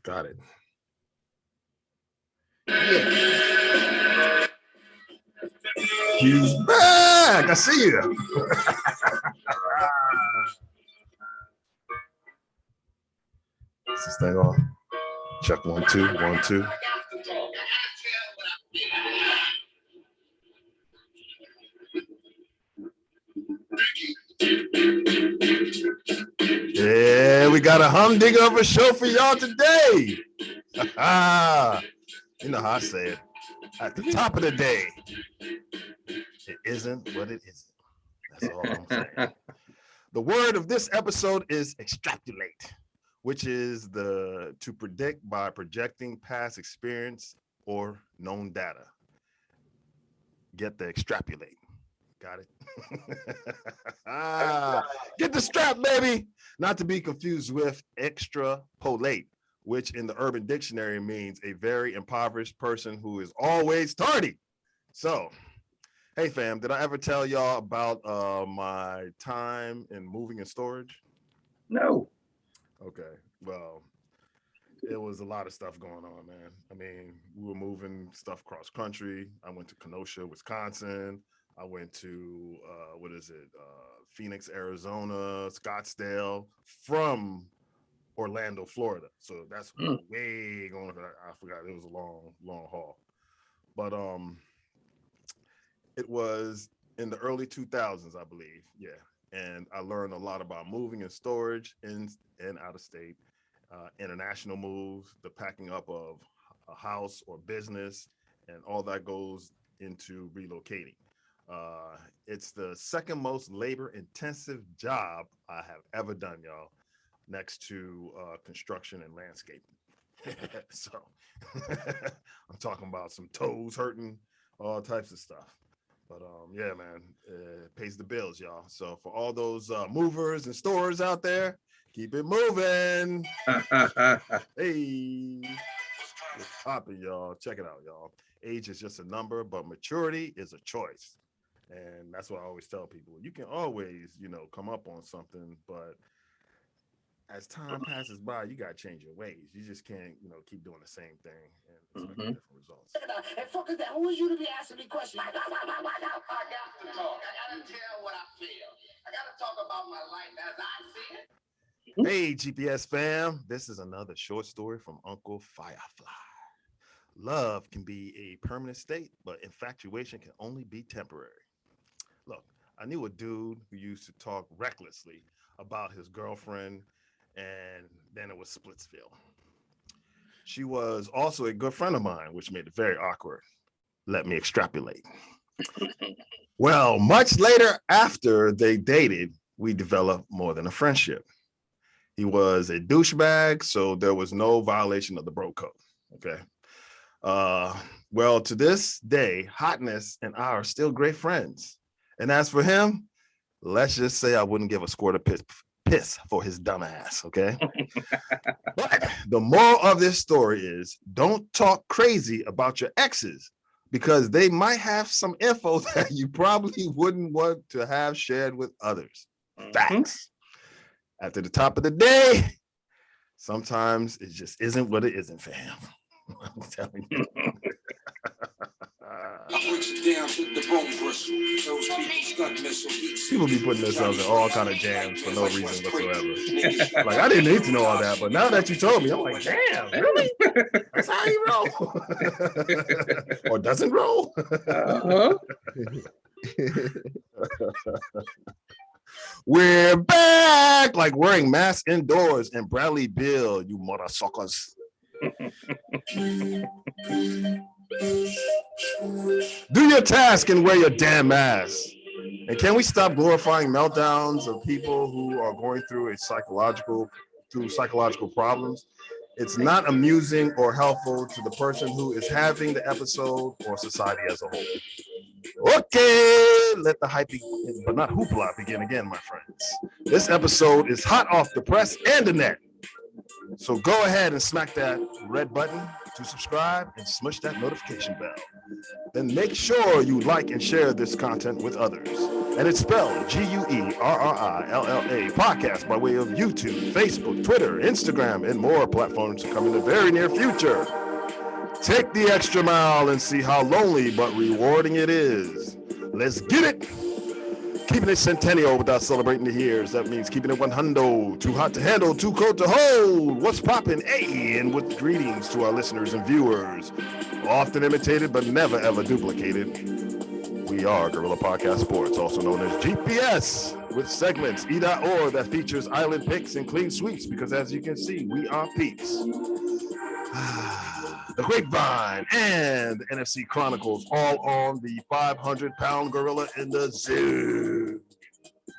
Got it. Yeah. He's back. I see you. Is this thing on? Check 1 2 1 2. Yeah, we got a humdinger of a show for y'all today. You know how I say it. At the top of the day, it isn't what it isn't. That's all I'm saying. The word of this episode is extrapolate, which is to predict by projecting past experience or known data. Get the extrapolate. Got it? Get the strap, baby. Not to be confused with extrapolate, which in the Urban Dictionary means a very impoverished person who is always tardy. So, hey fam, did I ever tell y'all about my time in moving and storage? No. Okay, well, it was a lot of stuff going on, man. I mean, we were moving stuff cross country. I went to Kenosha, Wisconsin. I went to, Phoenix, Arizona, Scottsdale, from Orlando, Florida. So that's way going. I forgot, it was a long haul. But it was in the early 2000s, I believe. Yeah. And I learned a lot about moving and storage in and out of state, international moves, the packing up of a house or business, and all that goes into relocating. It's the second most labor intensive job I have ever done, y'all, next to construction and landscaping. So I'm talking about some toes hurting, all types of stuff. But yeah, man, it pays the bills, y'all. So for all those movers and storers out there, keep it moving. Hey, it's popping, y'all. Check it out, y'all. Age is just a number, but maturity is a choice. And that's what I always tell people. You can always, come up on something, but as time passes by, you got to change your ways. You just can't, keep doing the same thing and expect different results. And fuck is that? Who is you to be asking me questions? I got to talk. I got to tell what I feel. I got to talk about my life as I see it. Hey, GPS fam. This is another short story from Uncle Firefly. Love can be a permanent state, but infatuation can only be temporary. Look, I knew a dude who used to talk recklessly about his girlfriend, and then it was Splitsville. She was also a good friend of mine, which made it very awkward. Let me extrapolate. Well, much later after they dated, we developed more than a friendship. He was a douchebag, so there was no violation of the bro code, okay? Well, to this day, Hotness and I are still great friends. And as for him, let's just say I wouldn't give a squirt of piss for his dumb ass, okay? But the moral of this story is don't talk crazy about your exes because they might have some info that you probably wouldn't want to have shared with others. Facts. After the top of the day, sometimes it just isn't what it isn't, fam. I'm telling you. People be putting themselves in all kind of jams for no reason whatsoever. Like, I didn't need to know all that, but now that you told me, I'm like, damn, really? That's how you roll. Or doesn't roll. We're back, like wearing masks indoors in Bradley Bill, you mother suckers. Do your task and wear your damn mask. And can we stop glorifying meltdowns of people who are going through psychological problems? It's not amusing or helpful to the person who is having the episode or society as a whole. Okay, let the hype begin, but not hoopla begin again, my friends. This episode is hot off the press and the net. So go ahead and smack that red button to subscribe and smush that notification bell. Then make sure you like and share this content with others. And it's spelled Guerrilla podcast by way of YouTube, Facebook, Twitter, Instagram, and more platforms to come in the very near future. Take the extra mile and see how lonely but rewarding it is. Let's get it. Keeping it centennial without celebrating the years. That means keeping it 100. Too hot to handle, too cold to hold. What's poppin'? Hey, and with greetings to our listeners and viewers. Often imitated but never ever duplicated. We are Guerrilla Podcast Sports, also known as GPS, with segments E.or that features island picks and clean sweeps, because as you can see, we are peeps. The Grapevine and the NFC Chronicles, all on the 500-pound gorilla in the zoo.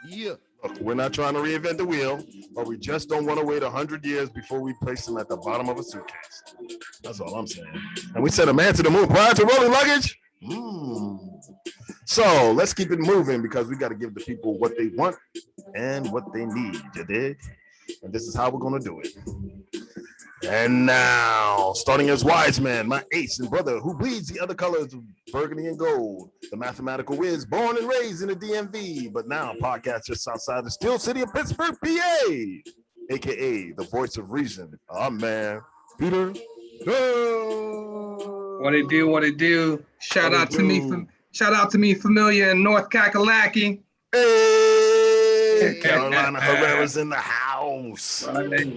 Yeah. Look, we're not trying to reinvent the wheel, but we just don't want to wait 100 years before we place him at the bottom of a suitcase. That's all I'm saying. And we sent a man to the moon prior to rolling luggage. So let's keep it moving, because we got to give the people what they want and what they need. You dig? And this is how we're going to do it. And now, starting as wise man, my ace and brother who bleeds the other colors of burgundy and gold, the mathematical whiz, born and raised in the DMV, but now podcast just outside the steel city of Pittsburgh, PA, aka the voice of reason. Oh man, Peter. What it do? Shout out to me, familiar in North Kakalaki. Hey, Carolina Herrera's in the house.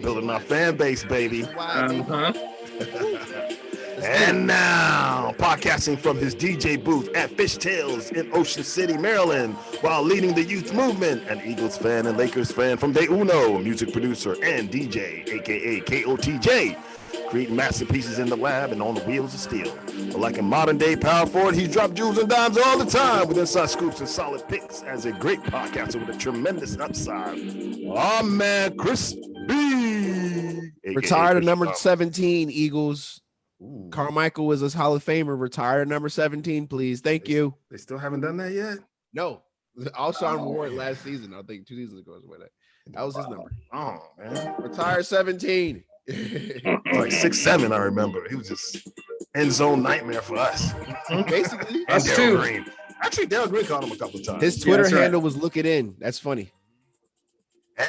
Building our fan base, baby. And now, podcasting from his DJ booth at Fishtails in Ocean City, Maryland, while leading the youth movement, an Eagles fan and Lakers fan from Day Uno, music producer and DJ, aka KOTJ, creating masterpieces in the lab and on the wheels of steel. But like a modern day power forward, he's dropped jewels and dimes all the time with inside scoops and solid picks as a great podcaster with a tremendous upside. Oh man, Chris B. Retired at number 17, Eagles. Ooh. Carmichael is a Hall of Famer. Retired at number 17, please. Thank you. They still haven't done that yet? No. Alshon wore it last season. I think 2 seasons ago. That was his number. Oh, man. Retired 17. Like 6'7", I remember. He was just end zone nightmare for us. Basically. And Darryl Green. Actually, Darryl Green caught him a couple of times. His Twitter handle was "Look It In." That's funny.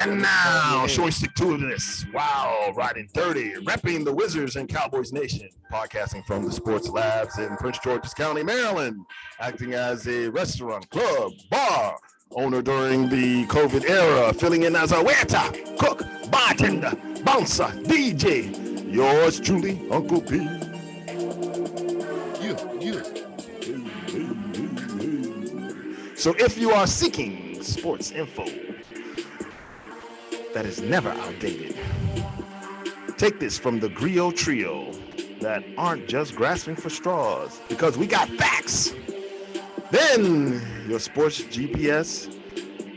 And now, showing stick to this. Wow, riding 30, repping the Wizards and Cowboys Nation, podcasting from the Sports Labs in Prince George's County, Maryland, acting as a restaurant, club, bar owner during the COVID era, filling in as a waiter, cook, bartender, bouncer, DJ. Yours truly, Uncle P. So if you are seeking sports info that is never outdated, take this from the Griot Trio that aren't just grasping for straws, because we got facts. Then your sports GPS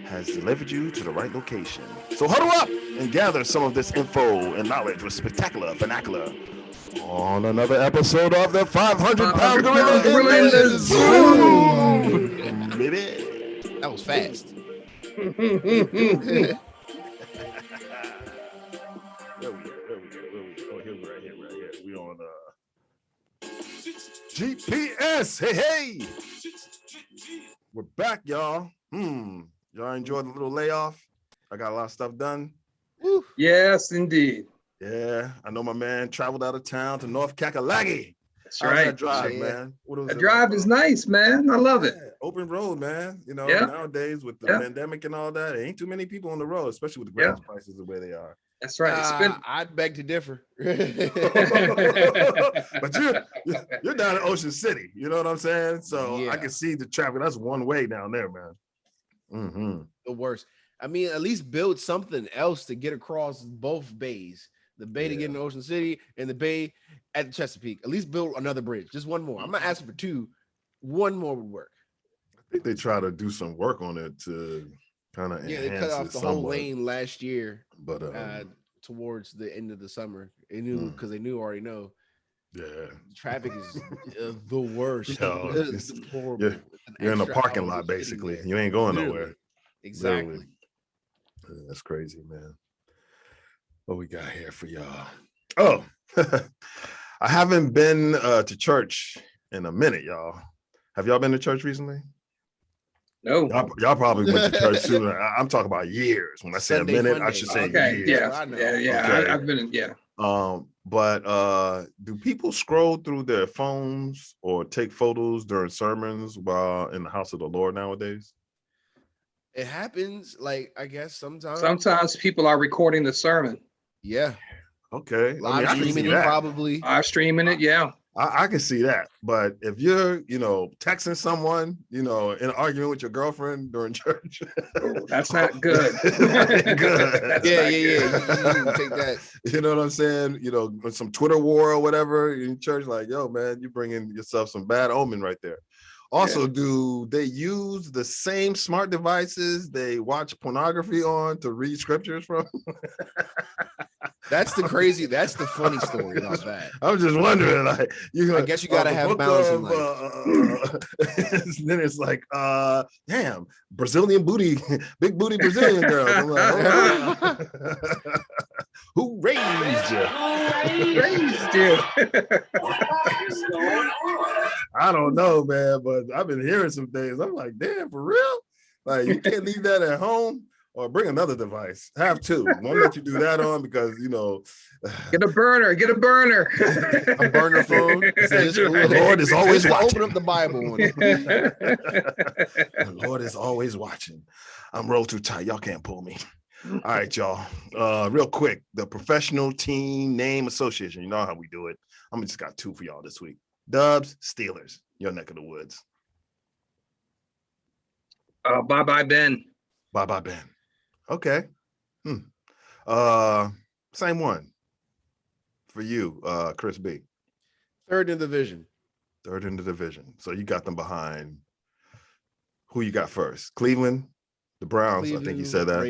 has delivered you to the right location. So huddle up and gather some of this info and knowledge with spectacular vernacular on another episode of the 500-pound Gorilla in the Zoo. Baby. That was fast. There we go. Oh, here, right here. We on GPS. Hey. We're back, y'all. Y'all enjoyed the little layoff? I got a lot of stuff done. Woo. Yes, indeed. Yeah, I know my man traveled out of town to North Kakalaki. That's How's right. that drive, man? That drive is nice, man. I love it. Open road, man. You know, nowadays with the pandemic and all that, there ain't too many people on the road, especially with the gas prices the way they are. That's right. I'd beg to differ. But you're down in Ocean City. You know what I'm saying? So I can see the traffic. That's one way down there, man. The worst. I mean, at least build something else to get across both bays. The bay to get into Ocean City and the bay at the Chesapeake. At least build another bridge. Just one more. I'm not asking for 2. One more would work. I think they try to do some work on it to kind of they cut off the whole lane last year, but towards the end of the summer. They knew because they already know. Yeah, traffic is the worst. Yo, it's horrible. You're in the parking lot basically. You ain't going nowhere. Exactly. That's crazy, man. What we got here for y'all? Oh, I haven't been to church in a minute, y'all. Have y'all been to church recently? No. Y'all probably went to church too. I'm talking about years. When I say Sunday a minute, I Funday. should say Okay. years. Yeah. I know. Yeah. Okay. I've been in. Yeah. But do people scroll through their phones or take photos during sermons while in the house of the Lord nowadays? It happens, like, I guess sometimes. Sometimes people are recording the sermon, Yeah. Okay. Live I can see streaming that. probably. live streaming it. Yeah. I can see that. But if you're, texting someone, in an argument with your girlfriend during church, Oh, that's not good. Good. That's Yeah. not good. You take that. You know what I'm saying? Some Twitter war or whatever in church, like, yo, man, you bringing yourself some bad omen right there. Also, do they use the same smart devices they watch pornography on to read scriptures from? That's the funny story about that. I'm just wondering, like, I guess you gotta have balance in life. Then it's like, damn, Brazilian booty, big booty Brazilian girls. I'm like, hold on. Who raised you? Raised you. I don't know, man, but I've been hearing some things. I'm like, damn, for real? Like, you can't leave that at home or bring another device. Have two. One that you do that on because, Get a burner. A burner phone. The Lord is always watching. Open up the Bible on it. The Lord is always watching. I'm rolled too tight. Y'all can't pull me. All right, y'all. Real quick, the Professional Team Name Association. You know how we do it. I'm just got two for y'all this week. Dubz, Steelers, your neck of the woods. Bye-bye, Ben. Bye-bye, Ben. Okay. Same one for you, Chris B. Third in the division. Third in the division. So you got them behind. Who you got first? Cleveland, the Browns. I think you said that.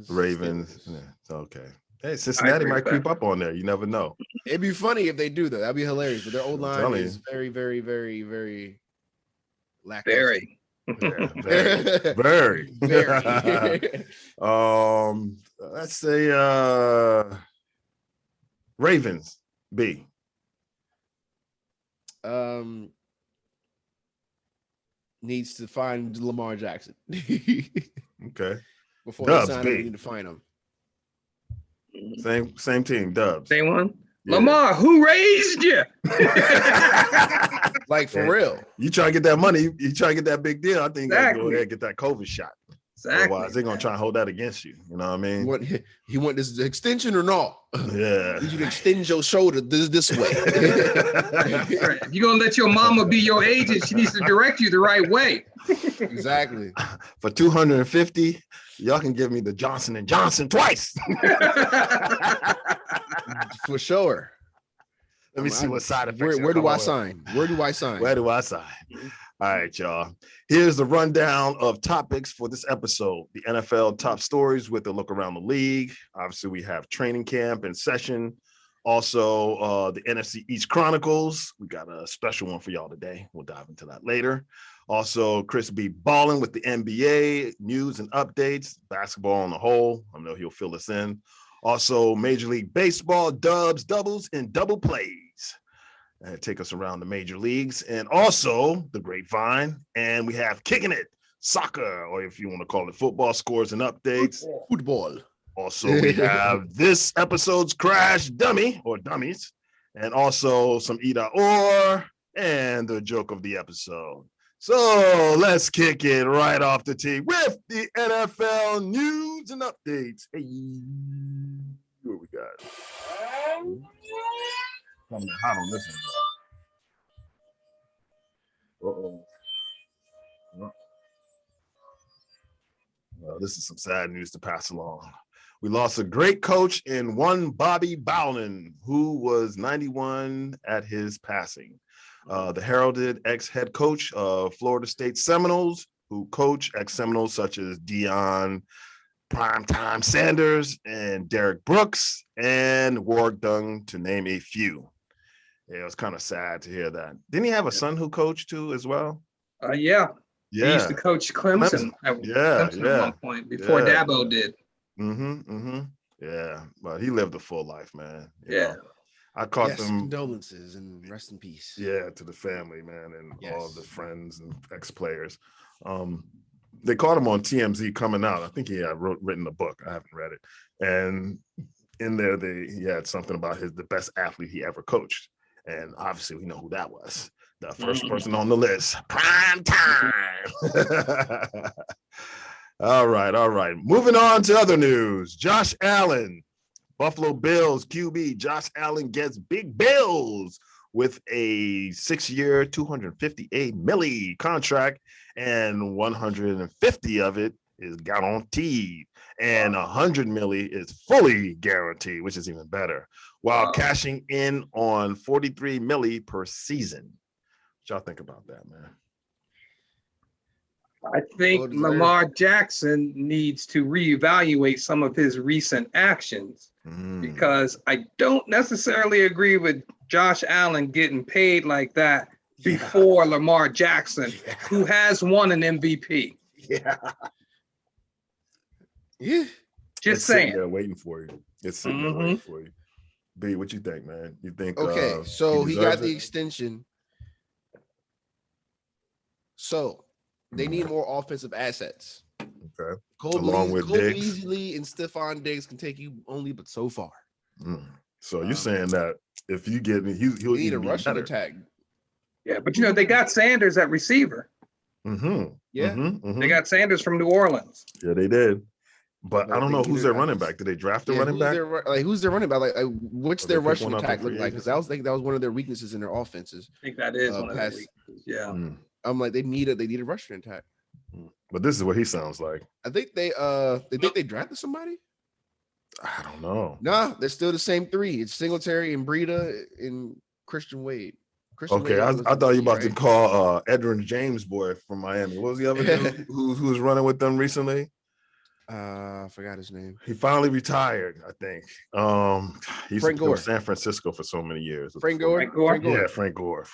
Ravens. Yeah. Okay. Hey, Cincinnati might creep up on there. You never know. It'd be funny if they do though. That'd be hilarious. But their old line is you. very, very, very, very lackluster. Very. Yeah, very. Let's say Ravens, B. Needs to find Lamar Jackson. Okay. Before Dubz, they sign him, we need to find him. Same team, Dubz. Same one. Yeah. Lamar, who raised you? Like, for real. You try to get that money, you try to get that big deal. I think you gotta go Exactly. ahead and get that COVID shot. Exactly. Otherwise, they're gonna try and hold that against you. You know what I mean? He want this extension or not? Yeah. You can extend your shoulder this way. Right. If you're gonna let your mama be your agent, she needs to direct you the right way. Exactly. For $250, y'all can give me the Johnson & Johnson twice. For sure. Let me see what side effects. Where do I sign? Where do I sign? Where do I sign? All right, y'all. Here's the rundown of topics for this episode. The NFL top stories with a look around the league. Obviously, we have training camp in session. Also, the NFC East Chronicles. We got a special one for y'all today. We'll dive into that later. Also, Chris B. balling with the NBA news and updates. Basketball on the whole. I know he'll fill us in. Also, Major League Baseball, dubs, doubles, and double plays. Take us around the major leagues. And also, the Grapevine. And we have Kicking It, soccer, or if you want to call it football, scores and updates. Football. Also, we have this episode's Crash Dummy, or Dummies. And also some Either Or, and the joke of the episode. So let's kick it right off the tee with the NFL news and updates. Hey, what we got? Coming in hot on this one. Well, this is some sad news to pass along. We lost a great coach in one Bobby Bowden, who was 91 at his passing. The heralded ex-head coach of Florida State Seminoles, who coach ex-Seminoles such as Deion Primetime Sanders and Derek Brooks and Ward Dung, to name a few. Yeah, it was kind of sad to hear that. Didn't he have a son who coached too as well? Yeah. He used to coach Clemson. Clemson at one point before Dabo did. Yeah, but he lived a full life, man. You know? I caught them. Condolences and rest in peace. Yeah, to the family, man, and all of the friends and ex-players. they caught him on TMZ coming out. I think he had written a book. I haven't read it. And in there, he had something about the best athlete he ever coached. And obviously, we know who that was. The first person on the list. Prime time. All right. Moving on to other news. Josh Allen, Buffalo Bills QB. Josh Allen gets big bills with a 6-year, $258 million contract, and 150 of it is guaranteed, and 100 million is fully guaranteed, which is even better, while cashing in on 43 million per season. What y'all think about that, man? I think Lamar Jackson needs to reevaluate some of his recent actions because I don't necessarily agree with Josh Allen getting paid like that before Lamar Jackson, who has won an MVP. Yeah. Just saying. They're waiting for you. It's sitting there waiting for you. B, what you think, man? You think? Okay, so he got the it? extension. So they need more offensive assets. Okay. Cole Beasley and Stephon Diggs can take you only but so far. So you're saying that if you get me, he'll need a rushing attack. Yeah, but they got Sanders at receiver. They got Sanders from New Orleans. Yeah, they did. But I don't know who's their running back. Did they draft a running back? Who's their running back? What's their rushing attack look like? Because I was one of their weaknesses in their offenses. I think that is one of their weaknesses. Yeah. I'm like, they need a rushing attack. But this is what he sounds like. I think they drafted somebody. I don't know. Nah, they're still the same three. It's Singletary and Breida and Christian Wade. Okay, I thought you were about to call Edgerrin James boy from Miami. What was the other dude who was running with them recently? I forgot his name. He finally retired, I think. He used to go to San Francisco for so many years. Frank Gore? Yeah, Frank Gore.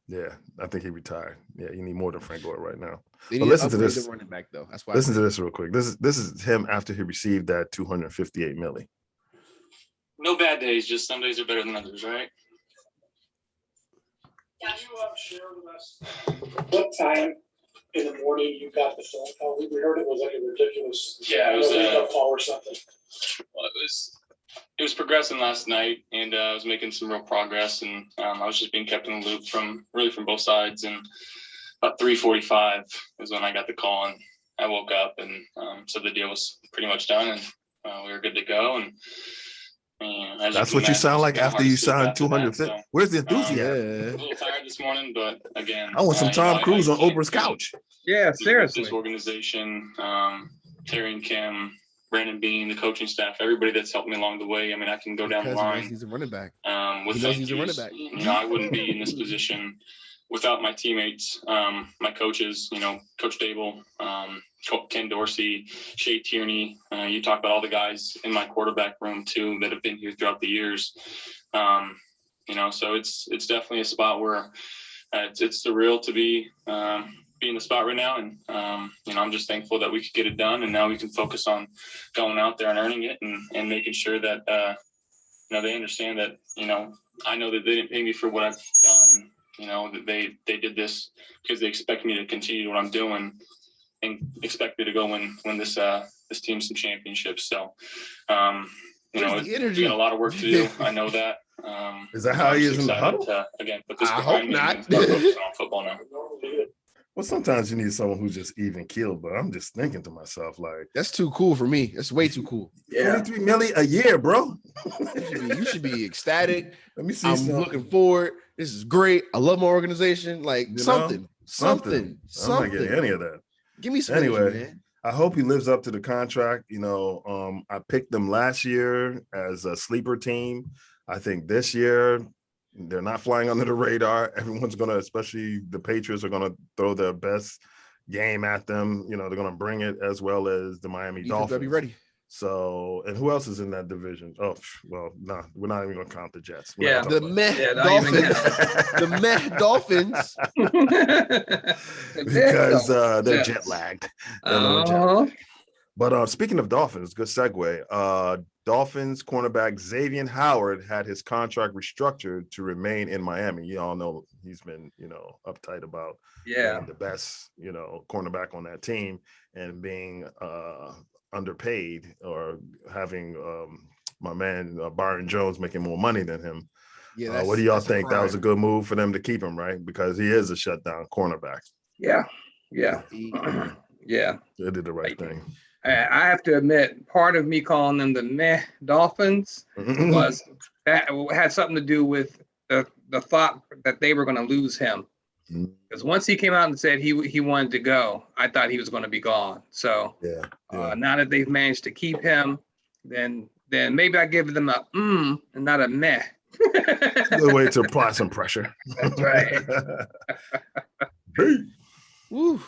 Yeah, I think he retired. Yeah, you need more than Frank Gore right now. But listen to this. Running back, though. That's why. Listen to this real quick. This is him after he received that $258 million. No bad days, just some days are better than others, right? Can you share with us what time in the morning you got the phone call? We heard it was like a ridiculous it was a call or something. Well, it was progressing last night, and I was making some real progress, and I was just being kept in the loop from both sides. And about 3:45 is when I got the call, and I woke up, and so the deal was pretty much done, and we were good to go. And that's what you sound like after you signed 250. Where's the enthusiasm? A little tired this morning, but again, I want some Tom Cruise on Oprah's couch. Yeah, seriously. This organization, Terry and Kim, Brandon Bean, the coaching staff, everybody that's helped me along the way. I mean, I can go down the line. He's a running back. He's a running back. I wouldn't be in this position without my teammates, my coaches. Coach Dable, Ken Dorsey, Shea Tierney. You talk about all the guys in my quarterback room too that have been here throughout the years. So it's definitely a spot where it's surreal to be in the spot right now, and I'm just thankful that we could get it done, and now we can focus on going out there and earning it, and making sure that they understand that I know that they didn't pay me for what I've done. That they did this because they expect me to continue what I'm doing and expect me to go win this team some championships. So it's got a lot of work to do. I know that. Is that how he is in the huddle? Again, put this I behind me hope and start focusing on football now. Well, sometimes you need someone who's just even keeled, but I'm just thinking to myself, like, that's too cool for me. That's way too cool. Yeah. $23 million a year, bro. You should be ecstatic. Let me see. I'm looking forward. This is great. I love my organization. Like something. I'm not getting any of that. Give me some anyway, man. I hope he lives up to the contract. I picked them last year as a sleeper team. I think this year they're not flying under the radar. Everyone's going to, especially the Patriots, are going to throw their best game at them. They're going to bring it, as well as the Miami Dolphins. Be ready. So, and who else is in that division? Oh, well, no, we're not even going to count the Jets. The Meh Dolphins. Because they're jet lagged. But speaking of Dolphins, good segue. Dolphins cornerback Xavier Howard had his contract restructured to remain in Miami. You all know he's been, uptight about being the best, cornerback on that team and being underpaid or having my man Byron Jones making more money than him. Yeah, what do y'all think? That was a good move for them to keep him, right? Because he is a shutdown cornerback. Yeah. They did the right thing. I have to admit, part of me calling them the meh Dolphins was that had something to do with the thought that they were going to lose him. Because once he came out and said he wanted to go, I thought he was going to be gone. So now that they've managed to keep him, then maybe I give them a and not a meh. Good way to apply some pressure. That's right. Woo.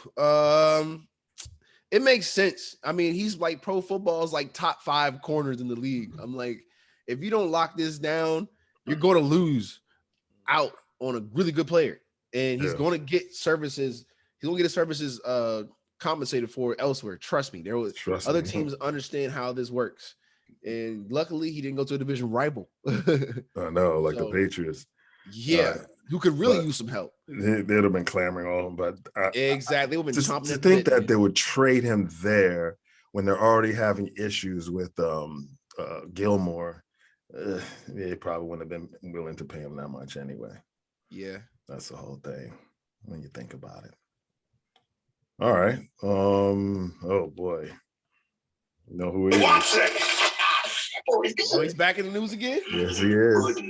It makes sense. I mean, he's like pro football is like top 5 corners in the league. I'm like, if you don't lock this down, you're going to lose out on a really good player. And he's going to get services. He's going to get his services compensated for elsewhere. Trust me. There was other teams understand how this works. And luckily, he didn't go to a division rival. I know, like the Patriots. Yeah, who could really use some help. They'd have been clamoring on him, but exactly. To think that they would trade him there when they're already having issues with Gilmore, they probably wouldn't have been willing to pay him that much anyway. Yeah, that's the whole thing when you think about it. All right. Oh boy, you know who he is? Oh, he's back in the news again? Yes, he is.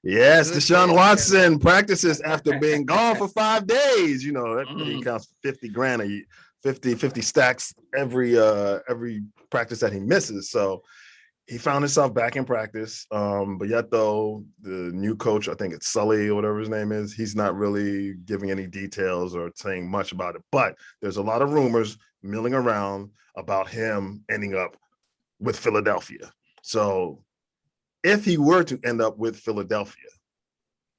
Yes, Deshaun Watson practices after being gone for 5 days. He counts $50,000 50 stacks every practice that he misses. So he found himself back in practice. But yet though, the new coach, I think it's Sully or whatever his name is, he's not really giving any details or saying much about it. But there's a lot of rumors milling around about him ending up with Philadelphia. So if he were to end up with Philadelphia,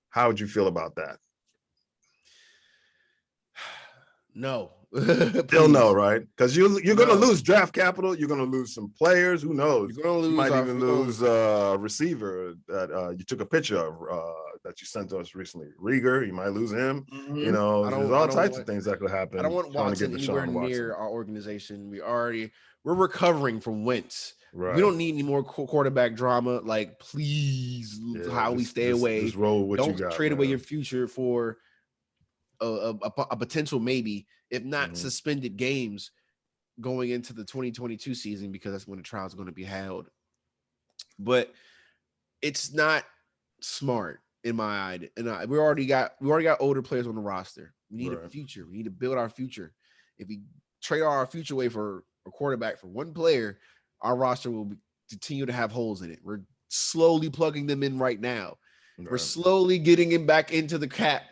how would you feel about that? No. Still no, right? Because you're going to lose draft capital. You're going to lose some players. Who knows? You're going to lose. You might even lose a receiver that you took a picture of that you sent to us recently. Rieger, you might lose him. There's all types of things that could happen. I don't want Watson anywhere near our organization. We're recovering from Wentz. Right. We don't need any more quarterback drama. Like, please, we stay away. Just roll what don't you got, trade away your future for a potential maybe, if not suspended games going into the 2022 season, because that's when the trial is going to be held. But it's not smart in my eye. And we already got older players on the roster. We need a future. We need to build our future. If we trade our future away for a quarterback for one player, our roster will continue to have holes in it. We're slowly plugging them in right now. We're slowly getting him back into the cap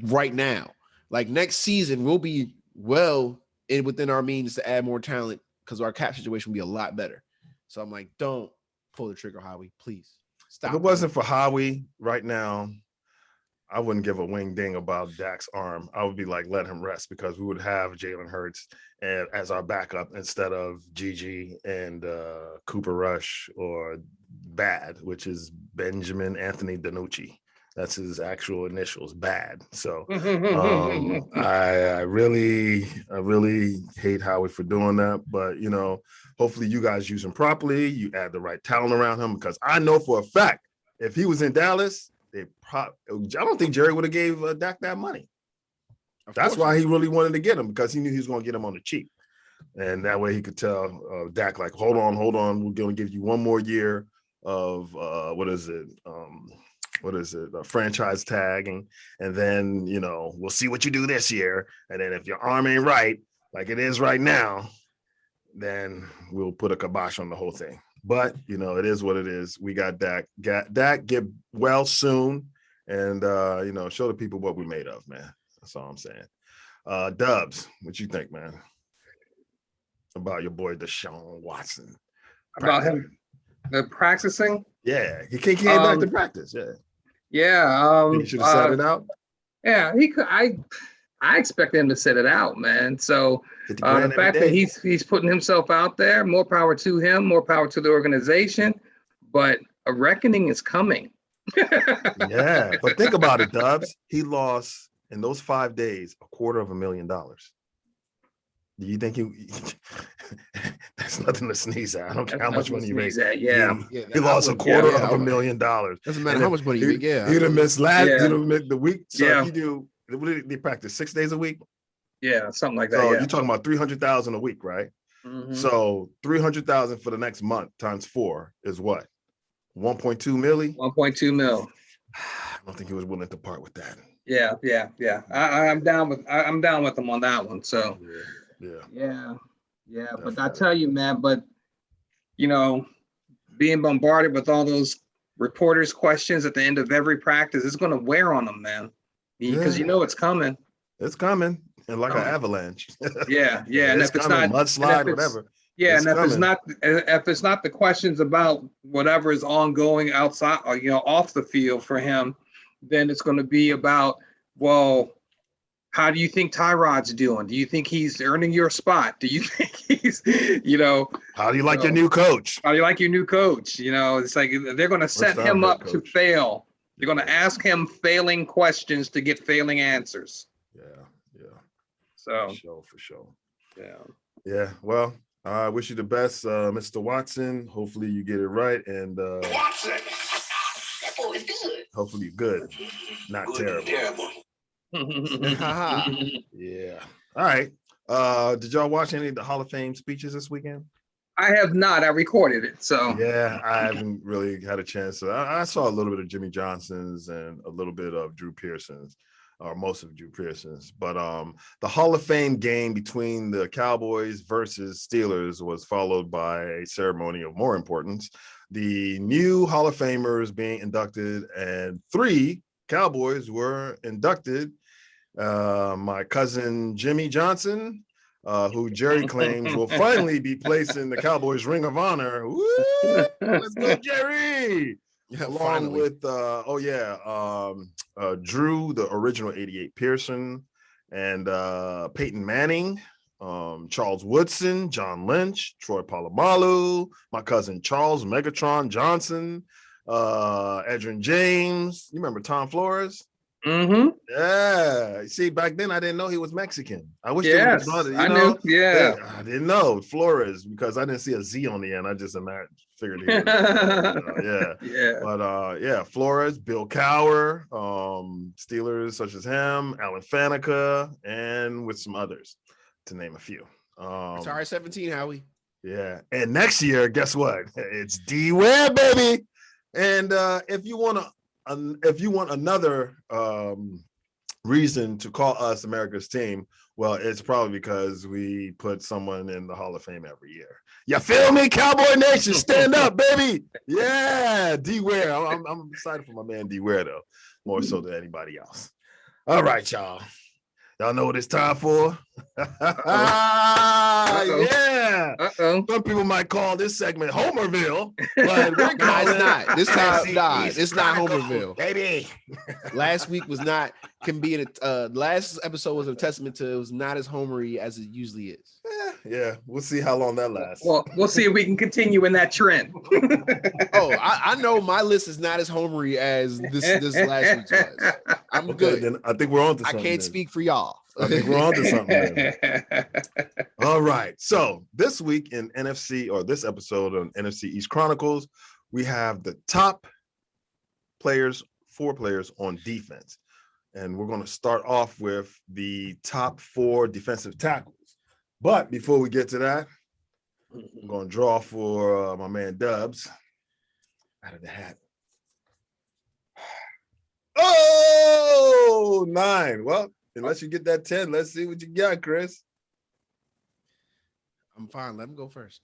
right now. Like next season, we'll be within our means to add more talent because our cap situation will be a lot better. So I'm like, don't pull the trigger, Howie. Please stop. If it wasn't for Howie right now, I wouldn't give a wing ding about Dak's arm. I would be like, let him rest, because we would have Jalen Hurts as our backup instead of Gigi and Cooper Rush or Bad, which is Benjamin Anthony DiNucci. That's his actual initials, Bad. So I really hate Howie for doing that. But, hopefully you guys use him properly. You add the right talent around him, because I know for a fact if he was in Dallas, I don't think Jerry would have gave Dak that money. That's why he really wanted to get him, because he knew he was going to get him on the cheap. And that way he could tell Dak, like, hold on. We're going to give you one more year of franchise tagging. And then, we'll see what you do this year. And then if your arm ain't right, like it is right now, then we'll put a kibosh on the whole thing. But, it is what it is. We got Dak. Dak, get well soon. And, show the people what we made of, man. That's all I'm saying. Dubz, what you think, man, about your boy Deshaun Watson? About him practicing? Yeah, he came back to practice. Yeah. Yeah. He should have sat it out. Yeah, he could. I expect him to sit it out, man. So 50 the grand every fact that day. he's putting himself out there, more power to him, more power to the organization. But a reckoning is coming. Yeah, but think about it, Dubs. He lost in those 5 days $250,000. Do you think that's nothing to sneeze at? I don't care how much money you make. Yeah. He lost $250,000. Doesn't matter how much money you make. Yeah. He'd have missed last. Yeah. He'd have missed the week. So Yeah. if you do, what did they practice 6 days a week? Yeah, something like that. So Yeah. you're talking about 300,000 a week, right? Mhm. So 300,000 for the next month times 4 is what? 1.2 milli. 1.2 mil. I don't think he was willing to part with that. Yeah. I'm down with him on that one. So Yeah. But I tell you, man, being bombarded with all those reporters' questions at the end of every practice is going to wear on them, man. Because it's coming. It's coming, and like an avalanche. Yeah. And It's if it's coming, not mudslide, whatever. Yeah, It's and coming. if it's not the questions about whatever is ongoing outside or off the field for him, then it's going to be about, well, how do you think Tyrod's doing? Do you think he's earning your spot? Do you think he's, How do you like your new coach? how do you like your new coach? It's like they're going to set the him head up to coach? fail. They're going to ask him failing questions to get failing answers. Yeah. So, For sure. yeah. Yeah. Well, I wish you the best, Mr. Watson. Hopefully you get it right, and Watson. That boy is good. hopefully you're good, not Good, terrible. Haha. Yeah. All right. Did y'all watch any of the Hall of Fame speeches this weekend? I have not. I recorded it. So, Yeah, I haven't really had a chance. So I saw a little bit of Jimmy Johnson's and a little bit of Drew Pearson's, or most of Drew Pearson's. But the Hall of Fame game between the Cowboys versus Steelers was followed by a ceremony of more importance. The new Hall of Famers being inducted, and 3 Cowboys were inducted. My cousin Jimmy Johnson, who Jerry claims will finally be placed in the Cowboys Ring of Honor. Woo! Let's go, Jerry! Yeah, Along finally. with Drew, the original 88 Pearson, and Peyton Manning, Charles Woodson, John Lynch, Troy Polamalu, my cousin Charles Megatron Johnson, Edrin James. You remember Tom Flores? mm-hmm. Yeah. See, back then I didn't know he was Mexican. I wish Yes, I knew. Yeah. I didn't know Flores because I didn't see a Z on the end. I just figured he was, yeah. Yeah. But Flores, Bill Cowher, Steelers such as him, Alan Faneca, and with some others, to name a few. Sorry, 17, Howie. Yeah. And next year, guess what? It's D-Web, baby. And if you want another reason to call us America's team, well, it's probably because we put someone in the Hall of Fame every year. You feel me, Cowboy Nation? Stand up, baby. Yeah, D-Ware. I'm excited for my man D-Ware, though, more so than anybody else. All right, y'all. Y'all know what it's time for? Yeah. Uh-oh. Some people might call this segment Homerville, but we're Nah, it's not. This time, AFC nah, East it's not Chronicles, Homerville. baby. Last week was not, last episode was a testament to it was not as homery as it usually is. Yeah, we'll see how long that lasts. Well, we'll see if we can continue in that trend. Oh, I know my list is not as homery as this last week's was. I'm Okay, good. then I think we're on to I something. can't then. speak for y'all. I think we're on to something. Then. All right. So this week in NFC, or this episode on NFC East Chronicles, we have the top players, 4 players on defense. And we're going to start off with the top 4 defensive tackles. But before we get to that, I'm going to draw for my man Dubz out of the hat. Oh, 9. Well, unless you get that 10, let's see what you got, Chris. I'm fine. Let him go first.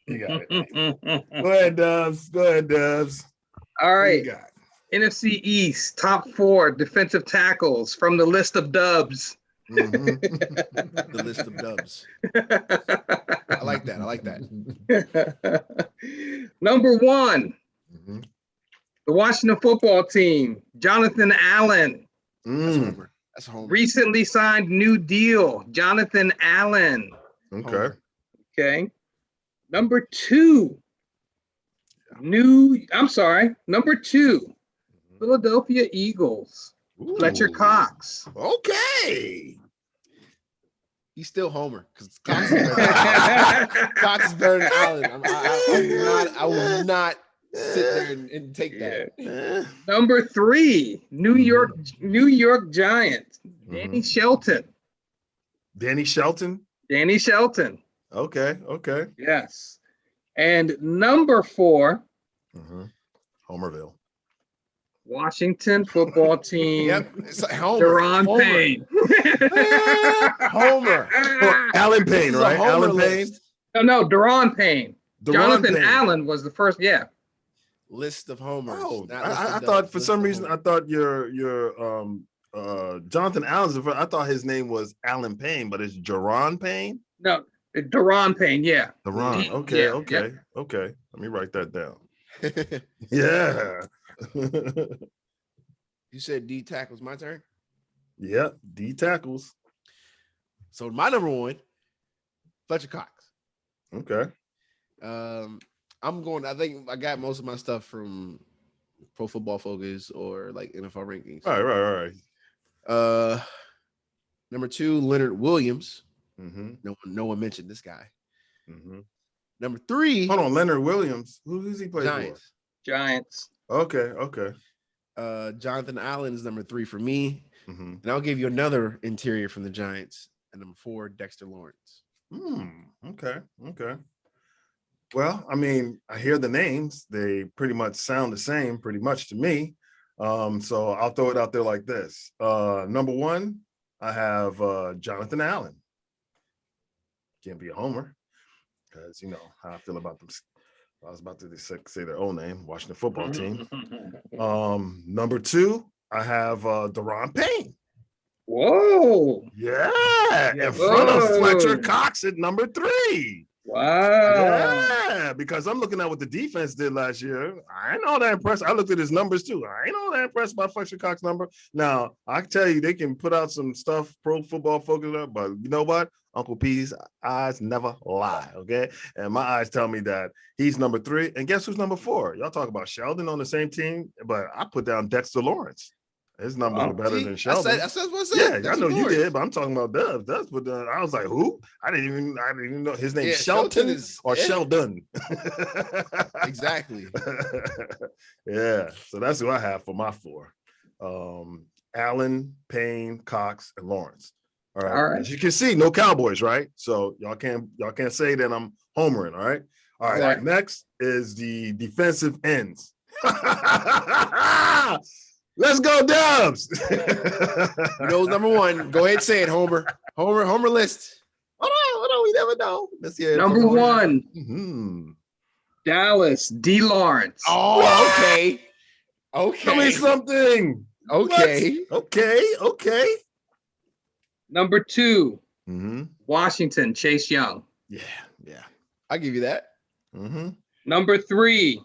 You got it. Go ahead, Dubs. Go ahead, Dubs. All What right. you got? NFC East, top 4 defensive tackles from the list of Dubz. Mhm. The list of Dubs. I like that. I like that. Number 1, Mhm. the Washington football team, Jonathan Allen. That's Mm. Homer. That's home. Recently signed new deal, Jonathan Allen. Okay. Okay. Number two, number two, Philadelphia Eagles, Fletcher Ooh. Cox. Okay. He's still Homer because Cox is better than Allen. I will not sit there and take that. Eh. Number three, New York Giants, Danny Shelton. Danny Shelton. Danny Shelton. Okay. Okay. Yes. And number four, Homerville. Washington football team. Yep. It's like Homer. Deron Payne. Homer. Alan Payne, This is a right? Homer Alan Payne. list. No, Deron Payne. Deron Jonathan Payne. Allen was the first. Yeah. List of homers. Oh, not list of I dubs, thought for list some of reason homers. I thought your Jonathan Allen's the first. I thought his name was Alan Payne, but it's Jaron Payne. No, Deron Payne. Yeah. Deron. D- Okay. yeah, Okay. Okay. Let me write that down. Yeah. You said D tackles. My turn. Yeah. D tackles. So my number one, Fletcher Cox. Okay. I'm going. I think I got most of my stuff from Pro Football Focus or like NFL rankings. All right. Number two, Leonard Williams. Mm-hmm. No one mentioned this guy. Mm-hmm. Number three, Hold on, Leonard Williams. Who's he play Giants. Giants. for? Okay. Jonathan Allen is number three for me, Mm-hmm. and I'll give you another interior from the Giants. And number four, Dexter Lawrence. Okay. Well, I mean, I hear the names. They pretty much sound the same, pretty much to me. So I'll throw it out there like this. Number one, I have Jonathan Allen. Can't be a homer because you know how I feel about them. I was about to say their own name, Washington football team. Number two, I have Deron Payne. Whoa. Yeah, in front of Whoa. Fletcher Cox at number three. Wow. Yeah, because I'm looking at what the defense did last year. I ain't all that impressed. I looked at his numbers too. I ain't all that impressed by Fletcher Cox's number. Now, I can tell you they can put out some stuff, Pro Football Focus, but you know what? Uncle P's eyes never lie, okay? And my eyes tell me that he's number three. And guess who's number four? Y'all talk about Sheldon on the same team, but I put down Dexter Lawrence. His numbers are better than Sheldon. I said what I said. Yeah, I know you did, but I'm talking about Dubz. Dubz put down. I was like, who? I didn't even know his name. Yeah, Shelton or yeah. Sheldon. Exactly. Yeah, so that's who I have for my four. Allen, Payne, Cox, and Lawrence. All right. As you can see, no Cowboys, right? So y'all can't say that I'm homering. All right. All right. Right. Next is the defensive ends. Let's go, Dubz. You know, number one. Go ahead, say it, Homer. Homer list. Hold on. We never know. Let's hear it. Number one, Mhm. Dallas, D. Lawrence. Oh, okay. Tell me something. Okay. What? Okay. Number two, Mm-hmm. Washington, Chase Young. Yeah. I'll give you that. Mm-hmm. Number three,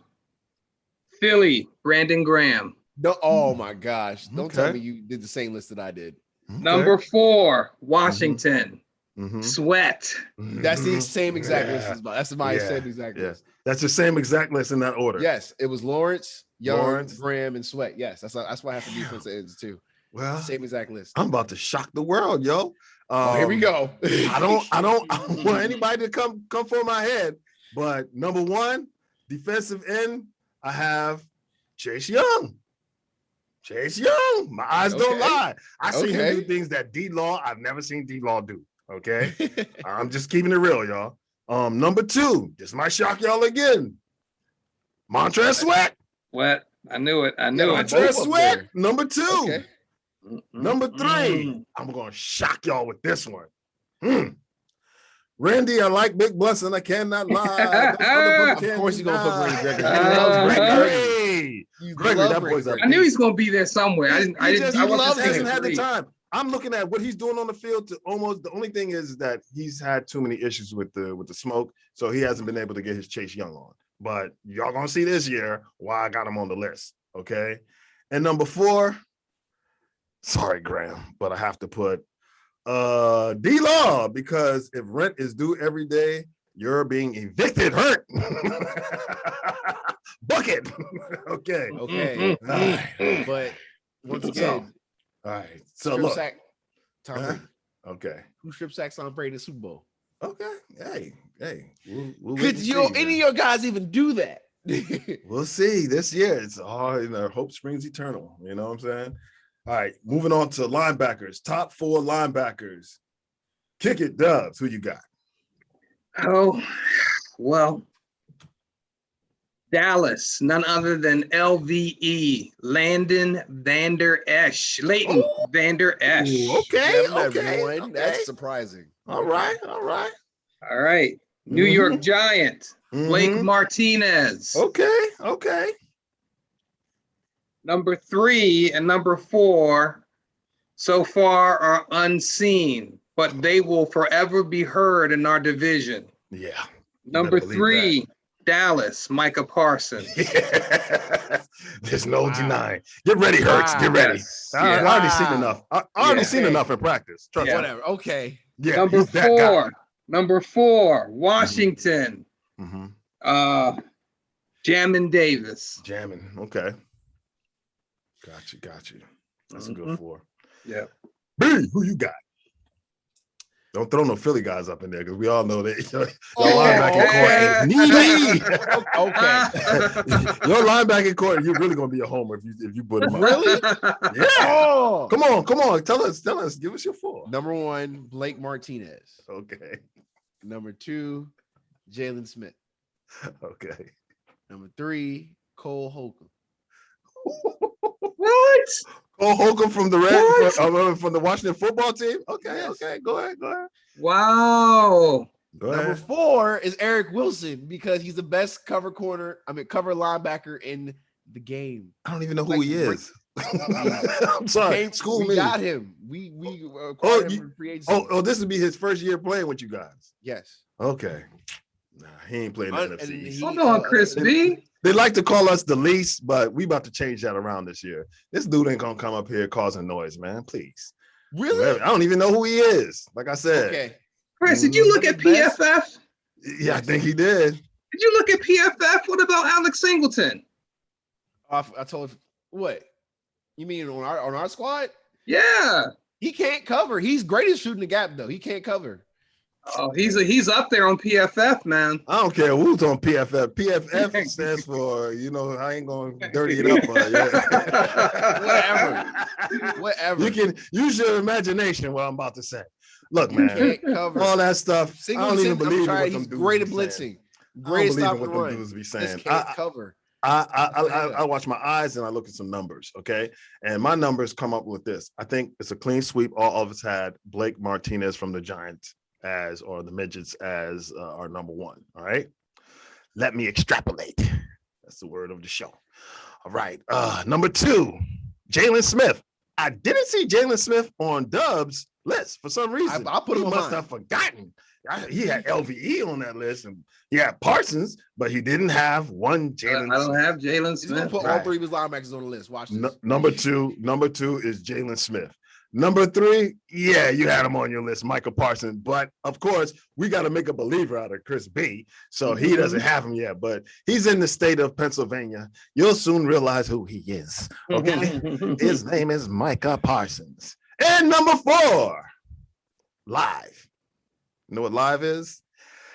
Philly, Brandon Graham. No, oh my gosh. Don't tell Okay. me you did the same list that I did. Number four, Washington, Mm-hmm. Sweat. That's the same exact list as mine. That's my Yeah. same exact Yeah. list. That's the same exact list in that order. Yes, it was Lawrence, Young, Lawrence. Graham, and Sweat. Yes, that's why I have to defensive ends too. Well, Same exact list. I'm about to shock the world, yo. Here we go. I don't want anybody to come for my head, but number one, defensive end, I have Chase Young. My eyes don't Okay. lie. I see him Okay. do things that D-Law, I've never seen D-Law do. Okay. I'm just keeping it real, y'all. Number two, this might shock y'all again. Montrez Sweat. What? I knew it. Yeah, it. both Montrez up Sweat, there. number two. Okay. Number three, I'm going to shock y'all with this one. Randy, I like Big Blessing. I cannot lie. Those other brothers Of course, you're gonna put can't Randy deny. Gregory. He loves Gregory. You Gregory, love that boy's Randy a I knew he's gonna be there somewhere. I didn't. He I wasn't just thinking hasn't had the three. time. I'm looking at what he's doing on the field. The only thing is that he's had too many issues with the smoke, so he hasn't been able to get his Chase Young on. But y'all gonna see this year why I got him on the list. Okay, and number four, Sorry, Graham, but I have to put D-Law, because if rent is due every day, you're being evicted. Hurt. Bucket. Okay. Okay. All right. But once again, All right. So strip look. sack Tom Brady. Okay. Who strip sacks Tom Brady in the Super Bowl? Okay. Hey. We'll wait Could and you see, any man. of your guys even do that? We'll see this year. It's all, hope springs eternal. You know what I'm saying? All right, moving on to linebackers. Top 4 linebackers. Kick it, Dubs. Who you got? Oh, well, Dallas, none other than LVE, Landon Vander Esch, Leighton Vander Esch. Ooh, okay, Haven't met okay, everyone. okay. That's surprising. All right. All right, New York Giant, Blake Mhm. Martinez. Okay. Number 3 and number 4 so far are unseen, but they will forever be heard in our division. Yeah. Number believe 3, Dallas, Micah Parsons. There's no Wow. denying. Get ready, Hurts. Wow. Get ready. Yes, I yes. already seen enough. I already Yeah. seen enough in practice. Trust me. Whatever. Okay. Yeah, Number he's that guy. 4, number 4, Washington, Mhm. Jamin Davis. Jamming. Okay. Got you. That's a good 4. Yeah. B, who you got? Don't throw no Philly guys up in there, because we all know that your Oh, linebacking core is needy. Okay. Your linebacking core, you're really gonna be a homer if you put him up. Really? Yeah. Oh. Come on. Tell us. Give us your 4. Number 1, Blake Martinez. Okay. Number 2, Jalen Smith. Okay. Number 3, Cole Holcomb. What? Oh, Holcomb from the What? from the Washington football team. Okay. Yes. Okay. Go ahead. Wow. Number 4 is Eric Wilson, because he's the best cover linebacker in the game. I don't even know who Like, he is. I'm sorry. School we me. got him. We acquired him from free agency. This would be his first year playing with you guys. Yes. Okay. Nah, he ain't playing the And NFC. he- Hold on, Chris B. They like to call us the least, but we about to change that around this year. This dude ain't gonna come up here causing noise, man. Please. Really? I don't even know who he is. Like I said. Okay. Chris, did you look at PFF? Yeah, I think he did. Did you look at PFF? What about Alex Singleton? I told him, what? You mean on our squad? Yeah. He can't cover. He's great at shooting the gap, though. He can't cover. Oh, he's up there on PFF, man. I don't care who's on PFF. PFF stands for, I ain't gonna dirty it up. Whatever. You can use your imagination. What I'm about to say. Look, He man, can't cover. all that stuff. I don't even believe what them He's dudes great be at saying. blitzing. I Great at don't believe in stopping what the them run. dudes be Just saying. can't cover. I watch my eyes and I look at some numbers, okay? And my numbers come up with this. I think it's a clean sweep. All of us had Blake Martinez from the Giants or the Midgets as our number 1, all right? Let me extrapolate. That's the word of the show. All right, number 2, Jalen Smith. I didn't see Jalen Smith on Dubz' list for some reason. I put him he on must mine. have forgotten. He had LVE on that list, and he had Parsons, but he didn't have one Jalen. I don't have Jalen He's gonna Smith. put all Right. 3 of his linebackers on the list. Watch this. Number two is Jalen Smith. Number 3, yeah, you had him on your list, Michael Parsons. But of course, we got to make a believer out of Chris B. So he doesn't have him yet, but he's in the state of Pennsylvania. You'll soon realize who he is. Okay. His name is Micah Parsons. And number 4, live. You know what live is?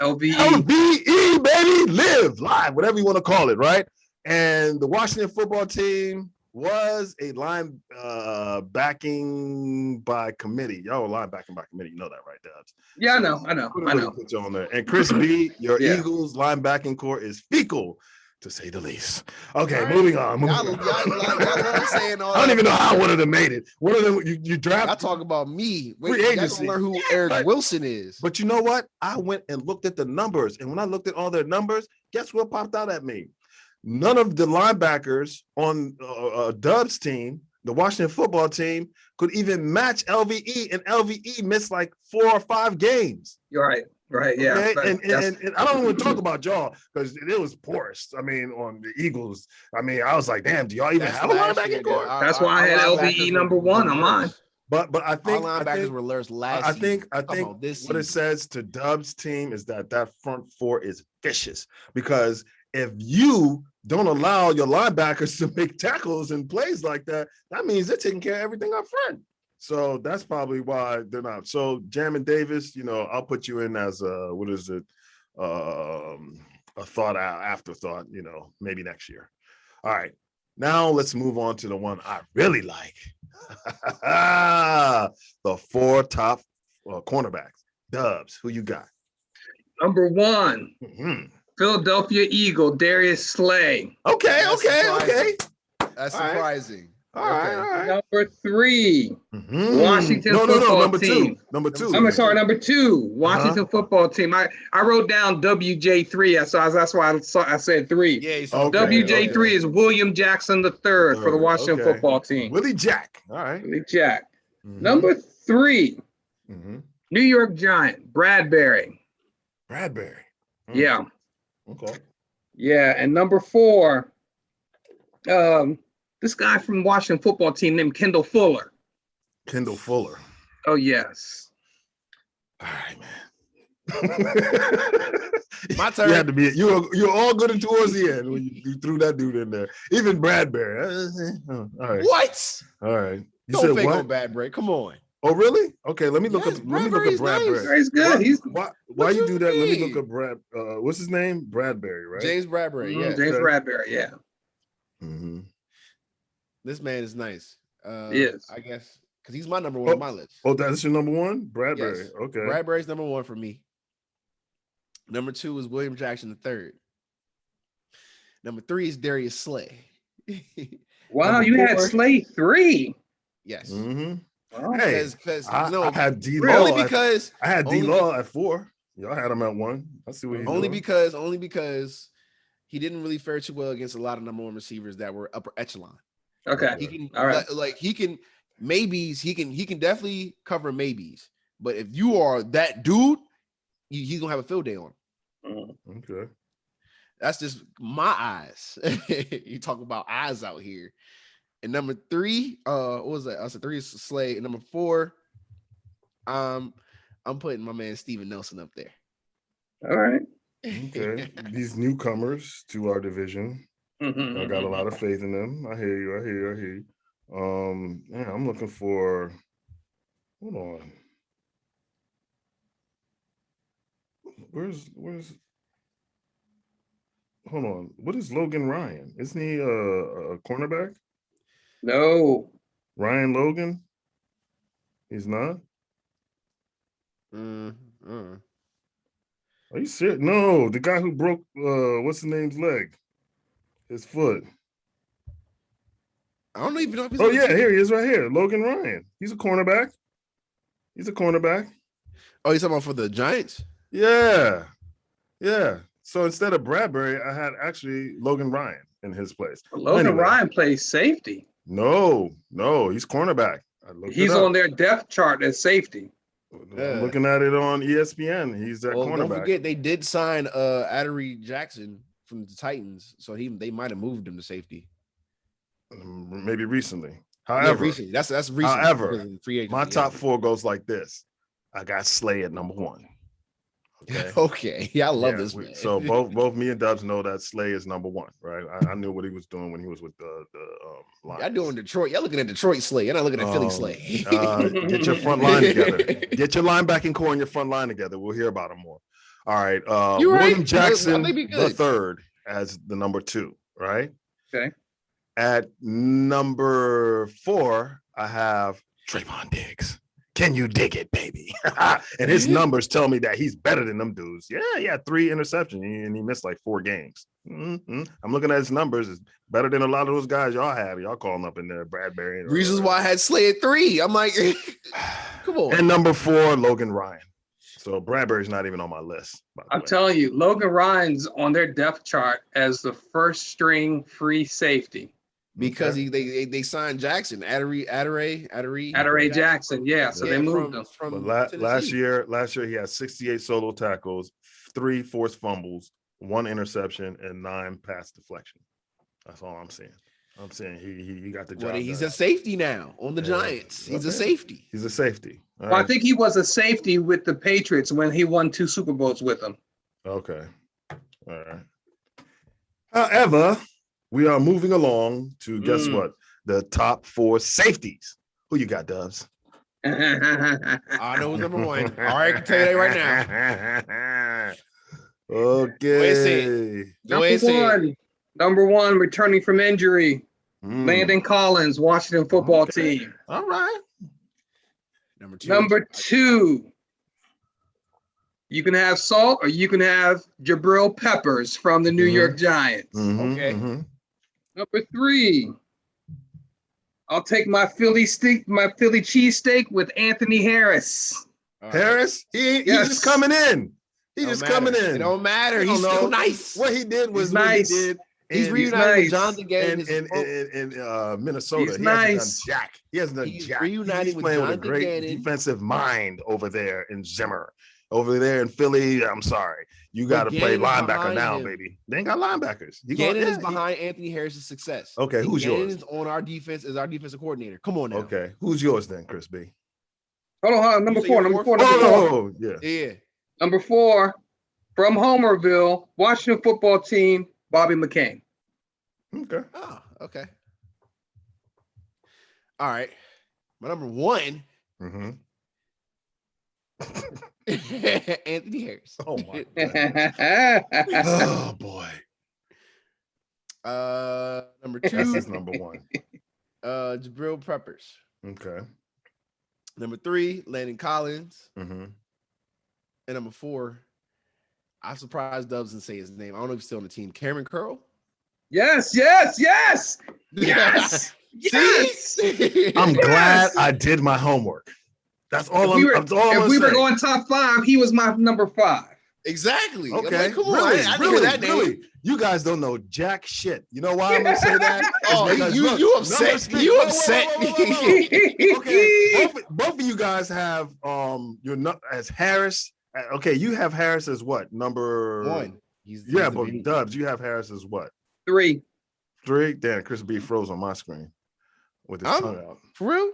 LVE. LBE, baby, live, live, whatever you want to call it, right? And the Washington football team was a line backing by committee. Y'all were line backing by committee. You know that, right, Dubz? Yeah, I know. Put you on there. And Chris B, your Yeah. Eagles linebacking core is fecal, to say the least. Okay, All right. moving on. Y'all love saying all I don't that. even know how one of them made it. One of them, you draft. I talk about me. Free Wait, y'all agency. gonna learn who Yeah, Eric but- Wilson is. But you know what? I went and looked at the numbers. And when I looked at all their numbers, guess what popped out at me? None of the linebackers on Dub's team, the Washington football team, could even match LVE. And LVE missed like 4 or 5 games. You're right. Right. Yeah. Okay? but And I don't want to talk about y'all because it was porous. I mean, on the Eagles. I mean, I was like, damn, do y'all even That's have a last year, linebacking core? That's why I had our LVE linebackers number were one on mine. worse. But I Our think linebackers were worse last I season. think this what it season. says to Dub's team is that front four is vicious, because if you don't allow your linebackers to make tackles and plays like that, that means they're taking care of everything up front. So that's probably why they're not. So Jamin Davis, I'll put you in as a afterthought, maybe next year. All right. Now let's move on to the one I really like. The 4 top cornerbacks. Dubs, who you got? Number one, Mhm. Philadelphia Eagle, Darius Slay. Okay. That's All right. surprising. All right. Number 3, Mhm. Washington No, football number team. 2. Number 2. Number 2, Washington football team. I wrote down WJ3. That's why I said 3. Yeah, you saw Okay, WJ3 is William Jackson III for the Washington Okay. football team. Willie Jack. All right. Willie Jack. Mhm. Number 3, Mhm. New York Giant, Bradbury. Bradbury. Yeah. Okay. Yeah. And number 4, this guy from Washington football team named Kendall Fuller. Kendall Fuller. Oh, yes. All right, man. My turn. You had to be. You're all good towards the end when you threw that dude in there. Even Bradbury. All right. What? All right. You Don't said fake what? on Bradbury. Come on. Oh, really? Okay. Let me look Yes, up. Let me look Bradbury's at nice. Bradbury. He's good. Why you you do that? Let me mean? look at Brad. What's his name? Bradbury, right? James Bradbury. Yeah. James Okay. Bradbury. Yeah. Mm-hmm. This man is nice. Yes. I guess because he's my number one on my list. Oh, that's your number one, Bradbury. Yes. Okay. Bradbury's number 1 for me. Number 2 is William Jackson III. Number 3 is Darius Slay. Wow, Number you had 4 Slay 3. Yes. Mm-hmm. Wow. Hey, Because I had D only Law. because I had D Law at 4. Y'all had him at 1. I see what he's only doing. because he didn't really fare too well against a lot of number 1 receivers that were upper echelon. Okay. He can All right. like he can maybes, he can definitely cover maybes. But if you are that dude, he's gonna have a field day on him. Okay. That's just my eyes. You talk about eyes out here. And number 3, what was that? I said 3 is Slay. And number 4, I'm putting my man Steven Nelson up there. All right. Okay. These newcomers to our division. I got a lot of faith in them. I hear you. Yeah, I'm looking for. Hold on. Where's? Hold on. What is Logan Ryan? Isn't he a cornerback? No. Ryan Logan? He's not. Mm-hmm. Are you serious? No, the guy who broke what's his name's leg, his foot. I don't even know if he's Oh yeah, here he is right here. Logan Ryan. He's a cornerback. Oh, he's talking about for the Giants? Yeah. So instead of Bradbury, I had actually Logan Ryan in his place. Logan Ryan plays safety. No, he's cornerback. He's on their depth chart as safety. I'm looking at it on ESPN. He's that cornerback. Don't forget they did sign Adderee Jackson from the Titans, so they might have moved him to safety. Maybe recently. However, recently. That's recent. However, free agency, my top 4 goes like this. I got Slay at number 1. Okay. Okay. Yeah, I love this man. So both me and Dubs know that Slay is number 1, right? I knew what he was doing when he was with the Lions. Y'all doing Detroit. Y'all looking at Detroit Slay. You're not looking at Philly Slay. Get your front line together. Get your linebacking core and your front line together. We'll hear about him more. All right. William right. Jackson I think the third as the number 2, right? Okay. At number 4, I have Trayvon Diggs. Can you dig it, baby? And his numbers tell me that he's better than them dudes. Yeah, he had 3 interceptions and he missed like 4 games. I'm looking at his numbers. It's better than a lot of those guys y'all have. Y'all calling up in there, Bradbury. Reasons why I had Slay at 3. I'm like, come on. And number 4, Logan Ryan. So Bradbury's not even on my list. I'm telling you, Logan Ryan's on their depth chart as the first string free safety. because Okay. they signed Jackson, Adderey Jackson. Yeah, so they moved him. from But last Tennessee. year he had 68 solo tackles, 3 forced fumbles, 1 interception, and 9 pass deflection. That's all I'm saying. I'm saying he got the job. Well, he's done. a safety now on the Giants. He's a Okay. safety. He's a safety. All Well, I right. think he was a safety with the Patriots when he won 2 Super Bowls with them. Okay. All right. However, we are moving along to guess what? The top 4 safeties. Who you got, Dubz? I know who's number 1. All right, I can tell you that right now. Okay. Go ahead and say it. Number one, returning from injury, Mm. Landon Collins, Washington football Okay. team. All right. Number 2. Number 2, you can have Salt or you can have Jabril Peppers from the New Mhm. York Giants. Mhm, Okay. mhm. Number 3, I'll take my Philly cheesesteak with Anthony Harris. All right. Harris, he's Yes. just coming in. He's Don't just matter. coming in. It don't matter. I He's don't still know. nice. What he did was He's what nice. he did. He's in- reunited nice. with Jonathan Gannon. in Minnesota. He's he nice. hasn't done jack. He hasn't done He's jack. reuniting He's with playing with a Jonathan great Gannon. defensive mind over there in Zimmer. Over there in Philly, I'm sorry. You got to play Gannon is linebacker behind now, him. baby. They ain't got linebackers. Gannon is behind Anthony Harris's success. Okay, And who's Gannon yours? is on our defense as our defensive coordinator. Come on now. Okay, who's yours then, Chris B? Hold on. Number You say 4, your number fourth? 4, number 4. Oh, yeah. Yeah. Number 4, from Homerville, Washington football team, Bobby McCain. Okay. Oh, okay. All right. My number 1, Mm-hmm. Anthony Harris. Oh my God. Oh boy. Number That's 2, his number 1. Jabril Peppers. Okay. Number 3, Landon Collins. Mm-hmm. And number 4, I'm surprised Dubs didn't say his name. I don't know if he's still on the team. Cameron Curl. Yes. I'm glad I did my homework. That's all If I'm we were saying. going top 5, he was my number 5. Exactly. I'm Okay, like, come on. really, I didn't really, hear that name. really. You guys don't know jack shit. You know why I'm gonna say that? It's Oh, because, you look, upset. numbers speak. You Whoa, whoa, upset. whoa, whoa, whoa, whoa. Okay, both of you guys have you're not as Harris. Okay, you have Harris as what? Number 1. Yeah, but Dubs, you have Harris as what? 3. 3. Damn, Chris B froze on my screen with his tongue out. For real?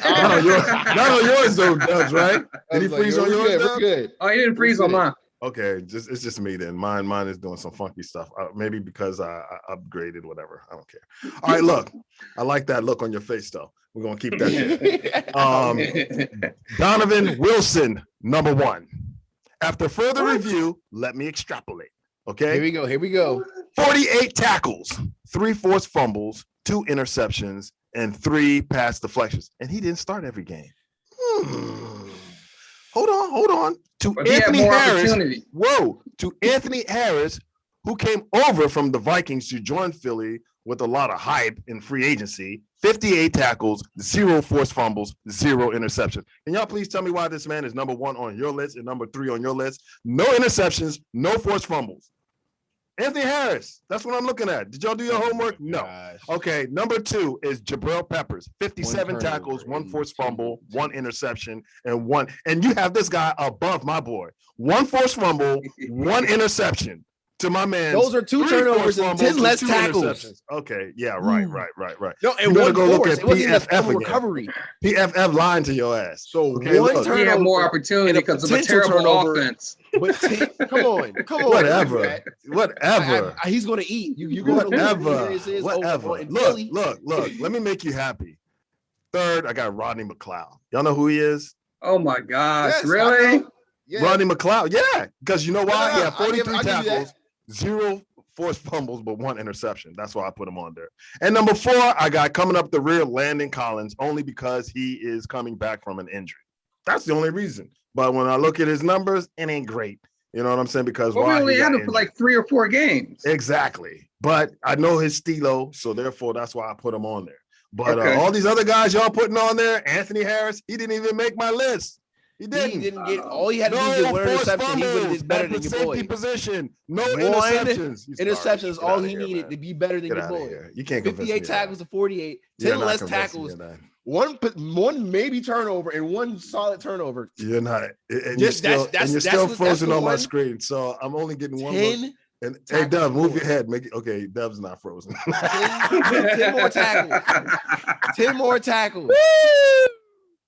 Not on yours though, Dubs, right? Did he freeze on yours? We're Dubs? good. Oh, he didn't freeze on mine. Okay, it's just me then. Mine is doing some funky stuff. Maybe because I upgraded, whatever. I don't care. All right, look, I like that look on your face though. We're gonna keep that there. Donovan Wilson, number 1. After further review, let me extrapolate. Okay, Here we go. 48 tackles, 3 forced fumbles, 2 interceptions, and 3 pass deflections, and he didn't start every game. Hold on. To But he had Anthony more Harris. opportunity. To Anthony Harris, who came over from the Vikings to join Philly with a lot of hype in free agency. 58 tackles, 0 forced fumbles, 0 interceptions. Can y'all please tell me why this man is number 1 on your list and number 3 on your list? No interceptions, no forced fumbles. Anthony Harris, that's what I'm looking at. Did y'all do your homework? No. Gosh. Okay, number 2 is Jabril Peppers. 57 One tackles, turnover. 1 forced fumble, 1 interception, and 1. And you have this guy above my boy. 1 forced fumble, 1 interception to my man. Those are 2 turnovers and 10 less tackles. Okay, yeah, right. No, You and better 1 go look force. at It wasn't even a PFF fumble again. recovery. PFF lying to your ass. So Okay, 1 look. turnover. He had more opportunity and a because of a potential terrible turnover. offense. But come on. Whatever. Whatever. He's going to eat. You going to Whatever. Look. Let me make you happy. 3rd, I got Rodney Mccloud. Y'all know who he is? Oh my gosh, Yes, really? Yeah. Rodney Mccloud. Yeah, because you know why? No, He had I'll give 43 you that. tackles, 0 forced fumbles, but 1 interception. That's why I put him on there. And number 4, I got coming up the rear, Landon Collins, only because he is coming back from an injury. That's the only reason. But when I look at his numbers, it ain't great. You know what I'm saying? Because Well, we why? only He had got him for injured. like 3 or 4 games. Exactly. But I know his stilo, so therefore that's why I put him on there. But Okay. all these other guys y'all putting on there, Anthony Harris, he didn't even make my list. He didn't. He didn't get all he had to do was get one forced interception. He would have fumbles did better at than the your safety boy. position. No One interceptions. He's interception garbage. is Get all outta he here, needed man. to be better than Get your out of boy. here. You can't convince me 58 of tackles that. to 48. You're 10 not less convincing me tackles. of that. One maybe turnover and one solid turnover. You're not. And Just- you're that's still the frozen on my one. screen. So I'm only getting one look. 10 And hey, tackles Dub, move for your head. Make it okay. Dub's not frozen. 10 more tackles. 10 more tackles.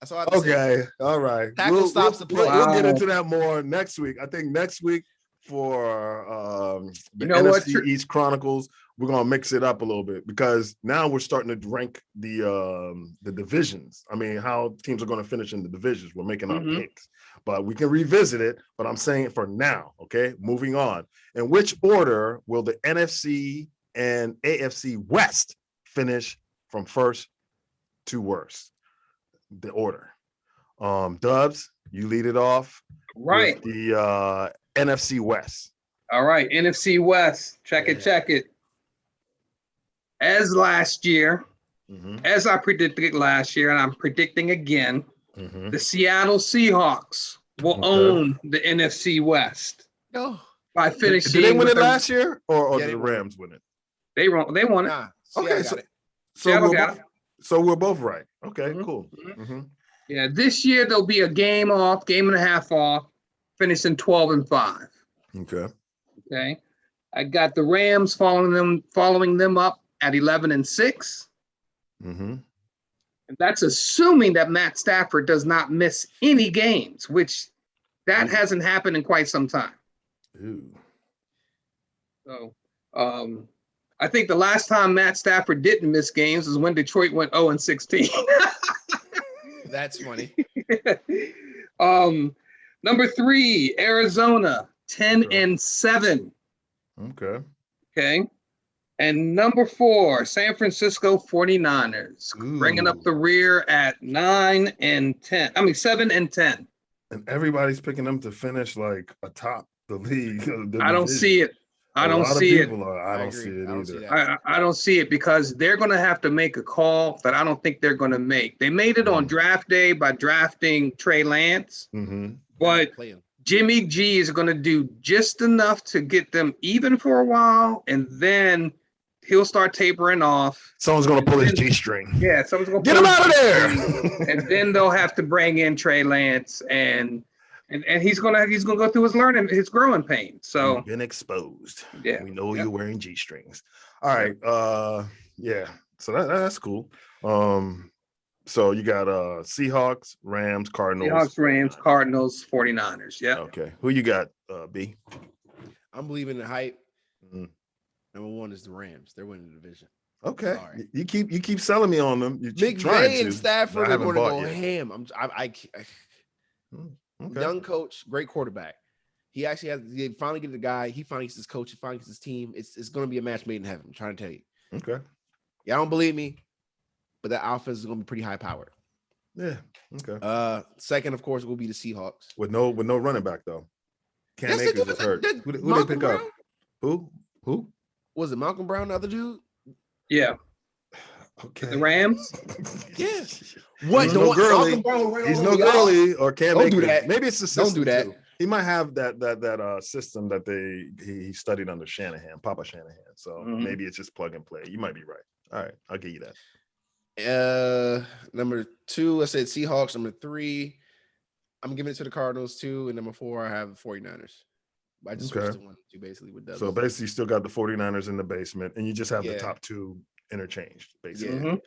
That's all I have to say. Okay, all right. Tackle stops the play. We'll get Wow. into that more next week. I think next week for the You know what, NFC East Chronicles, we're gonna mix it up a little bit because now we're starting to rank the divisions. I mean, how teams are going to finish in the divisions. We're making our Mhm. picks, but we can revisit it. But I'm saying it for now. Okay, moving on. In which order will the NFC and AFC West finish from first to worst? The order. Dubs, you lead it off. Right. With the NFC West. All right. NFC West. Check it. As last year, Mhm, as I predicted last year, and I'm predicting again, mhm. the Seattle Seahawks will Okay. own the NFC West No. by Did finishing. they win with it the- last year, or Yeah, did they the won it. Rams win it? They won it. Nah. Okay, Okay, so- got it. So Seattle we're got both, so we're both right. Okay, Mhm, cool. mhm. Mhm. Yeah, this year there'll be a game and a half off, finishing 12-5. Okay. Okay. I got the Rams following them up at 11-6. Mm-hmm. And that's assuming that Matt Stafford does not miss any games, which that hasn't happened in quite some time. Ooh. So I think the last time Matt Stafford didn't miss games is when Detroit went 0-16. That's funny. Number 3, Arizona, 10-7. Okay. Okay. And number 4, San Francisco 49ers, bringing up Ooh. the rear at 9-10. I mean, 7-10. And everybody's picking them to finish like atop the league. I don't see it. I don't lot of see it. people are. I don't agree. see it I don't see either. that. I don't see it because they're going to have to make a call that I don't think they're going to make. They made it on draft day by drafting Trey Lance, Mm-hmm. but Playing. Jimmy G is going to do just enough to get them even for a while, and then he'll start tapering off. Someone's gonna pull his G-string. Yeah, someone's going to Get him out of there. and then they'll have to bring in Trey Lance, and he's gonna go through his growing pains. So You've been exposed. Yeah. We know Yep. you're wearing G-strings. All right. Yeah. So that's cool. So you got Seahawks, Rams, Cardinals. Seahawks, Rams, Cardinals, 49ers. Yeah. Okay. Who you got, B? I'm believing the hype. Mhm. Number 1 is the Rams. They're winning the division. Okay. Sorry. You keep selling me on them. You keep trying McVay to. and Stafford but I are haven't going to bought go yet. ham. Okay. Young coach, great quarterback. He actually he finally get the guy. He finally gets his coach. He finally gets his team. It's going to be a match made in heaven. I'm trying to tell you. Okay. Y'all don't believe me, but that offense is going to be pretty high powered. Yeah. Okay. Second, of course, will be the Seahawks. With no running back though. Cam Yes, they Akers do. is hurt. That- Who they Malcolm pick Brown? up? Who? Was it Malcolm Brown, the other dude? Yeah. Okay. The Rams. Yeah. What? He's The no one- Gurley. Malcolm Brown ran He's all no over y'all? Gurley or Cam Don't do Akers. that. Maybe it's the Don't system do that. too. He might have that system that he studied under Shanahan, Papa Shanahan. So Mhm. maybe it's just plug and play. You might be right. All right, I'll give you that. Number 2, I said Seahawks. Number 3, I'm giving it to the Cardinals too. And number 4, I have the 49ers. I just switched Okay. to 1 and 2 basically with Dubz. So basically, you still got the 49ers in the basement, and you just have the Yeah. top 2 interchanged, basically. Mhm.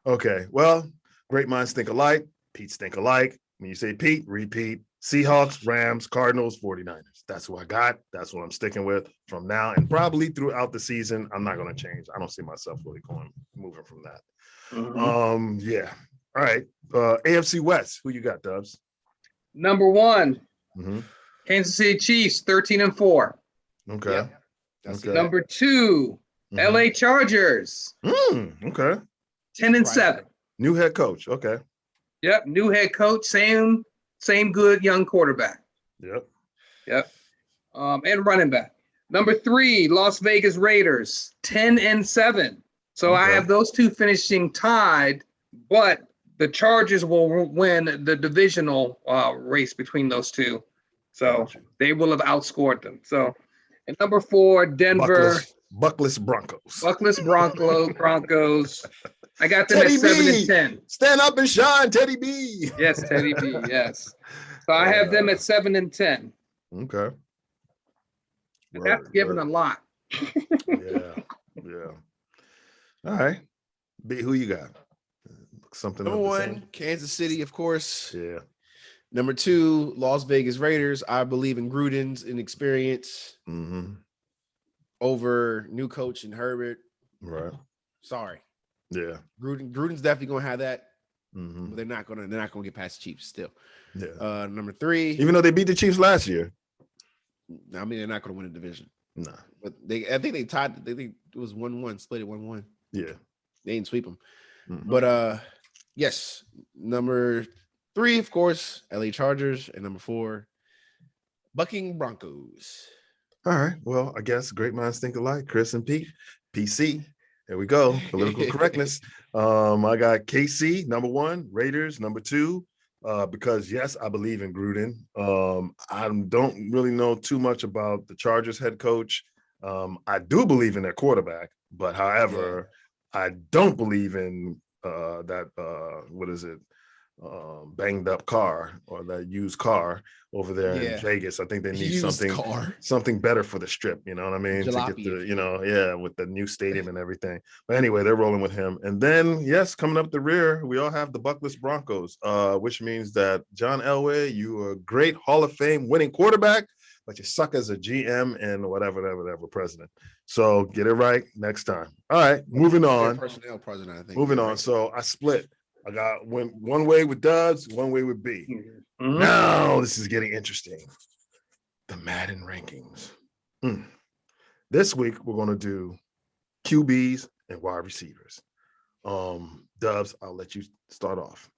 Okay. Well, great minds think alike. Pete's think alike. When you say Pete, repeat. Seahawks, Rams, Cardinals, 49ers. That's who I got. That's what I'm sticking with from now and probably throughout the season. I'm not going to change. I don't see myself really moving from that. Mhm. Yeah. All right. AFC West. Who you got, Dubs? Number 1, Mm-hmm. Kansas City Chiefs, 13-4. Okay. Yep. That's Okay. it. Number 2, Mhm. LA Chargers, Okay. 10-7. New head coach. Okay. Yep. New head coach, same good young quarterback. Yep. Yep. And running back. Number 3, Las Vegas Raiders, 10-7. So I Okay. have those two finishing tied, but the Chargers will win the divisional race between those two. So they will have outscored them. So at number 4, Denver. Buckless Broncos. Buckless Broncos. I got them Teddy at 7 B. and 10. Stand up and shine, Teddy B. Yes, Teddy B. Yes. So I have them at 7 and 10. Okay. And that's given a lot. Yeah. All right. B, who you got? Something Number up the 1, same? Kansas City, of course. Yeah. Number 2, Las Vegas Raiders. I believe in Gruden's inexperience over new coach and Herbert. Right. Sorry. Yeah. Gruden's definitely gonna have that. But they're not gonna get past the Chiefs still. Yeah. Number 3. Even though they beat the Chiefs last year. I mean, they're not gonna win a division. No. But I think they tied. They think it was 1-1, split it 1-1. Yeah. They didn't sweep them. But yes, number 3, of course, LA Chargers, and number 4, Bucking Broncos. All right. Well, I guess great minds think alike. Chris and Pete, PC. There we go. Political correctness. I got KC, number 1, Raiders, number 2. Because yes, I believe in Gruden. I don't really know too much about the Chargers head coach. I do believe in their quarterback, but however, I don't believe in banged up car or that used car over there in Vegas. I think they need something better for the strip, you know what I mean? Jalopy. To get the, with the new stadium and everything. But anyway, they're rolling with him. And then, yes, coming up the rear, we all have the Buckless Broncos, which means that John Elway, you are a great Hall of Fame winning quarterback, but you suck as a GM and whatever president. So get it right next time. All right, moving on. Personnel president, I think. Moving on. So I split. I went one way with Dubz, one way with B. Now this is getting interesting. The Madden rankings. This week we're going to do QBs and wide receivers. Dubz, I'll let you start off.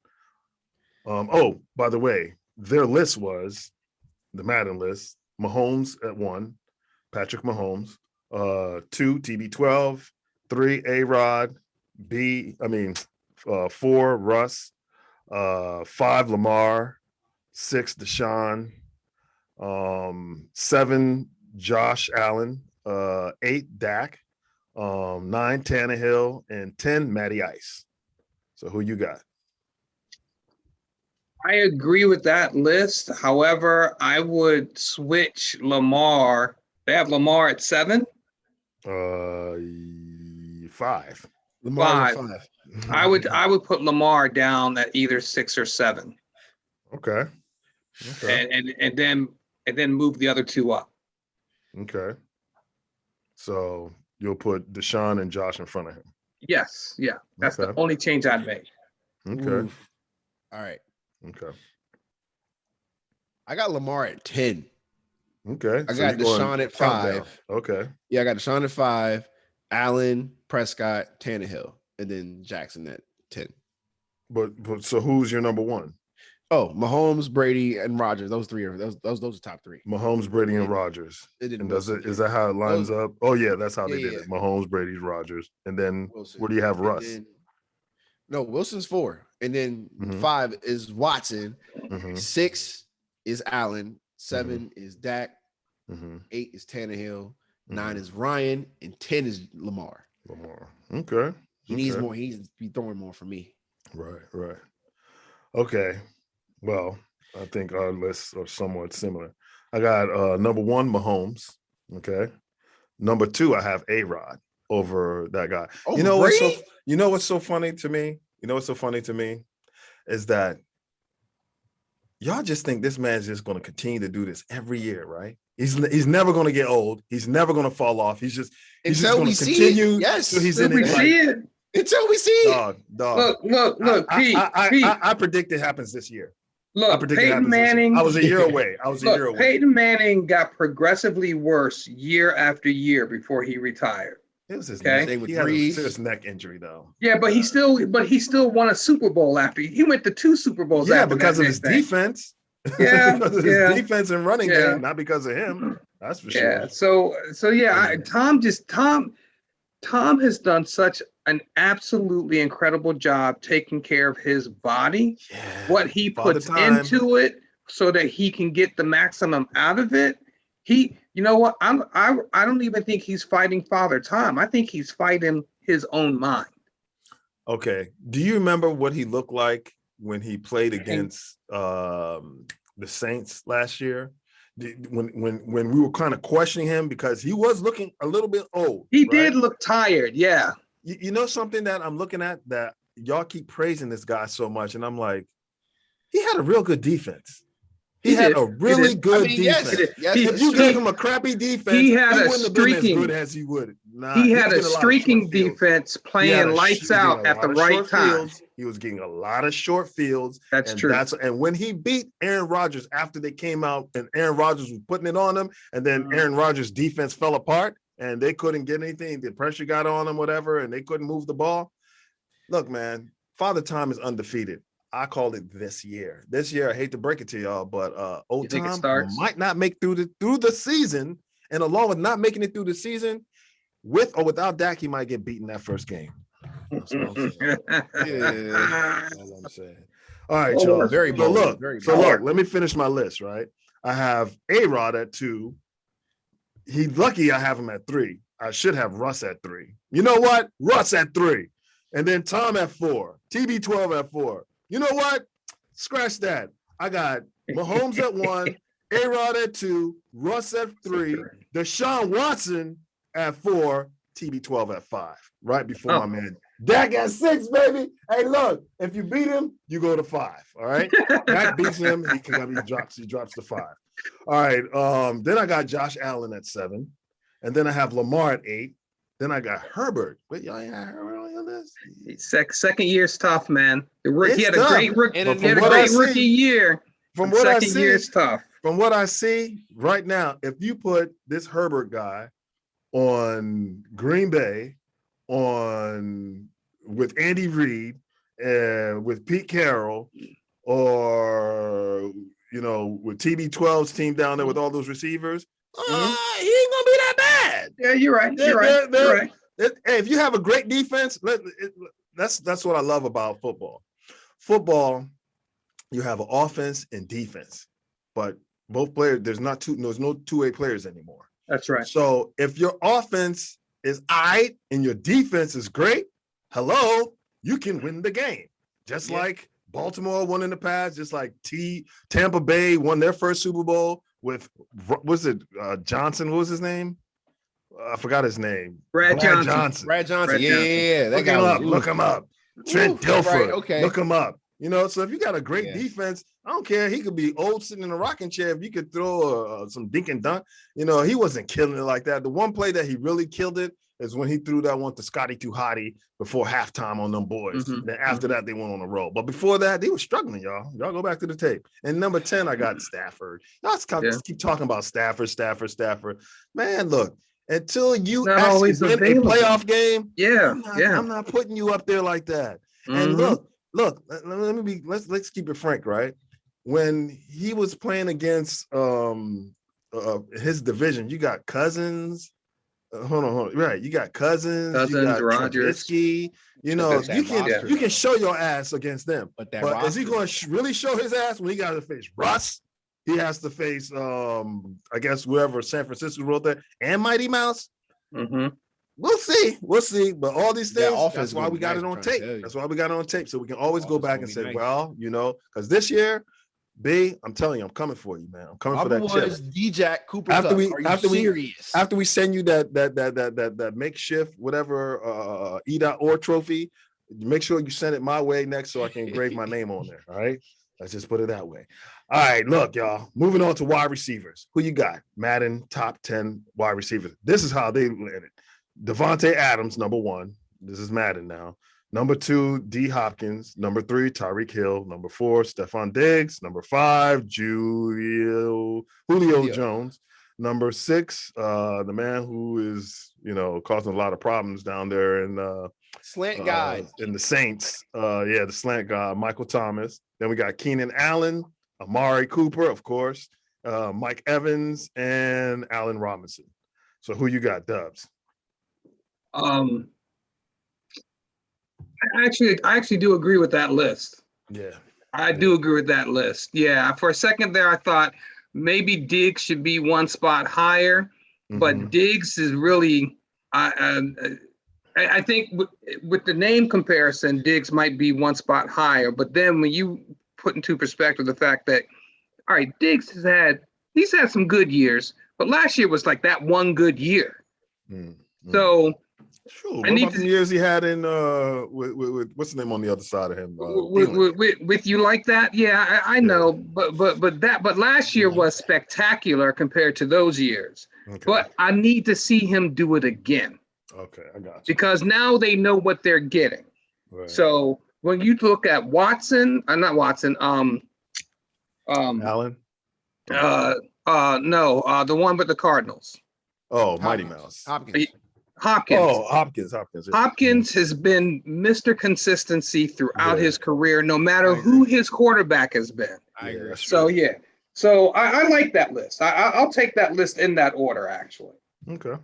Oh, by the way, their list was the Madden list. Mahomes at 1, Patrick Mahomes. 2, TB12. 3, A-Rod. 4, Russ. 5, Lamar. 6, Deshaun. 7, Josh Allen. 8, Dak. 9, Tannehill. And 10, Matty Ice. So who you got? I agree with that list. However, I would switch Lamar. They have Lamar at 7. 5. Lamar 5. 5. I would put Lamar down at either 6 or 7. Okay. And then move the other 2 up. Okay. So you'll put Deshaun and Josh in front of him. Yes. Yeah. That's the only change I'd make. Okay. Oof. All right. Okay. I got Lamar at 10. Okay. I got Deshaun at 5. Okay. Yeah, I got Deshaun at 5, Allen, Prescott, Tannehill, and then Jackson at 10. But so who's your number 1? Oh, Mahomes, Brady, and Rodgers. Those are top 3. Mahomes, Brady, and Rodgers. And is that how it lines up? Oh yeah, that's how they did it. Mahomes, Brady, Rodgers. And then Wilson. Where do you have Russ? Wilson's 4. And then 5 is Watson. 6 is Allen. 7 is Dak. 8 is Tannehill. 9 is Ryan. And 10 is Lamar. Okay. He needs more. He needs to be throwing more for me. Right. Okay. Well, I think our lists are somewhat similar. I got number 1, Mahomes. Okay. Number 2, I have A-Rod over that guy. Oh, you know what's so funny to me? Is that y'all just think this man's just going to continue to do this every year, right? He's never going to get old. He's never going to fall off. He's just going to continue. Yes. Until he's in it. Until we see it. Dog. Look, Pete. I predict it happens this year. Look, Peyton Manning. I was a year away. Peyton Manning got progressively worse year after year before he retired. It was his neck. He had a serious neck injury, though. Yeah, but he still won a Super Bowl after he went to 2 Super Bowls. Yeah, because of his defense. Yeah, because of his defense and running game, not because of him. That's for sure. Yeah. So yeah, Tom Tom has done such an absolutely incredible job taking care of his body, what he puts into it so that he can get the maximum out of it. You know what? I don't even think he's fighting Father Time. I think he's fighting his own mind. Okay. Do you remember what he looked like when he played against the Saints last year? When we were kind of questioning him because he was looking a little bit old. He did look tired, yeah. You know something that I'm looking at that y'all keep praising this guy so much, and I'm like, he had a real good defense. He had a really good defense. If you gave him a crappy defense, he wouldn't have been as good as he would. He had a streaking defense playing lights out at the right time. He was getting a lot of short fields. That's true. And when he beat Aaron Rodgers after they came out and Aaron Rodgers was putting it on them, and then Aaron Rodgers' defense fell apart and they couldn't get anything, the pressure got on them, whatever, and they couldn't move the ball. Look, man, Father Time is undefeated. I called it this year. This year, I hate to break it to y'all, but old Tom might not make through the season, and along with not making it through the season, with or without Dak, he might get beaten that first game. That's what I'm saying. That's what I'm saying. All right, y'all. Very bold. Look, let me finish my list, right? I have A-Rod at 2. He's lucky I have him at 3. I should have Russ at 3. You know what? Russ at 3. And then Tom at 4. TB12 at 4. You know what? Scratch that. I got Mahomes at 1, A-Rod at 2, Russ at 3, Deshaun Watson at 4, TB12 at 5. Right before my man Dak at 6, baby. Hey, look, if you beat him, you go to 5. All right. Dak beats him, he drops to 5. All right. Then I got Josh Allen at 7. And then I have Lamar at 8. Then I got Herbert. Wait, y'all ain't got Herbert on this? Second year's tough, man. He had a great rookie year. From what I see, second year's tough. From what I see right now, if you put this Herbert guy on Green Bay, with Andy Reid and with Pete Carroll, or with TB12's team down there with all those receivers, he ain't gonna be that bad. Yeah, you're right. You're right. Hey, if you have a great defense, that's what I love about football. Football, you have an offense and defense, but both players, there's no two-way players anymore. That's right. So if your offense is all right and your defense is great, you can win the game. Just like Baltimore won in the past, just like Tampa Bay won their first Super Bowl with, Johnson? What was his name? I forgot his name. Brad Johnson. Brad Johnson. Yeah. Look him up. Trent Dilfer. Right, okay. Look him up. So if you got a great defense, I don't care. He could be old sitting in a rocking chair. If you could throw some dink and dunk, he wasn't killing it like that. The one play that he really killed it is when he threw that one to Scotty Too Hottie before halftime on them boys. Then after that, they went on a roll. But before that, they were struggling, y'all. Y'all go back to the tape. And number 10, I got Stafford. Y'all keep talking about Stafford. Man, look, until you actually win a playoff game, I'm not putting you up there like that. And look, let's keep it frank, right? When he was playing against his division, you got Cousins. Hold on. Right, you got Cousins, you got Rodgers. Trubisky. You can show your ass against them. But is he going to really show his ass when he got to face Russ? He has to face, I guess, whoever San Francisco wrote there, and Mighty Mouse. We'll see. But all these things, that's why we got it on tape. That's why we got it on tape. So we can always go back and say, because this year, B, I'm telling you, I'm coming for you, man. I'm coming for that chip. D-Jack Cooper. After we send you that makeshift whatever E.or trophy, make sure you send it my way next so I can engrave my name on there. All right. Let's just put it that way. All right, look, y'all. Moving on to wide receivers. Who you got? Madden top 10 wide receivers. This is how they landed. Devontae Adams, number 1. This is Madden now. Number 2, D. Hopkins. Number 3, Tyreek Hill. Number 4, Stephon Diggs. Number 5, Julio Jones. Number 6, the man who is, causing a lot of problems down there in slant guy in the Saints. The slant guy, Michael Thomas. Then we got Keenan Allen, Amari Cooper, of course, Mike Evans, and Allen Robinson. So who you got, Dubz? I actually do agree with that list. Yeah. I do agree with that list. Yeah, for a second there, I thought maybe Diggs should be one spot higher, but Diggs is really, I think with the name comparison, Diggs might be one spot higher. But then when you put into perspective the fact that, all right, Diggs he's had some good years, but last year was like that one good year. So. Sure. What about the years he had in with what's the name on the other side of him? With you like that? Yeah, I know, but last year was spectacular compared to those years. Okay. But I need to see him do it again. Okay, I got you. Because now they know what they're getting. Right. So when you look at Watson, not Watson, Allen. no, the one with the Cardinals. Oh, Mighty Mouse. Hopkins. Oh, Hopkins. Yeah. Hopkins has been Mr. Consistency throughout his career, no matter who his quarterback has been. I agree. So yeah, so I like that list. I'll take that list in that order, actually. Okay.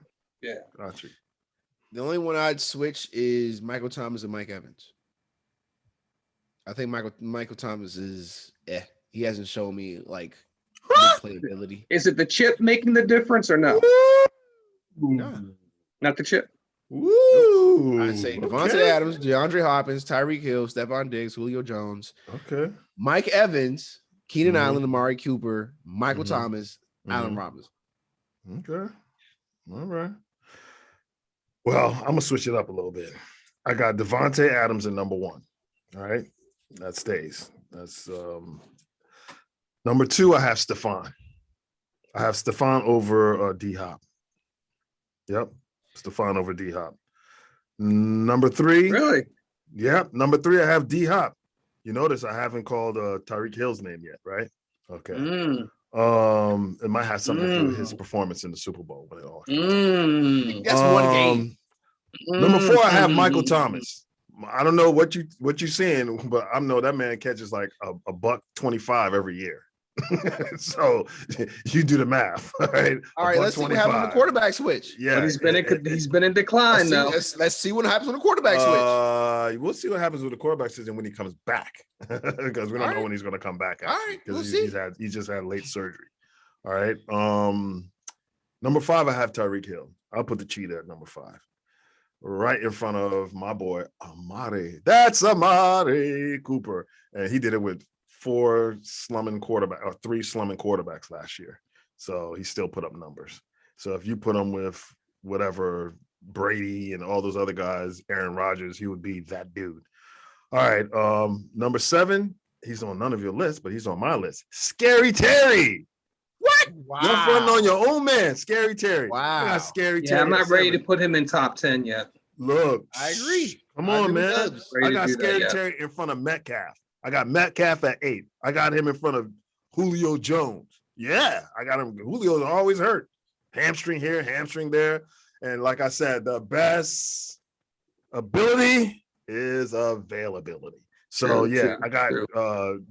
Yeah. Got you. The only one I'd switch is Michael Thomas and Mike Evans. I think Michael Thomas is he hasn't shown me like good playability. Is it the chip making the difference or no? No. Not the chip. Woo! I'd say Devontae Adams, DeAndre Hopkins, Tyreek Hill, Stephon Diggs, Julio Jones. Okay. Mike Evans, Keenan Allen, Amari Cooper, Michael Thomas, Allen Robinson. Okay. All right. Well, I'm gonna switch it up a little bit. I got Devontae Adams at number 1. All right. That stays. That's number 2. I have Stephon. I have Stephon over D-Hop. Yep. Stephon over D-Hop. Number 3. Really? Yep. Number 3, I have D-Hop. You notice I haven't called Tyreek Hill's name yet, right? Okay. It might have something to do with his performance in the Super Bowl when it all That's one game. Number 4, I have Michael Thomas. I don't know what you're seeing, but I know that man catches like a $125 every year. So you do the math. All right. Let's see what happens when the quarterback switch. Yeah, but he's been in decline now. Let's see what happens when the quarterback switch. We'll see what happens with the quarterback switch and when he comes back, because we don't know when he's going to come back. All right, we'll see. He just had late surgery. All right. Number 5, I have Tyreek Hill. I'll put the cheetah at number 5, right in front of my boy Amari. That's Amari Cooper, and he did it with 3 slumming quarterbacks last year. So he still put up numbers. So if you put him with whatever Brady and all those other guys, Aaron Rodgers, he would be that dude. All right. Number 7, he's on none of your list, but he's on my list. Scary Terry. What? Wow. You're fronting on your own man, Scary Terry. Wow. I got Scary Terry. I'm not ready to put him in top 10 yet. Look. I agree. Come on, man. I got Scary Terry in front of Metcalf. I got Metcalf at 8. I got him in front of Julio Jones. Yeah, I got him. Julio's always hurt. Hamstring here, hamstring there. And like I said, the best ability is availability. So, I got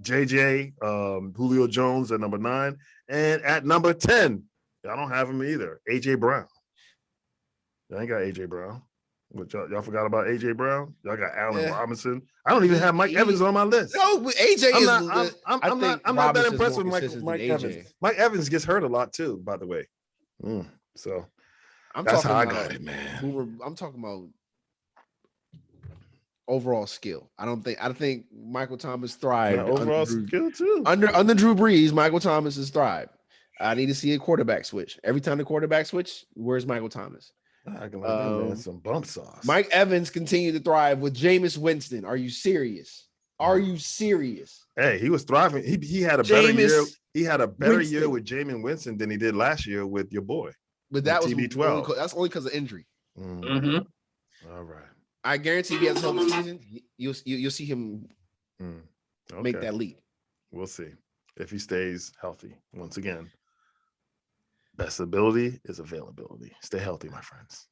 JJ, Julio Jones at number 9. And at number 10, I don't have him either, AJ Brown. I ain't got AJ Brown. What y'all forgot about AJ Brown? Y'all got Allen Robinson. I don't even have Mike Evans on my list. No, but AJ I'm not that impressed with Mike Evans. Mike Evans gets hurt a lot too, by the way. So that's how I got it, man. I'm talking about overall skill. I think Michael Thomas thrived. Overall skill too. Under Drew Brees, Michael Thomas has thrived. I need to see a quarterback switch. Every time the quarterback switch, where's Michael Thomas? I can like some bump sauce. Mike Evans continued to thrive with Jameis Winston. Are you serious? Are you serious? Hey, he was thriving. He had a better year. He had a better year with Jameis Winston than he did last year with your boy. But that was TB12. That's only because of injury. All right. I guarantee if he has a healthy season, you'll see him make that leap. We'll see if he stays healthy. Once again, best ability is availability. Stay healthy, my friends.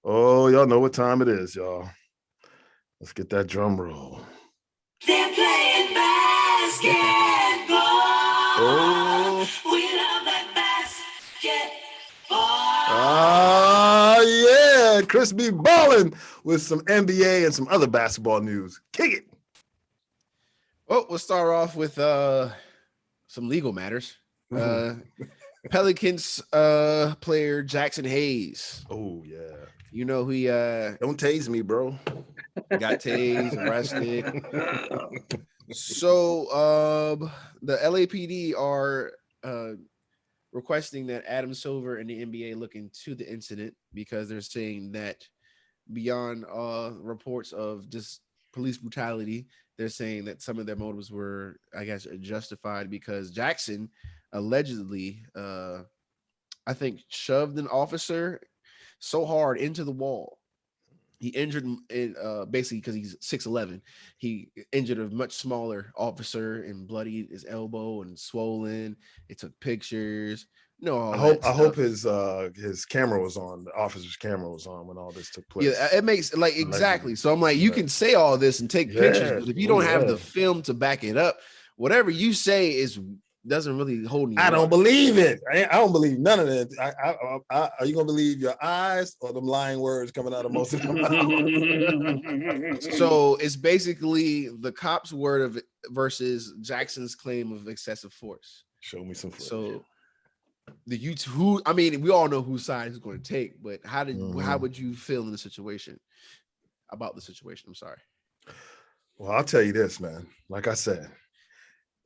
Oh, y'all know what time it is, y'all. Let's get that drum roll. They're playing back. Chris be balling with some NBA and some other basketball news. Kick it. Well, we'll start off with some legal matters. Pelicans player Jackson Hayes. Oh yeah. You know he Don't tase me, bro. got tased, arrested. So the LAPD are requesting that Adam Silver and the NBA look into the incident because they're saying that beyond reports of just police brutality, they're saying that some of their motives were, I guess, justified because Jackson allegedly, I think, shoved an officer so hard into the wall. He injured it basically because he's 6'11". He injured a much smaller officer and bloodied his elbow and swollen. It took pictures. No, I hope his camera was on. The officer's camera was on when all this took place. Yeah, it makes like exactly. So I'm like, you can say all this and take pictures, but if you don't have the film to back it up, whatever you say doesn't really hold any. I don't believe it. I don't believe none of it. Are you gonna believe your eyes or them lying words coming out of most of them? So it's basically the cop's word of it versus Jackson's claim of excessive force. Show me some footage. So I mean, we all know whose side he's going to take, but how would you feel in the situation? About the situation? I'm sorry. Well, I'll tell you this, man. Like I said,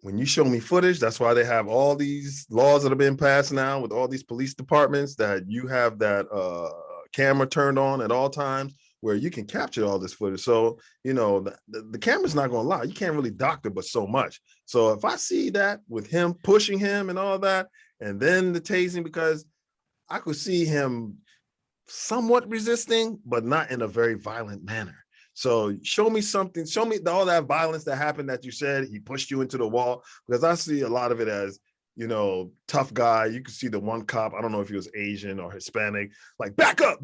when you show me footage, that's why they have all these laws that have been passed now with all these police departments that you have that camera turned on at all times where you can capture all this footage. So, you know, the camera's not going to lie. You can't really doctor but so much. So if I see that with him pushing him and all that, and then the tasing, because I could see him somewhat resisting, but not in a very violent manner. So show me something, show me all that violence that happened that you said he pushed you into the wall, because I see a lot of it as, you know, tough guy. You can see the one cop, I don't know if he was Asian or Hispanic, like back up,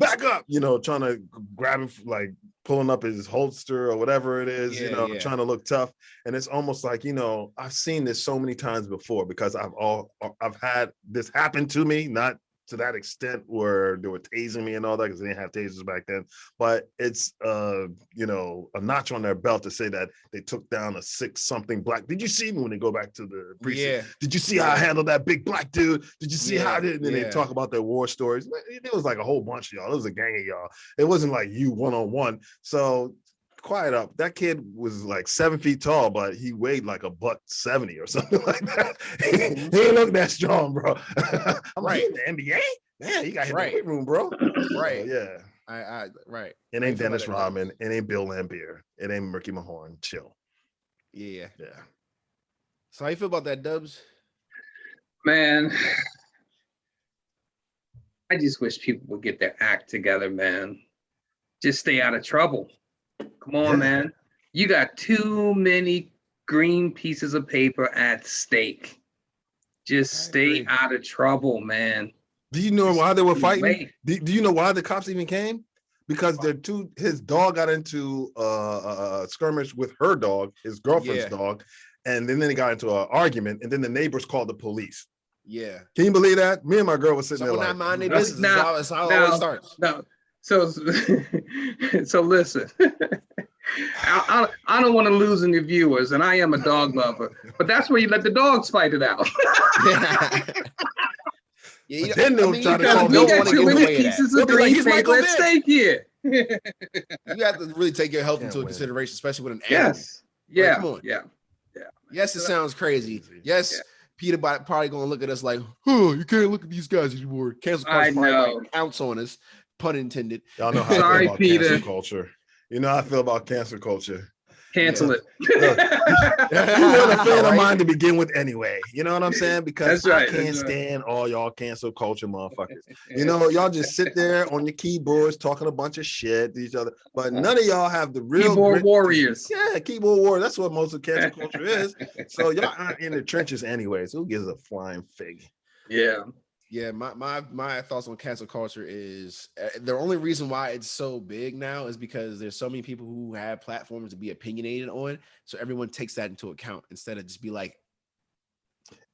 you know, trying to grab him, like pulling up his holster or whatever it is, trying to look tough. And it's almost like, you know, I've seen this so many times before because I've had this happen to me, not to that extent where they were tasing me and all that, because they didn't have tasers back then. But it's you know, a notch on their belt to say that they took down a 6-something black. Did you see me when they go back to the precinct? Yeah. Did you see how I handled that big black dude? Did you see how I did? And then they talk about their war stories. It was like a whole bunch of y'all. It was a gang of y'all. It wasn't like you one-on-one. So quiet up. That kid was like 7 feet tall, but he weighed like $170 or something like that. He didn't look that strong, bro. I'm like, in the NBA? Man, you got hit in the weight room, bro. Right. Yeah. I right. It ain't Dennis Rodman. It ain't Bill Lambier. It ain't Murky Mahorn. Chill. Yeah. Yeah. So how you feel about that, Dubz? Man, I just wish people would get their act together, man. Just stay out of trouble. Come on, man. You got too many green pieces of paper at stake. Just stay out of trouble, man. Do you know why they were fighting? Do you know why the cops even came? Because his dog got into a skirmish with her dog, his girlfriend's dog, and then they got into an argument, and then the neighbors called the police. Yeah. Can you believe that? Me and my girl was sitting there like, not mind their business. That's how it always starts. No. So listen, I don't want to lose any viewers, and I am a dog lover, but that's where you let the dogs fight it out. Then they'll try to call we got too many pieces of green paper at stake here. You have to really take your health into consideration, especially with an animal. Yeah. Come on. Yeah. Yes, it sounds crazy. Yes. Peter probably going to look at us like, you can't look at these guys anymore. Cancel culture probably counts on us. Pun intended. Y'all know how I feel about cancel culture. You know how I feel about cancel culture. Cancel it. You weren't a fan of mine to begin with anyway. You know what I'm saying? Because I can't stand all y'all cancel culture motherfuckers. You know, y'all just sit there on your keyboards talking a bunch of shit to each other, but none of y'all have the real keyboard warriors. Yeah, keyboard warriors. That's what most of cancel culture is. So y'all aren't in the trenches anyway. So who gives a flying fig? Yeah. Yeah, my thoughts on cancel culture is the only reason why it's so big now is because there's so many people who have platforms to be opinionated on, so everyone takes that into account instead of just be like.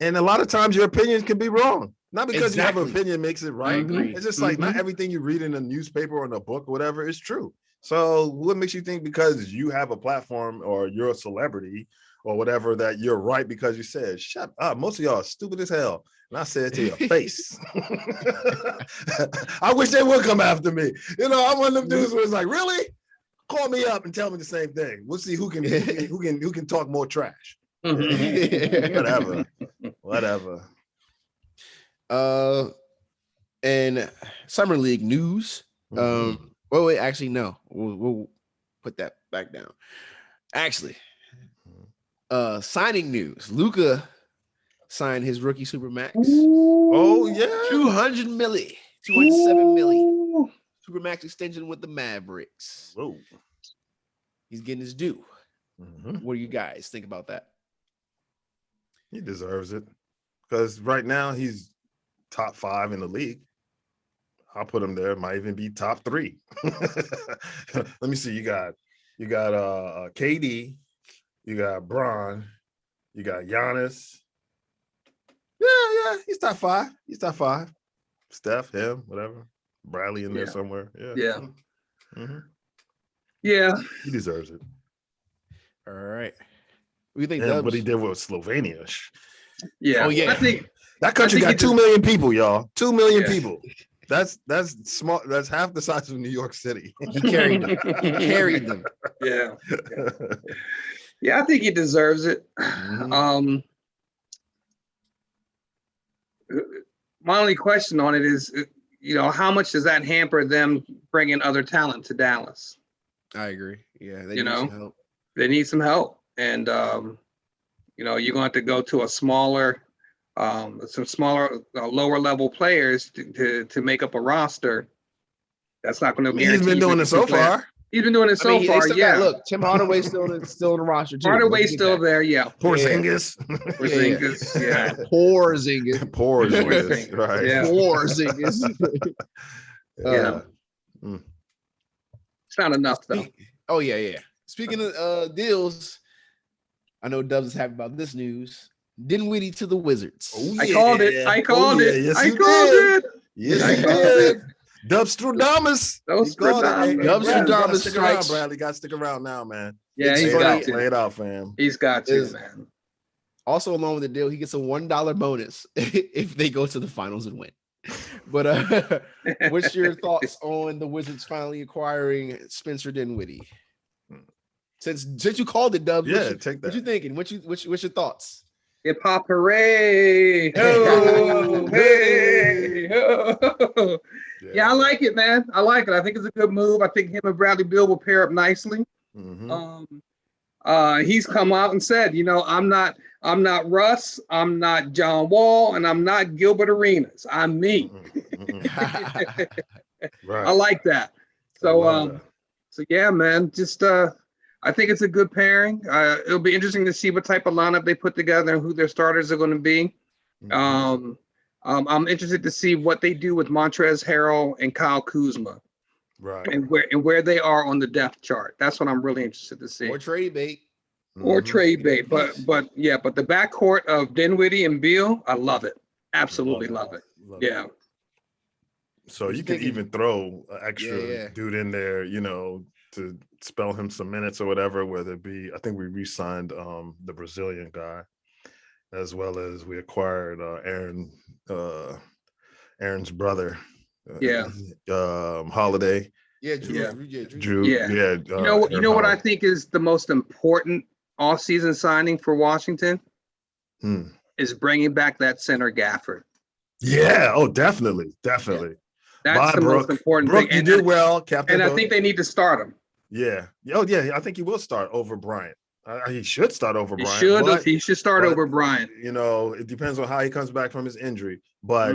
And a lot of times your opinions can be wrong. Not because you have an Exactly. opinion makes it right. agree. It's just like not everything you read in a newspaper or in a book or whatever is true. So what makes you think because you have a platform or you're a celebrity or whatever that you're right because you said, shut up. Most of y'all are stupid as hell. And I said it to your face. I wish they would come after me. You know, I'm one of them dudes where it's like, really? Call me up and tell me the same thing. We'll see who can talk more trash. Whatever. And Summer League news. Wait, actually, no. We'll put that back down. Actually, signing news. Luka signed his rookie Supermax. Oh, yeah. 207 million. Supermax extension with the Mavericks. Whoa. He's getting his due. What do you guys think about that? He deserves it. Because right now he's top 5 in the league. I'll put him there. Might even be top 3. Let me see. You got KD, you got Bron, you got Giannis. Yeah, he's top 5. Steph, him, whatever. Bradley in there somewhere. Yeah. Yeah. He deserves it. All right. What do you think, And Dubz? what he did with Slovenia. Yeah. Oh, yeah. I think That country got 2 million people, y'all. 2 million people. That's small. That's half the size of New York City. He carried them. Yeah. Yeah, I think he deserves it. My only question on it is, how much does that hamper them bringing other talent to Dallas? I agree. Yeah, they You need some know? help. They need some help, and you're going to have to go to lower level players to make up a roster. That's not going to be. He's been doing it so far. He's been doing it so far. They Yeah. look, Tim Hardaway's still in the roster too. Hardaway's still there. Yeah. Porzingis. Porzingis. Yeah. Porzingis. Porzingis. Right. Yeah. Porzingis. Yeah. It's not enough though. Oh yeah. Speaking of deals, I know Dubz is happy about this news. Dinwiddie to the Wizards. Oh, I called it. Yes, you did. Yes, I you called did. it. Dubstradamus. Dubstradamus Stick around, strikes. Bradley. Got to stick around now, man. Yeah, he's Lay got to. it out, fam. He's got to, man. Also, along with the deal, he gets a $1 bonus if they go to the finals and win. But what's your thoughts on the Wizards finally acquiring Spencer Dinwiddie? Since you called it, Dubs, Take that. What you thinking? What's your thoughts? Hip hop hooray! Oh, hey! Oh. Yeah, I like it, man. I like it. I think it's a good move. I think him and Bradley Beal will pair up nicely. He's come out and said, I'm not Russ, I'm not John Wall, and I'm not Gilbert Arenas. I'm me. Right. I like that. So yeah, man. Just I think it's a good pairing. It'll be interesting to see what type of lineup they put together and who their starters are going to be. I'm interested to see what they do with Montrezl Harrell and Kyle Kuzma, Right. and where they are on the depth chart. That's what I'm really interested to see. Or trade bait. Or trade bait, but the backcourt of Dinwiddie and Beal, I love it. Absolutely love it. Yeah. So you can even throw an extra dude in there, to spell him some minutes or whatever, whether it be, I think we re-signed the Brazilian guy, as well as we acquired Aaron's brother. Holiday. Drew. You know what I think is the most important off-season signing for Washington is bringing back that center Gafford. Yeah. Oh, definitely. That's the most important thing. thing. You did well, Captain. And I think they need to start him. Yeah. Oh, yeah. I think he will start over Bryant. He should start over Bryant. He should start over Bryant. It depends on how he comes back from his injury. But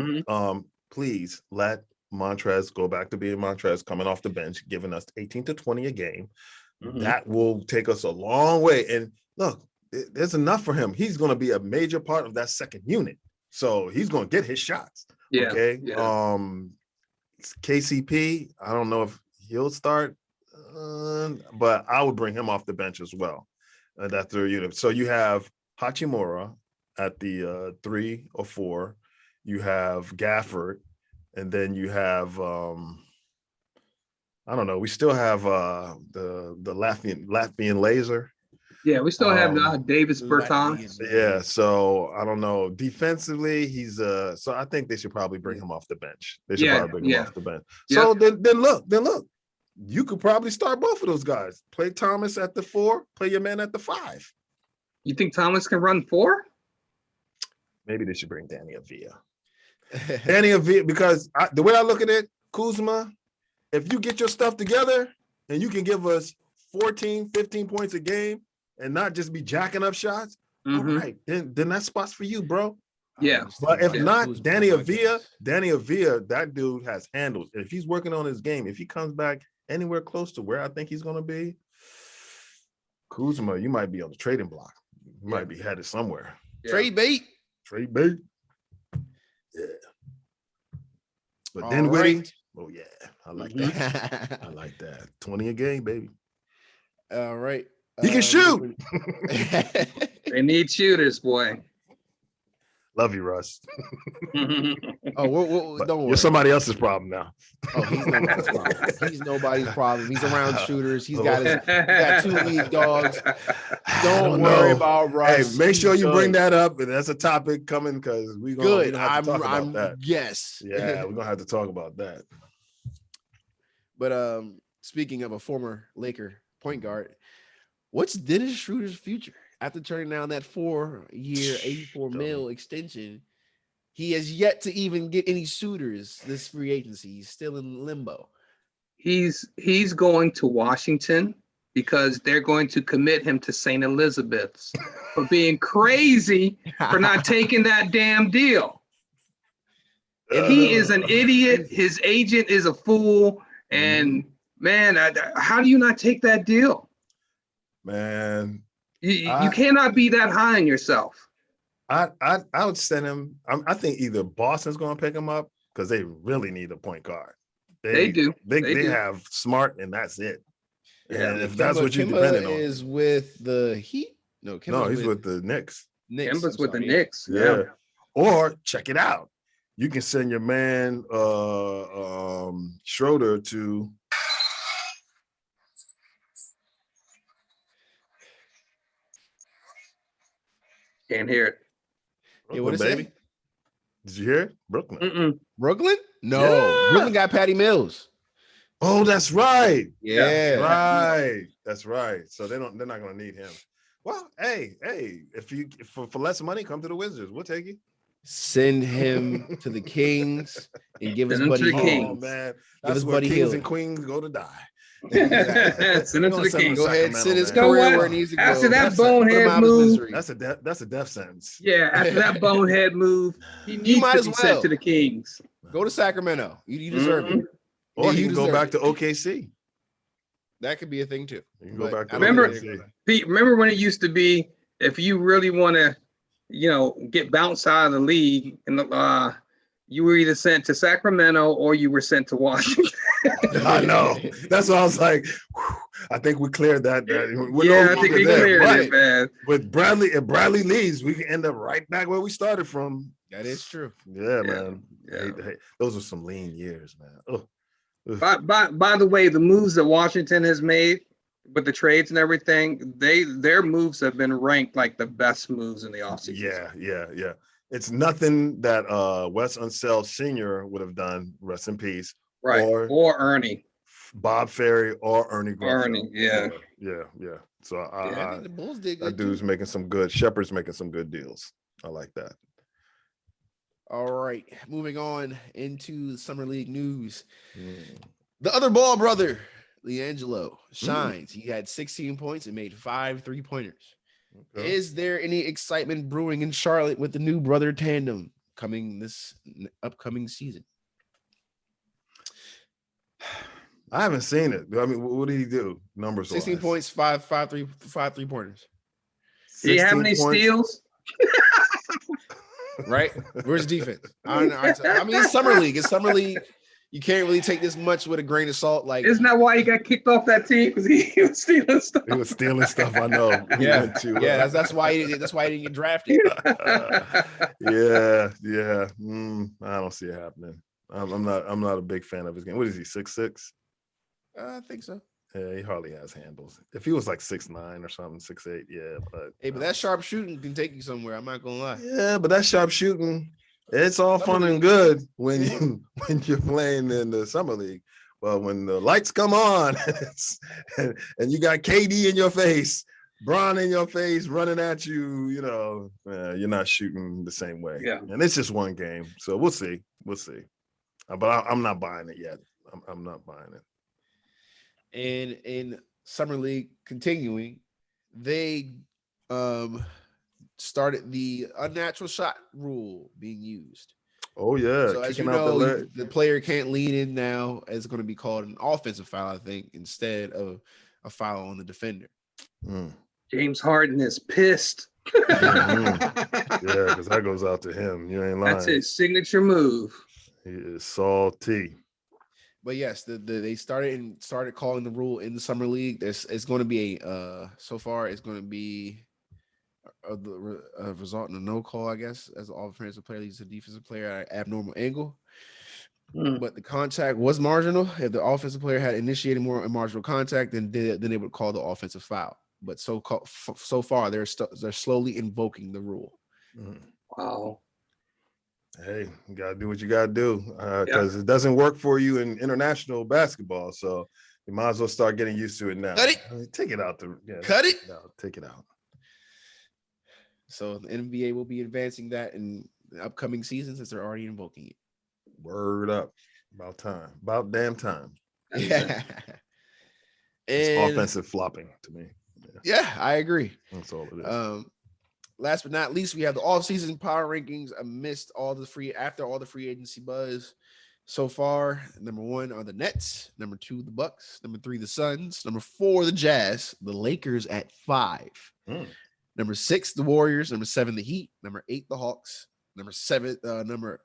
please let Montrez go back to being Montrez, coming off the bench, giving us 18 to 20 a game. That will take us a long way. And look, there's enough for him. He's going to be a major part of that second unit. So he's going to get his shots. Yeah. Okay. Yeah. KCP, I don't know if he'll start, but I would bring him off the bench as well. That third unit. So you have Hachimura at the 3 or 4. you have Gafford, and then you have I don't know. We still have the Latvian laser. Yeah, we still have Davis Bertans. Yeah, so I don't know. Defensively, he's so I think they should probably bring him off the bench. They should probably bring him off the bench. So then look, you could probably start both of those guys. Play Thomas at the 4, play your man at the 5. You think Thomas can run 4? Maybe they should bring Danny Avila. Danny Avila, because the way I look at it, Kuzma, if you get your stuff together and you can give us 14, 15 points a game and not just be jacking up shots, all right, then that spot's for you, bro. Yeah. But if not, Danny Avila, that dude has handles. If he's working on his game, if he comes back anywhere close to where I think he's going to be, Kuzma, you might be on the trading block. You might be headed somewhere. Yeah. Trade bait. Yeah. But then Whitty, oh yeah, I like that. I like that. 20 a game, baby. All right. He can shoot. They need shooters, boy. Love you, Russ. Don't worry. You're somebody else's problem now. Oh, he's nobody's problem. He's nobody's problem. He's around shooters. He got 2 league dogs. Don't worry about Russ. Hey, make sure you bring that up, and that's a topic coming because we're gonna have to talk about that. Yes. Yeah, we're gonna have to talk about that. But speaking of a former Laker point guard, what's Dennis Schroeder's future? After turning down that 4-year, $84 million extension, he has yet to even get any suitors this free agency. He's still in limbo. He's going to Washington because they're going to commit him to St. Elizabeth's for being crazy for not taking that damn deal. And he is an idiot. His agent is a fool. And man, how do you not take that deal? Man. You cannot be that high on yourself. I would send him. I think either Boston's going to pick him up because they really need a point guard. They do. They have Smart, and that's it. Yeah, and if that's what you're depending on, is with the Heat. No, he's with the Knicks. Kemba's with the Knicks. Yeah. Or check it out. You can send your man Schroeder to. Can't hear it. Yeah, what is it? Did you hear it? Brooklyn. Mm-mm. Brooklyn? No. Yeah. Brooklyn got Patty Mills. Oh, that's right. Yeah. That's right. So they're not going to need him. Well, hey, if you for less money, come to the Wizards. We'll take you. Send him to the Kings and give us Buddy Hill. Oh man, that's where Kings and Queens go to die. Send him to the Kings. Go ahead, send his career where it needs to go. After that bonehead move, that's a death sentence. Yeah, after that bonehead move, he needs to be sent to the Kings. Go to Sacramento. You deserve it. Or he can go back to OKC. That could be a thing too. You can go back to OKC. Pete, remember when it used to be if you really want to, get bounced out of the league, and you were either sent to Sacramento or you were sent to Washington. I know. That's why I was like, whew, I think we cleared that. I think we cleared it, man. With Bradley, if Bradley leaves, we can end up right back where we started from. That is true. Yeah, man. Hey, those are some lean years, man. By the way, the moves that Washington has made with the trades and everything, their moves have been ranked like the best moves in the offseason. Yeah. It's nothing that Wes Unseld Sr. would have done, rest in peace. Right. Or Ernie. Bob Ferry or Ernie Grunfeld. Ernie, yeah. So I think the Bulls did good. That dude's making some good, Shepard's making some good deals. I like that. All right. Moving on into Summer League news. The other ball brother, LiAngelo, shines. He had 16 points and made 5 3-pointers. Okay. Is there any excitement brewing in Charlotte with the new brother tandem coming this upcoming season? I haven't seen it. I mean, what did he do? Numbers 16 points, 5 3-pointers. Do you have any steals? Right? Where's defense? I mean, it's summer league. you can't really take this much with a grain of salt. Like, Isn't that why he got kicked off that team? Because he was stealing stuff. He was stealing stuff. I know. He yeah, went to, yeah, that's why he didn't get drafted. yeah. I don't see it happening. I'm not a big fan of his game. What is he? 6'6"? I think so. Yeah, he hardly has handles. If he was like 6'9" or something, 6'8", yeah. But Hey, but that sharp shooting can take you somewhere. I'm not gonna lie. yeah, but that sharp shooting, it's all fun and good when you're playing in the summer league. But when the lights come on and you got KD in your face, Bron in your face, running at you, you're not shooting the same way. Yeah. And it's just one game, so we'll see. But I'm not buying it yet. I'm not buying it. And in summer league continuing, they started the unnatural shot rule being used. Oh yeah. So as you know, the player can't lean in now. It's going to be called an offensive foul, I think, instead of a foul on the defender. James Harden is pissed. Yeah, because that goes out to him. You ain't lying. That's his signature move. He is salty. But yes, they started calling the rule in the summer league. It's going to be so far it's going to be a result in a no call, I guess, as an offensive player leads a defensive player at an abnormal angle. But the contact was marginal. If the offensive player had initiated more marginal contact, then they would call the offensive foul. But so far they're slowly invoking the rule. Wow. Hey, you gotta do what you gotta do because it doesn't work for you in international basketball. So you might as well start getting used to it now. Cut it. Take it out. Cut it. No, take it out. So the NBA will be advancing that in the upcoming season since they're already invoking it. Word up. About time. About damn time. Yeah. It's offensive flopping to me. Yeah, I agree. That's all it is. Last but not least, we have the off-season power rankings after all the free agency buzz so far. Number 1 are the Nets. Number 2, the Bucks. Number 3, the Suns. Number 4, the Jazz. The Lakers at 5. Number 6, the Warriors. Number 7, the Heat. Number 8, the Hawks. Number 7, number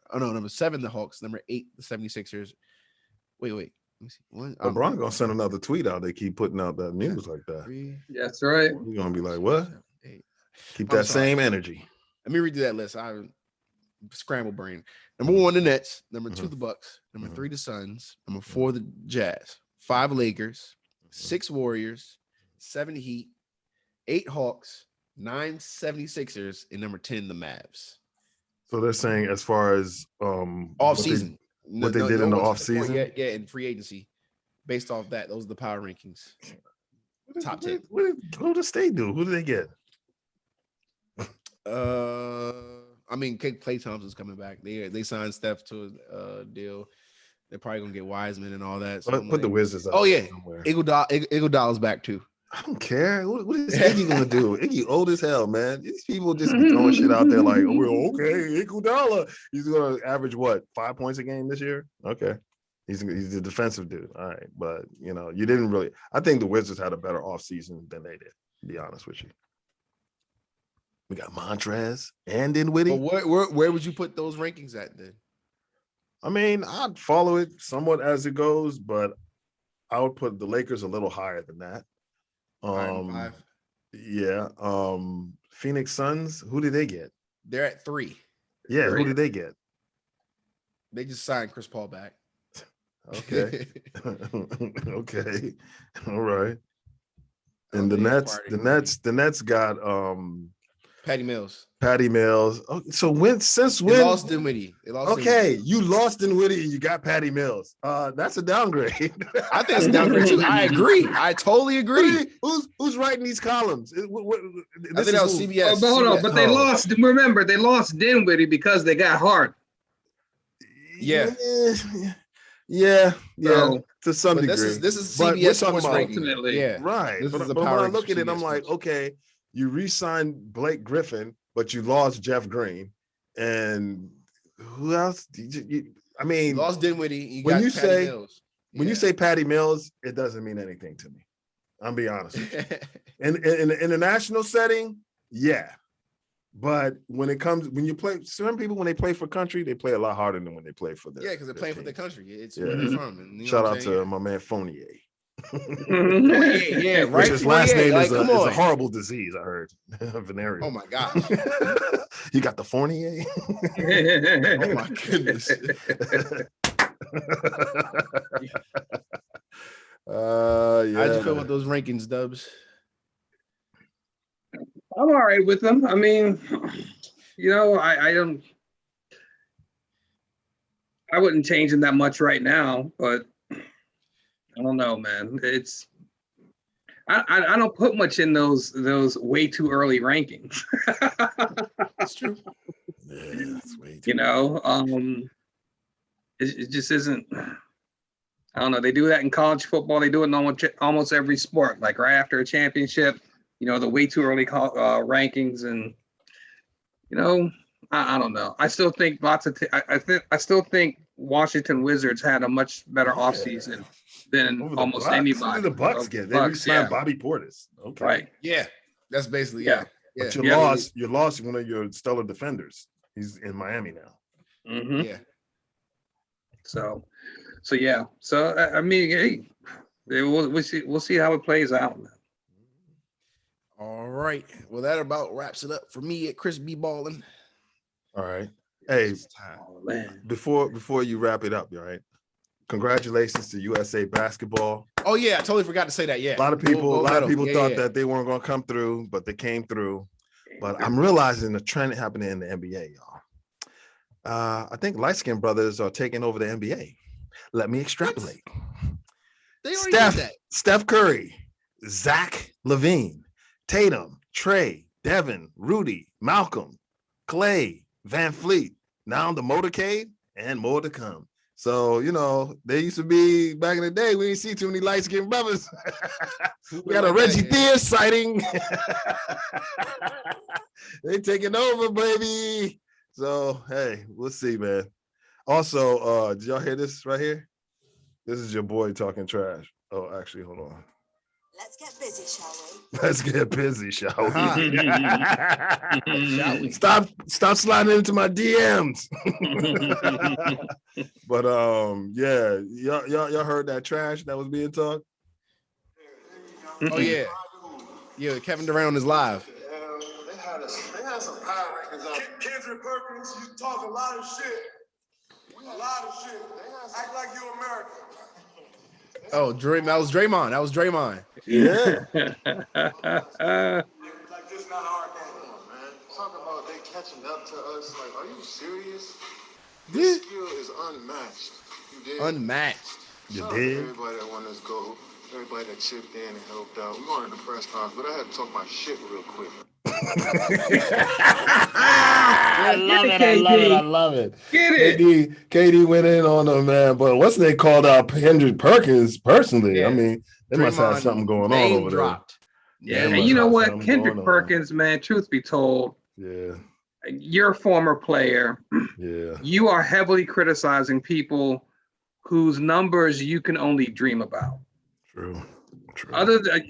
7, the Hawks. Number 8, the 76ers. Wait. Let me see. LeBron gonna send another tweet out. They keep putting out that news like that. 3, That's right. You're gonna be like, what? 7, 8. Keep that same energy. Let me redo that list. I scramble brain. Number 1, the Nets. Number 2, the Bucks. Number 3, the Suns. Number 4, the Jazz. 5, Lakers. 6, Warriors. 7, Heat. 8, Hawks. 9, 76ers. And number 10, the Mavs. So they're saying as far as off season, what they did in the off season, yeah, in free agency, based off that, those are the power rankings. Top 10. Who did State do? Who did they get? I mean, Klay Thompson's coming back. They signed Steph to a deal. They're probably gonna get Wiseman and all that. So put the Wizards. Oh yeah, Iguodala's back too. I don't care. What is Iggy gonna do? Iggy old as hell, man. These people just be throwing shit out there like, oh, well, okay, Iguodala. He's gonna average what, 5 points a game this year? Okay. He's a defensive dude. All right. But you didn't really. I think the Wizards had a better offseason than they did, to be honest with you. We got Montrez and Dinwiddie. But where would you put those rankings at then? I mean, I'd follow it somewhat as it goes, but I would put the Lakers a little higher than that. 5. Yeah. Phoenix Suns, who did they get? They're at 3. Yeah, who did they get? They just signed Chris Paul back. Okay. Okay. All right. And the Nets got Patty Mills. Oh, so since when? They lost Dinwiddie. You lost Dinwiddie and you got Patty Mills. That's a downgrade. I think it's a downgrade too. I agree. I totally agree. Who's writing these columns? I think that was CBS. But hold on, but they lost. Remember, they lost Dinwiddie because they got hard. Yeah. Yeah. So, to some degree. This is CBS Sports ultimately. Yeah. Right. This But is the when power I look at it, CBS I'm like, Sports. okay, you re-signed Blake Griffin, but you lost Jeff Green. And who else? I mean, You lost Dinwiddie. when you Patty say- Mills. when you say Patty Mills, it doesn't mean anything to me. I'm being honest with you. In the international setting, yeah. But when you play, some people when they play for country, they play a lot harder than when they play for because they're playing for their country. It's Yeah. where they're from. And, Shout out to my man Fournier. Yeah, right. Which his last name like, is a horrible disease, I heard. Venereal. Oh my gosh. You got the Fournier? Oh my goodness. Yeah. How'd you feel about those rankings, Dubs? I'm all right with them. I mean, you know, I wouldn't change them that much right now, but I don't know, man. I don't put much in those way too early rankings. That's true. Yeah, it's way too You know, it just isn't. I don't know. They do that in college football. They do it in almost every sport. Like right after a championship, you know, the way too early rankings, and you know, I don't know. I still think I still think Washington Wizards had a much better offseason than almost anybody. Who did the Bucks get? They re-signed Bobby Portis. Okay. Right. Yeah. That's basically yeah. But you lost one of your stellar defenders. He's in Miami now. Mm-hmm. Yeah. So yeah. So I mean, hey, we'll see how it plays out. All right. Well, that about wraps it up for me at Chris B. Ballin. All right. Hey, before you wrap it up, all right? Congratulations to USA Basketball. Oh yeah, I totally forgot to say that. Yeah. A lot of people thought that they weren't going to come through, but they came through. But I'm realizing the trend happening in the NBA, y'all. I think light-skinned brothers are taking over the NBA. Let me extrapolate. They already did that. Steph Curry, Zach LaVine, Tatum, Trey, Devin, Rudy, Malcolm, Clay, Van Fleet, now the motorcade, and more to come. So, you know, they used to be back in the day, we didn't see too many light-skinned brothers. We got a Reggie Theus sighting. They taking over, baby. So, hey, we'll see, man. Also, did y'all hear this right here? This is your boy talking trash. Oh, actually, hold on. Let's get busy, shall we? Let's get busy, shall we? Shall we? Stop sliding into my DMs. But yeah, y'all heard that trash that was being talked? Oh yeah. Yeah, Kevin Durant is live. They had some power rankings out. Kendrick Perkins, you talk a lot of shit. A lot of shit. Act like you American. Oh, that was Draymond. Yeah. Like this not our game, man. Talk about they catching up to us. Like, are you serious? This skill is unmatched. You did. Unmatched. You Shout out did. to everybody that wanted us to go. Everybody that chipped in and helped out. We going to the press conference, but I had to talk my shit real quick. I love it. Get it. KD went in on them, man. But what's they called out Kendrick Perkins personally? Yeah. I mean, they must have something going on over dropped. there. Yeah, and you know what? Kendrick Perkins, man, truth be told, Yeah. you're a former player. Yeah. You are heavily criticizing people whose numbers you can only dream about. True.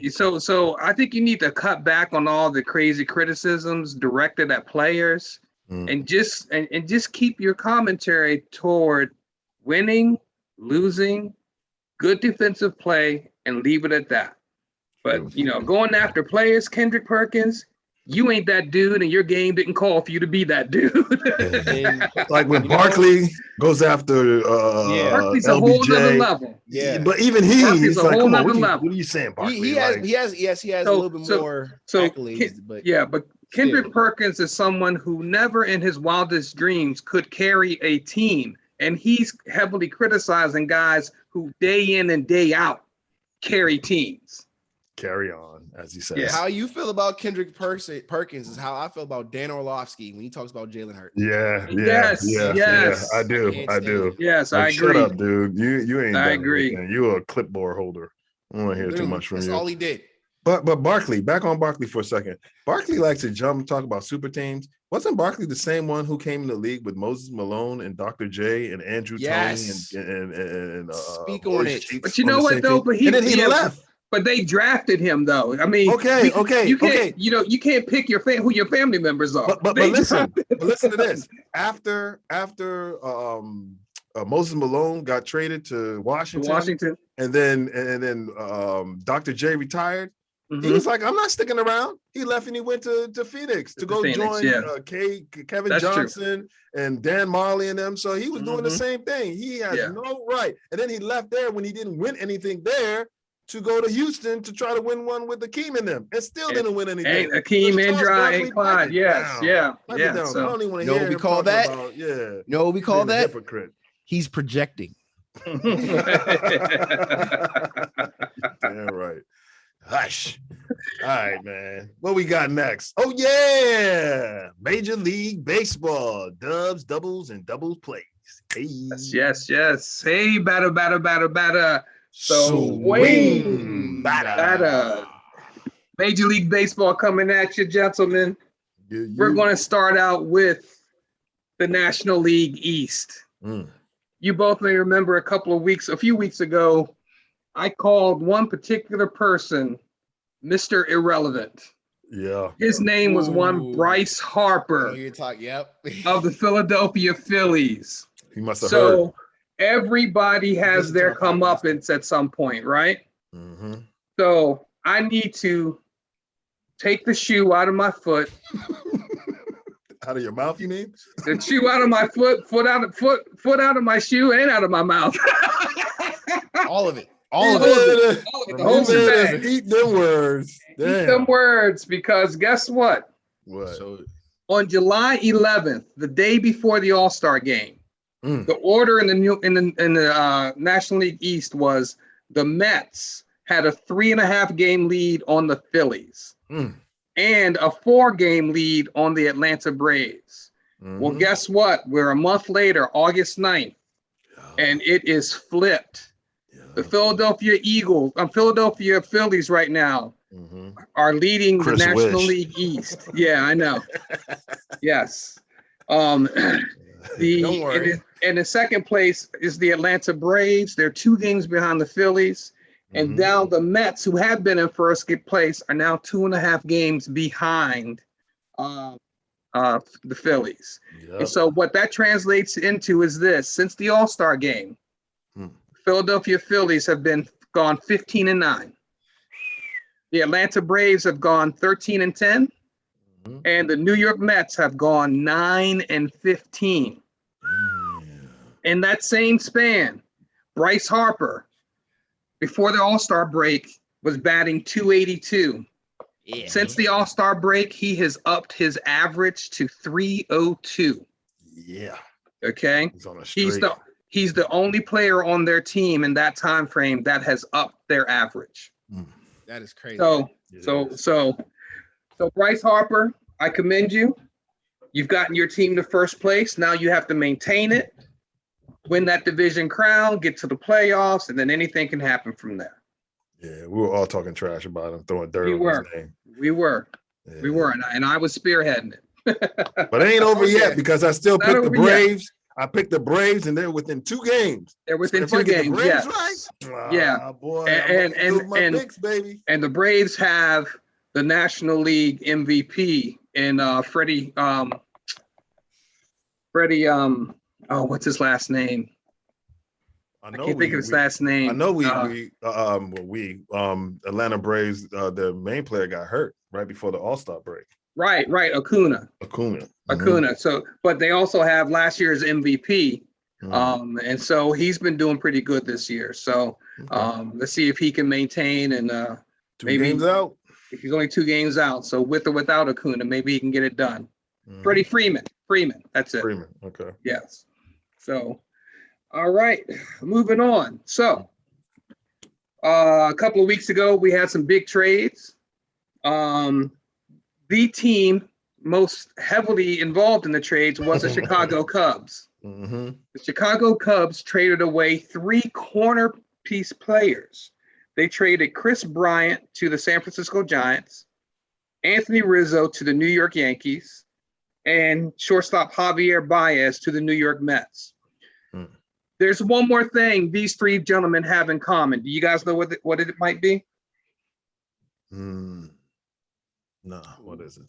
So I think you need to cut back on all the crazy criticisms directed at players and just keep your commentary toward winning, losing, good defensive play, and leave it at that. But you know, going after players, Kendrick Perkins, you ain't that dude, and your game didn't call for you to be that dude. Like when Barkley goes after Barkley's LBJ, a whole nother level. Yeah. But even Barkley's he's a like, whole come on, nother what level. are you saying, Barkley? He has a little bit more accolades, but Kendrick Perkins is someone who never in his wildest dreams could carry a team, and he's heavily criticizing guys who day in and day out carry teams. Carry on, as he says. yeah. How you feel about Kendrick Perkins is how I feel about Dan Orlovsky when he talks about Jalen Hurts. Yeah, Yes. I do. Yes, Like, I agree. Shut up, dude. You ain't. I done agree. anything. You're a clipboard holder. I don't want to hear too much from That's you. all he did. But Barkley, back on Barkley for a second. Barkley likes to jump and talk about super teams. Wasn't Barkley the same one who came in the league with Moses Malone and Dr. J and Andrew Yes. Toney and Speak Boy on it. Sheets But you on know the what same though? team? But And then he left. But they drafted him though. I mean, Okay, you can't, you can't pick who your family members are. But listen to this. After Moses Malone got traded to Washington, and then Dr. J retired. He was like, I'm not sticking around. He left and he went to Phoenix to go join Kevin Johnson and Dan Marley and them. So he was doing the same thing. He has no right. And then he left there when he didn't win anything there to go to Houston to try to win one with Akeem and them, and still didn't win anything. Akeem, Indra, and Clyde. Yes, yeah. So, I don't even want to hear we call that. No, we call that. Hypocrite. He's projecting. Damn right. Hush. All right, man. What we got next? Oh yeah, Major League Baseball, dubs, doubles, and doubles plays. Hey. Yes. Hey, batter. Swing batter. Major League Baseball coming at you, gentlemen. We're going to start out with the National League East. You both may remember a few weeks ago, I called one particular person Mr. Irrelevant. Yeah. His name was one Bryce Harper of the Philadelphia Phillies. He must have heard. Everybody has their comeuppance at some point, right? So I need to take the shoe out of my foot. Out of your mouth, you mean? The shoe out of my foot out of my shoe and out of my mouth. All of it. The whole shebang. Eat them words. Damn. Eat them words, because guess what? What? On July 11th, the day before the All-Star game, the order in the National League East was the Mets had a 3.5 game lead on the Phillies and a 4-game lead on the Atlanta Braves. Well, guess what? We're a month later, August 9th, and it is flipped. The Philadelphia Phillies right now are leading the National League East. Yeah, I know. Yes. Don't worry. And in second place is the Atlanta Braves. They're 2 games behind the Phillies. And now the Mets, who have been in first place, are now 2.5 games behind the Phillies. And so what that translates into is this: since the All-Star game, Philadelphia Phillies have gone 15-9. The Atlanta Braves have gone 13-10, and the New York Mets have gone 9-15. In that same span, Bryce Harper, before the All-Star break, was batting .282. Since the All-Star break, he has upped his average to .302. Yeah. Okay. He's on a streak. He's the only player on their team in that time frame that has upped their average. That is crazy. So Bryce Harper, I commend you. You've gotten your team to first place. Now you have to maintain it, win that division crown, get to the playoffs, and then anything can happen from there. Yeah, we were all talking trash about him, throwing dirt on his name. We were, and I was spearheading it. But it ain't over yet, because I still picked the Braves. I picked the Braves, and they're within 2 games. They're within 2 games. Yes. Boy, and picks, baby. And the Braves have the National League MVP in Freddie. What's his last name? I can't think of his last name. I know Atlanta Braves, their main player got hurt right before the All-Star break. Right. Acuna. So, but they also have last year's MVP. And so he's been doing pretty good this year. So let's see if he can maintain and 2 games out. He's only 2 games out. So with or without Acuna, maybe he can get it done. Freddie Freeman. That's it. Freeman. Okay. Yes. So, all right, moving on. So a couple of weeks ago, we had some big trades. The team most heavily involved in the trades was the Chicago Cubs. The Chicago Cubs traded away 3 corner piece players. They traded Chris Bryant to the San Francisco Giants, Anthony Rizzo to the New York Yankees, and shortstop Javier Baez to the New York Mets. There's one more thing these 3 gentlemen have in common. Do you guys know what it might be? No, what is it?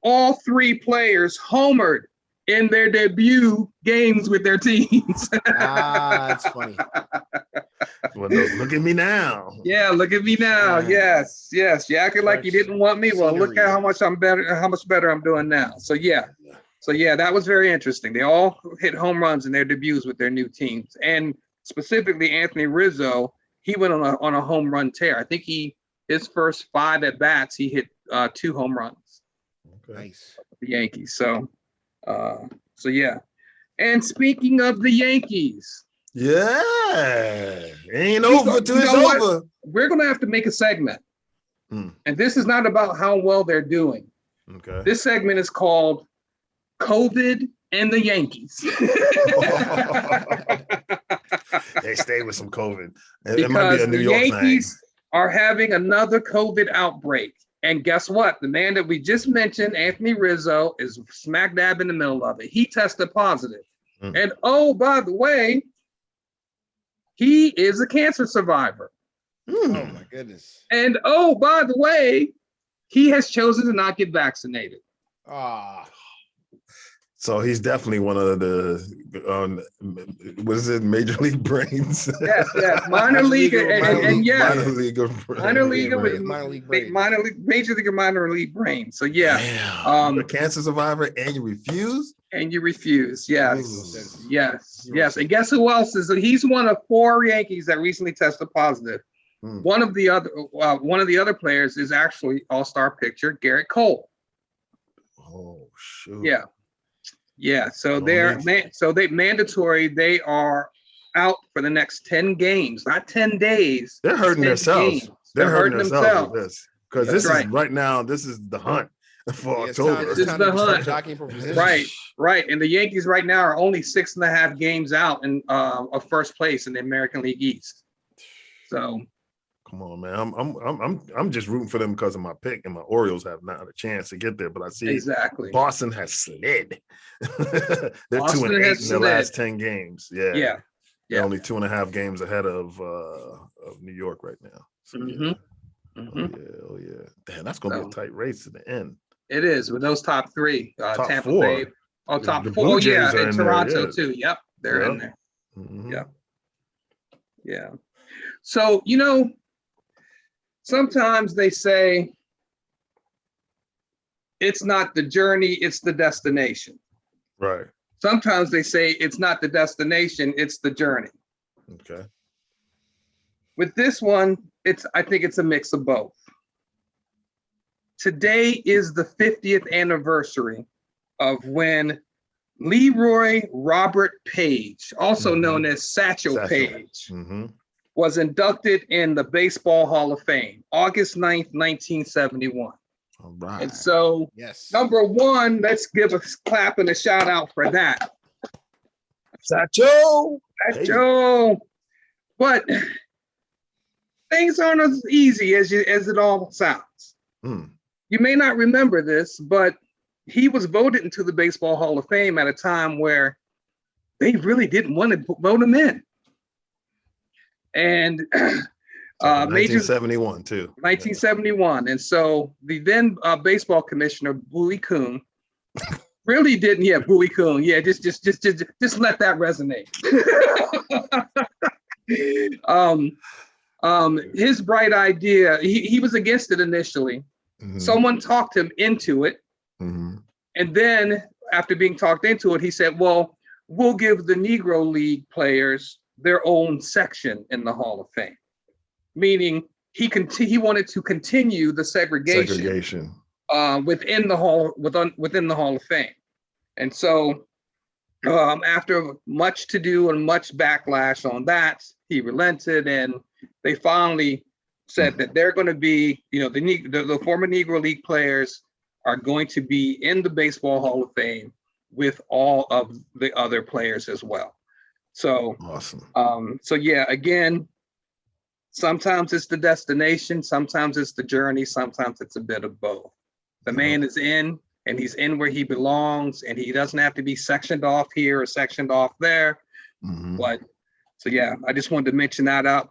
All three players homered in their debut games with their teams. That's funny. Well, look at me now. Yeah, look at me now. Yes. You acted like you didn't want me. Well, look at how much better I'm doing now. So yeah, that was very interesting. They all hit home runs in their debuts with their new teams, and specifically Anthony Rizzo, he went on a home run tear. I think his first 5 at bats, he hit 2 home runs. Okay. Nice. The Yankees. So yeah. And speaking of the Yankees, ain't over till it's over. We're gonna have to make a segment, and this is not about how well they're doing. Okay. This segment is called COVID and the Yankees. They stay with some COVID. It might be a New York Yankees are having another COVID outbreak. And guess what? The man that we just mentioned, Anthony Rizzo, is smack dab in the middle of it. He tested positive. And oh, by the way, he is a cancer survivor. Oh my goodness. And oh, by the way, he has chosen to not get vaccinated. So he's definitely one of the what is it, major league brains? Yes, minor league and yes, minor league major league and minor league brain. So yeah, a cancer survivor, and you refuse. Yes. And guess who else is? He's one of 4 Yankees that recently tested positive. One of the other players is actually All-Star pitcher Garrett Cole. Oh shoot. Yeah. So they mandatory. They are out for the next 10 games, not 10 days. They're hurting themselves. Games. They're hurting themselves with this, because this right. is right now. This is the hunt for October. This is the hunt. Right. And the Yankees right now are only 6.5 games out in of first place in the American League East. So. Come on, man. I'm just rooting for them because of my pick, and my Orioles have not a chance to get there. But I see exactly Boston has slid. They're 2-8 in their last 10 games. Yeah. They're only 2.5 games ahead of New York right now. So, Oh yeah. Damn, that's gonna be a tight race to the end. It is with those top 3. Top Tampa 4. Bay. Oh, top 4. Oh yeah, and Toronto too. Yep, they're in there. Yeah. So sometimes they say it's not the journey, it's the destination. Right. Sometimes they say it's not the destination, it's the journey. Okay. With this one, I think it's a mix of both. Today is the 50th anniversary of when Leroy Robert Page, also known as Satchel Paige, was inducted in the Baseball Hall of Fame, August 9th, 1971. All right. And so, number 1, let's give a clap and a shout out for that. Satchel. But things aren't as easy as it all sounds. You may not remember this, but he was voted into the Baseball Hall of Fame at a time where they really didn't want to vote him in. And 1971 too. 1971. And so the then baseball commissioner, Bowie Kuhn, really didn't, Bowie Kuhn. Yeah, just let that resonate. His bright idea, he was against it initially. Someone talked him into it. And then after being talked into it, he said, well, we'll give the Negro League players their own section in the Hall of Fame. Meaning he wanted to continue the segregation. Within the Hall of Fame. And so after much to do and much backlash on that, he relented, and they finally said that they're going to be, the former Negro League players are going to be in the Baseball Hall of Fame with all of the other players as well. So awesome. So yeah, again, sometimes it's the destination, sometimes it's the journey, sometimes it's a bit of both. The man is in, and he's in where he belongs, and he doesn't have to be sectioned off here or sectioned off there. But So yeah, I just wanted to mention that on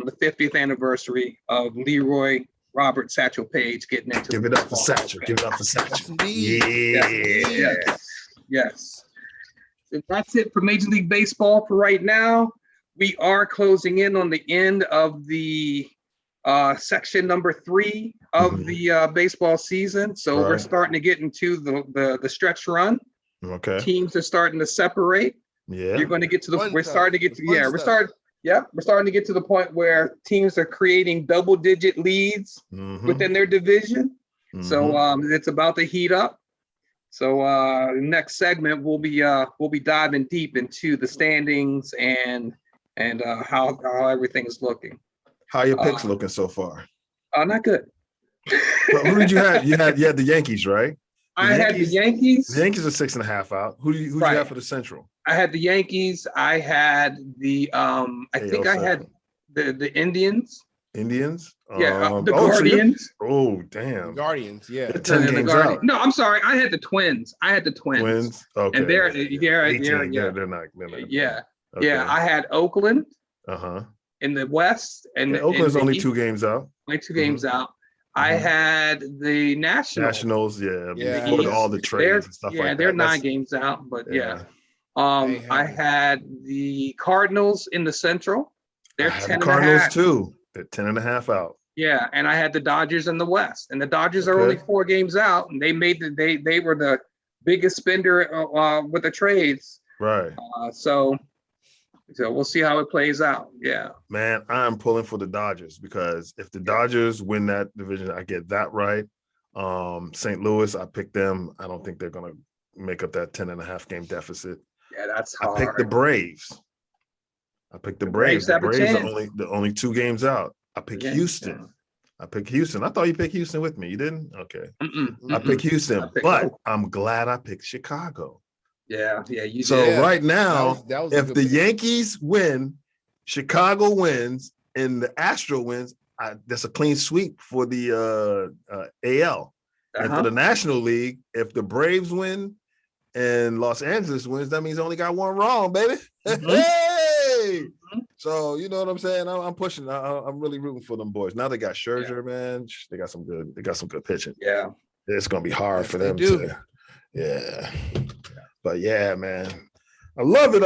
the 50th anniversary of Leroy Robert Satchel Paige getting into. Give it up for Satchel. Give it up for Satchel. Yeah. Yes. So that's it for Major League Baseball for right now. We are closing in on the end of the section number 3 of the baseball season. So we're starting to get into the stretch run. Okay. Teams are starting to separate. Yeah. You're going to get to we're starting to get to we're starting to get to the point where teams are creating double-digit leads within their division. So it's about to heat up. So next segment we'll be diving deep into the standings and how everything is looking. How your picks looking so far? Not good. But who did you have? You had the Yankees, right? I had the Yankees. The Yankees are 6.5 out. Who you have for the Central? I had the Yankees. I had the I think I had the Indians. Indians? Yeah, the Guardians. Oh, damn. Guardians, yeah. They're 10 games out. No, I'm sorry. I had the Twins. Twins. Okay. And they're they're not. Yeah. Okay. Yeah, I had Oakland. Uh-huh. In the West, and Oakland's only 2 games out. Only 2 games out. I had the Nationals. Before all the trades and stuff like that. Yeah, they're 9 games out, but I had the Cardinals in the Central. They're 10 Cardinals too. They're 10.5 out. Yeah, and I had the Dodgers in the West, and the Dodgers are only 4 games out, and they were the biggest spender with the trades. Right. So we'll see how it plays out. Yeah. Man, I'm pulling for the Dodgers because if the Dodgers win that division, I get that right. St. Louis, I picked them. I don't think they're going to make up that 10.5 game deficit. Yeah, that's hard. I picked the Braves. The Braves are only 2 games out. I picked Houston. I thought you picked Houston with me. You didn't? Okay. I picked Houston, but I'm glad I picked Chicago. Yeah, you so did. Right now, that was if the Yankees win, Chicago wins, and the Astro wins, that's a clean sweep for the AL. And for the National League, if the Braves win and Los Angeles wins, that means they only got 1 wrong, baby. Hey! So you know what I'm saying? I'm pushing. I'm really rooting for them boys. Now they got Scherzer, man. They got some good pitching. Yeah, it's gonna be hard for them to. Yeah. But yeah, man, I love it.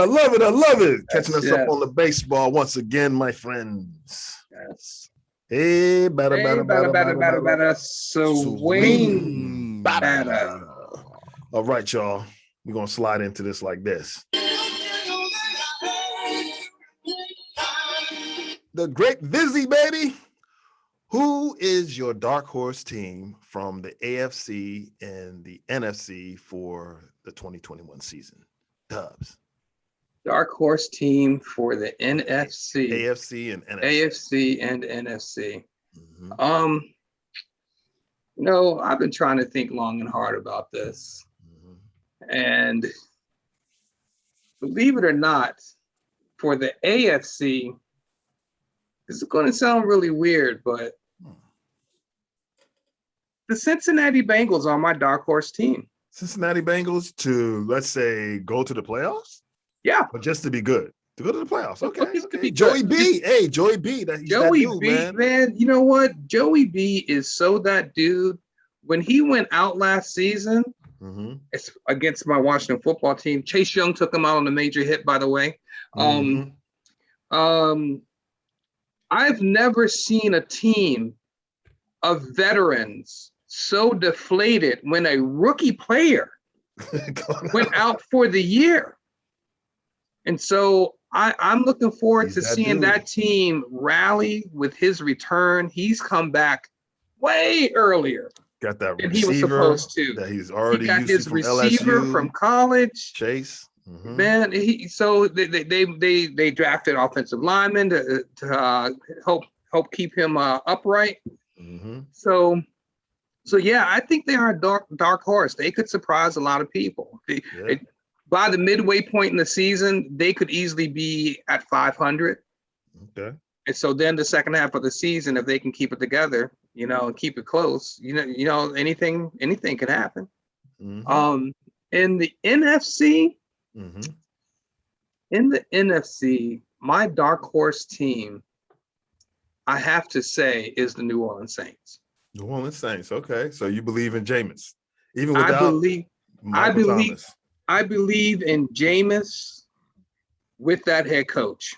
Catching us up on the baseball once again, my friends. Yes. Hey, batter, swing, batter. All right, y'all. We're gonna slide into this like this. The Great Vizzy, baby. Who is your dark horse team from the AFC and the NFC for the 2021 season? Dubz. Dark horse team for the NFC. AFC and NFC. AFC and NFC. I've been trying to think long and hard about this. And believe it or not, for the AFC, this is going to sound really weird, but the Cincinnati Bengals are my dark horse team. Cincinnati Bengals to, let's say, go to the playoffs? Yeah. But just to be good. To go to the playoffs. Okay. Joey B. Hey, Joey B. Joey B, man. You know what? Joey B is so that dude. When he went out last season, it's against my Washington football team. Chase Young took him out on a major hit, by the way. I've never seen a team of veterans so deflated when a rookie player went out for the year. And so I'm looking forward to seeing that team rally with his return. He's come back way earlier. Got that than he was supposed to. That he's already he got used his from receiver LSU. From college. Chase. Man, they drafted offensive linemen to help keep him upright. So yeah, I think they are a dark horse. They could surprise a lot of people. By the midway point in the season, they could easily be at 500. Okay. And so then the second half of the season, if they can keep it together, and keep it close, anything can happen. In the NFC, In the NFC, my dark horse team, I have to say, is the New Orleans Saints. New Orleans Saints. Okay, so you believe in Jameis, even I without Michael believe Thomas. I believe in Jameis with that head coach.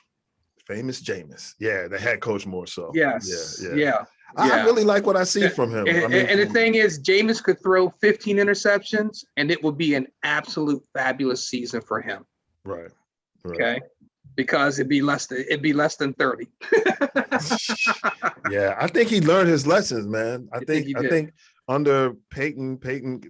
Famous Jameis. Yeah, the head coach more so. Yes. Yeah. I really like what I see from him. And the thing is, Jameis could throw 15 interceptions, and it would be an absolute fabulous season for him. Right. Okay, because it'd be less than 30. Yeah, I think he learned his lessons, man. I think under Peyton,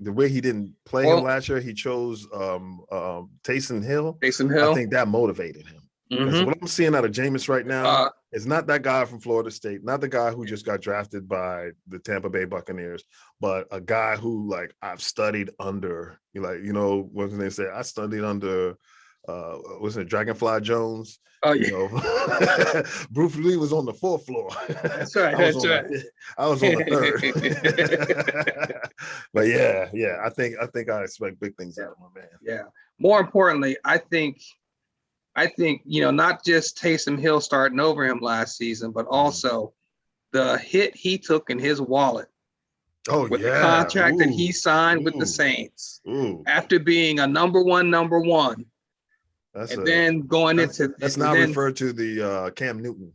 the way he didn't play him last year, he chose Taysom Hill. I think that motivated him. Because what I'm seeing out of Jameis right now is not that guy from Florida State, not the guy who just got drafted by the Tampa Bay Buccaneers, but a guy who, like, I've studied under. What can they say? I studied under was it Dragonfly Jones? Oh yeah. Bruce Lee was on the 4th floor. That's right. I was on the 3rd. But yeah. I think I expect big things out of my man. Yeah. More importantly, I think not just Taysom Hill starting over him last season, but also the hit he took in his wallet. With the contract that he signed with the Saints after being a number one. Then going into that's now referred to the Cam Newton.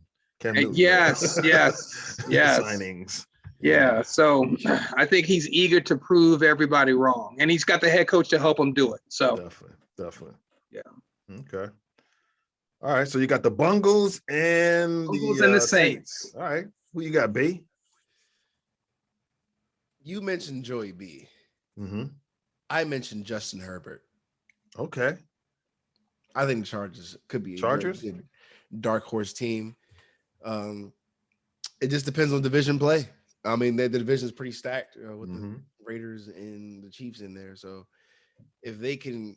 Yes. Signings. Yeah. So I think he's eager to prove everybody wrong, and he's got the head coach to help him do it. So definitely. Yeah. Okay. All right. So you got the Bungles and the Saints. All right. Who you got, B? You mentioned Joey B. Mm-hmm. I mentioned Justin Herbert. Okay. I think the Chargers could be a good dark horse team. It just depends on division play. I mean, the division is pretty stacked with the Raiders and the Chiefs in there. So if they can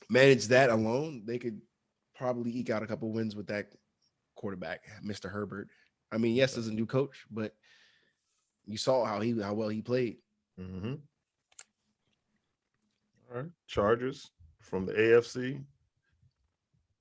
manage that alone, they could probably eke out a couple wins with that quarterback, Mr. Herbert. I mean, yes, there's a new coach, but you saw how well he played. Mm-hmm. All right, Chargers from the AFC.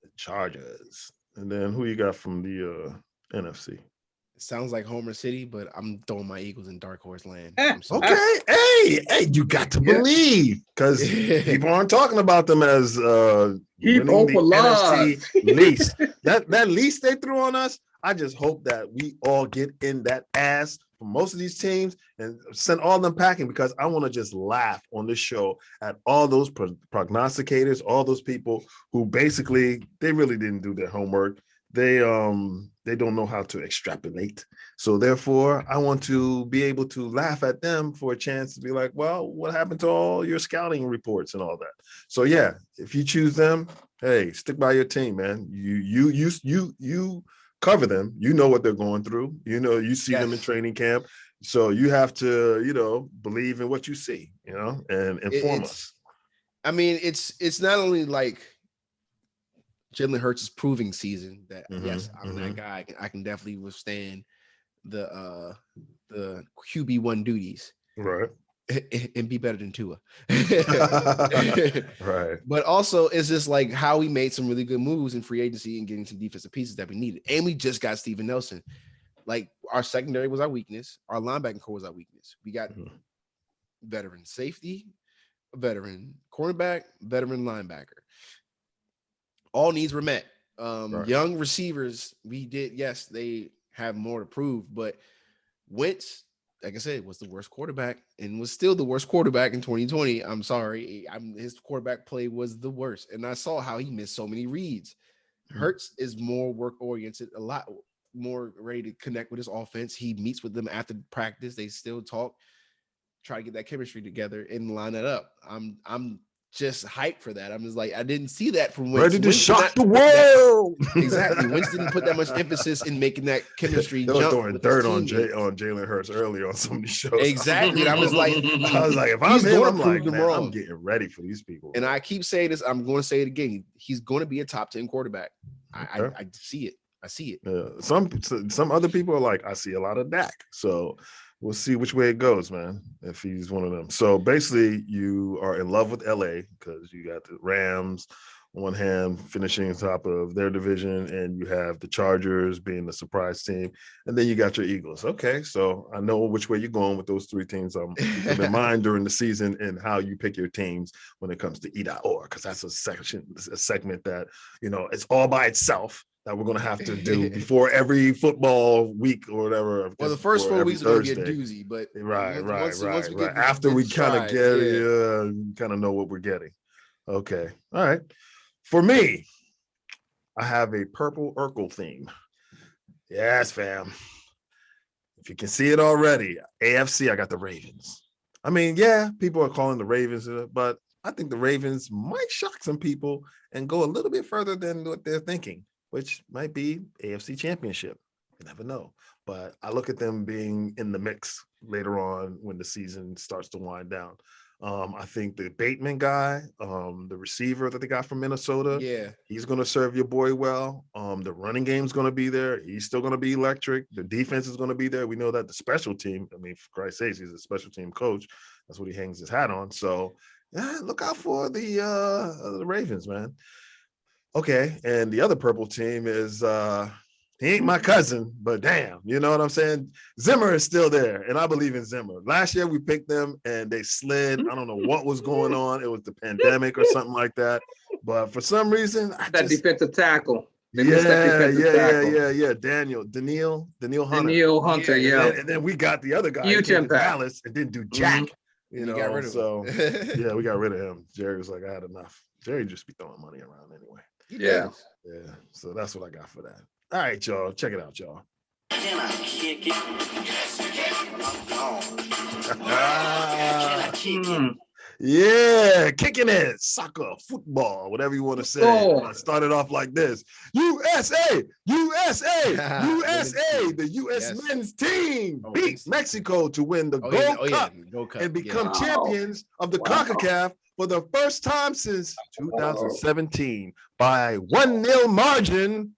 The Chargers, and then who you got from the NFC? It sounds like Homer City, but I'm throwing my Eagles in dark horse land. Okay, hey, you got to believe, because people aren't talking about them as winning the NFC least. That least they threw on us. I just hope that we all get in that ass for most of these teams and send all them packing, because I want to just laugh on this show at all those prognosticators, all those people who basically they really didn't do their homework. They don't know how to extrapolate. So therefore, I want to be able to laugh at them for a chance to be like, well, what happened to all your scouting reports and all that? So yeah, if you choose them, hey, stick by your team, man. You cover them. You know what they're going through. You see them in training camp. So you have to, believe in what you see, and inform us. I mean, it's not only like Jalen Hurts' proving season that yes, I'm that guy. I can definitely withstand the QB1 duties, right, and be better than Tua. Right. But also, it's just like how we made some really good moves in free agency and getting some defensive pieces that we needed, and we just got Steven Nelson. Like, our secondary was our weakness, our linebacking core was our weakness. We got veteran safety, veteran cornerback, veteran linebacker. All needs were met. Right. Young receivers, yes, they have more to prove, but Wentz, like I said, was the worst quarterback and was still the worst quarterback in 2020. I'm sorry. His quarterback play was the worst. And I saw how he missed so many reads. Hurts is more work-oriented, a lot more ready to connect with his offense. He meets with them after practice. They still talk, try to get that chemistry together and line it up. I'm just hyped for that. I'm just like, I didn't see that from Wentz. Ready to shock the world. Exactly. Wentz didn't put that much emphasis in making that chemistry. They were throwing dirt on Jalen Hurts earlier on some of these shows. Exactly. And I was like, if I'm him, I'm like, man, I'm getting ready for these people. And I keep saying this, I'm going to say it again. He's going to be a top 10 quarterback. I see it. I see it. Yeah. Some other people are like, I see a lot of Dak. So we'll see which way it goes, man, if he's one of them. So basically, you are in love with LA because you got the Rams one hand finishing on top of their division, and you have the Chargers being the surprise team, and then you got your Eagles. Okay, so I know which way you're going with those 3 teams. Keep in mind during the season and how you pick your teams when it comes to E.org, because that's a segment that, you know, it's all by itself that we're going to have to do before every football week or whatever. Well, the first 4 weeks are going to be a doozy, but right. Get After we kind of stride, get, kind of know what we're getting. Okay. All right. For me, I have a purple Urkel theme. Yes, fam. If you can see it already, AFC, I got the Ravens. I mean, yeah, people are calling the Ravens, but I think the Ravens might shock some people and go a little bit further than what they're thinking, which might be AFC Championship. You never know. But I look at them being in the mix later on when the season starts to wind down. I think the Bateman guy, the receiver that they got from Minnesota, he's going to serve your boy well. The running game's going to be there. He's still going to be electric. The defense is going to be there. We know that the special team, I mean, for Christ's sakes, he's a special team coach. That's what he hangs his hat on. So, yeah, look out for the Ravens, man. Okay, and the other purple team is he ain't my cousin, but damn, you know what I'm saying? Zimmer is still there, and I believe in Zimmer. Last year we picked them, and they slid. I don't know what was going on. It was the pandemic or something like that. But for some reason, defensive tackle. Daniel Hunter. Yeah. And then we got the other guy in Dallas and didn't do jack. You know, got rid of him. Yeah, we got rid of him. Jerry was like, I had enough. Jerry just be throwing money around anyway. Yeah. So that's what I got for that. All right, y'all. Check it out, y'all. Can I kick it? Yes, you can. Yeah, kicking it, soccer, football, whatever you want to say. I started off like this: USA, USA, USA. The U.S. men's team beat Mexico to win the Gold Cup and become champions of the CONCACAF for the first time since 2017 by 1-0 margin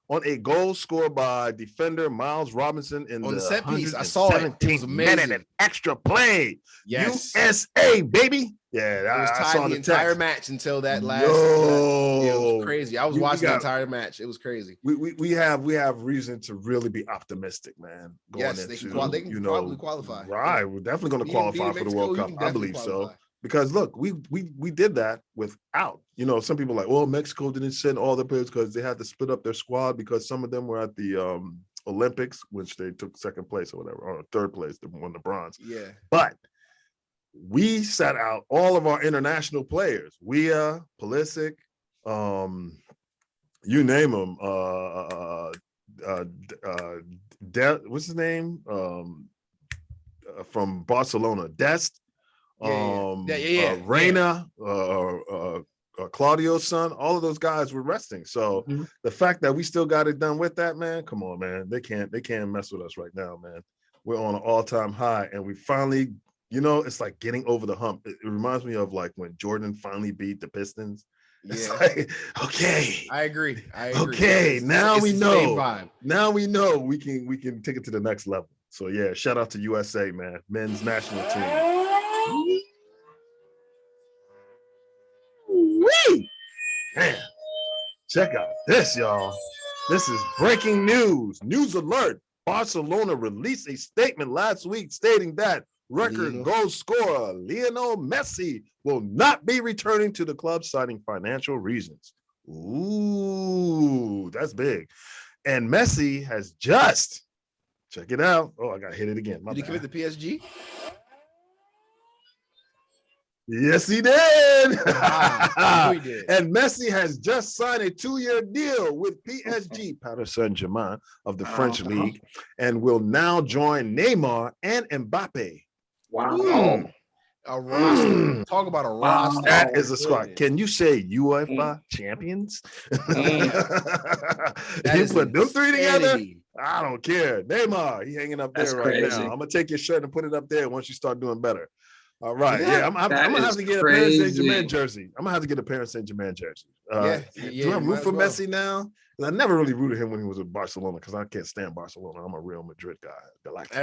on a goal scored by defender Miles Robinson in the set piece. I saw it. It was amazing. Minute, an extra play. Yes. USA, baby. Yeah, it was tied the entire match until that last. It was crazy. I was watching the entire match. It was crazy. We have reason to really be optimistic, man. They can probably qualify. Right, we're definitely going to qualify for the World Cup. I believe so. Because look, we did that without, you know, some people are like, well, Mexico didn't send all the players because they had to split up their squad because some of them were at the Olympics, which they took second place or whatever, or third place, they won the bronze. Yeah. But we sat out all of our international players. Weah, Pulisic, you name them. What's his name? From Barcelona, Dest. Reina, Claudio's son, all of those guys were resting. So the fact that we still got it done with that, man, come on, man. They can't mess with us right now, man. We're on an all-time high, and we finally, you know, it's like getting over the hump. It reminds me of like when Jordan finally beat the Pistons. It's like, okay. I agree. Okay, now we know. Now we know we can take it to the next level. So yeah, shout out to USA, man. Men's national team. Wee! Man, check out this, y'all. This is breaking news. News alert. Barcelona released a statement last week stating that record goal scorer Lionel Messi will not be returning to the club, citing financial reasons. Ooh, that's big. And Messi has just, check it out. Oh, I got to hit it again. Did he commit to PSG? Yes, he did. Wow. He did. And Messi has just signed a 2-year deal with PSG, Paris Saint-Germain of the French league, and will now join Neymar and Mbappe. Wow. A roster. Talk about a roster. That is a squad. Can you say UEFA champions? You put them three together? I don't care. Neymar, he hanging up there right now. I'm going to take your shirt and put it up there once you start doing better. All right. Yeah, I'm gonna have to get a Paris Saint-Germain jersey. I'm gonna have to get a Paris Saint-Germain jersey. Do I root for Messi now? I never really rooted him when he was at Barcelona because I can't stand Barcelona. I'm a Real Madrid guy.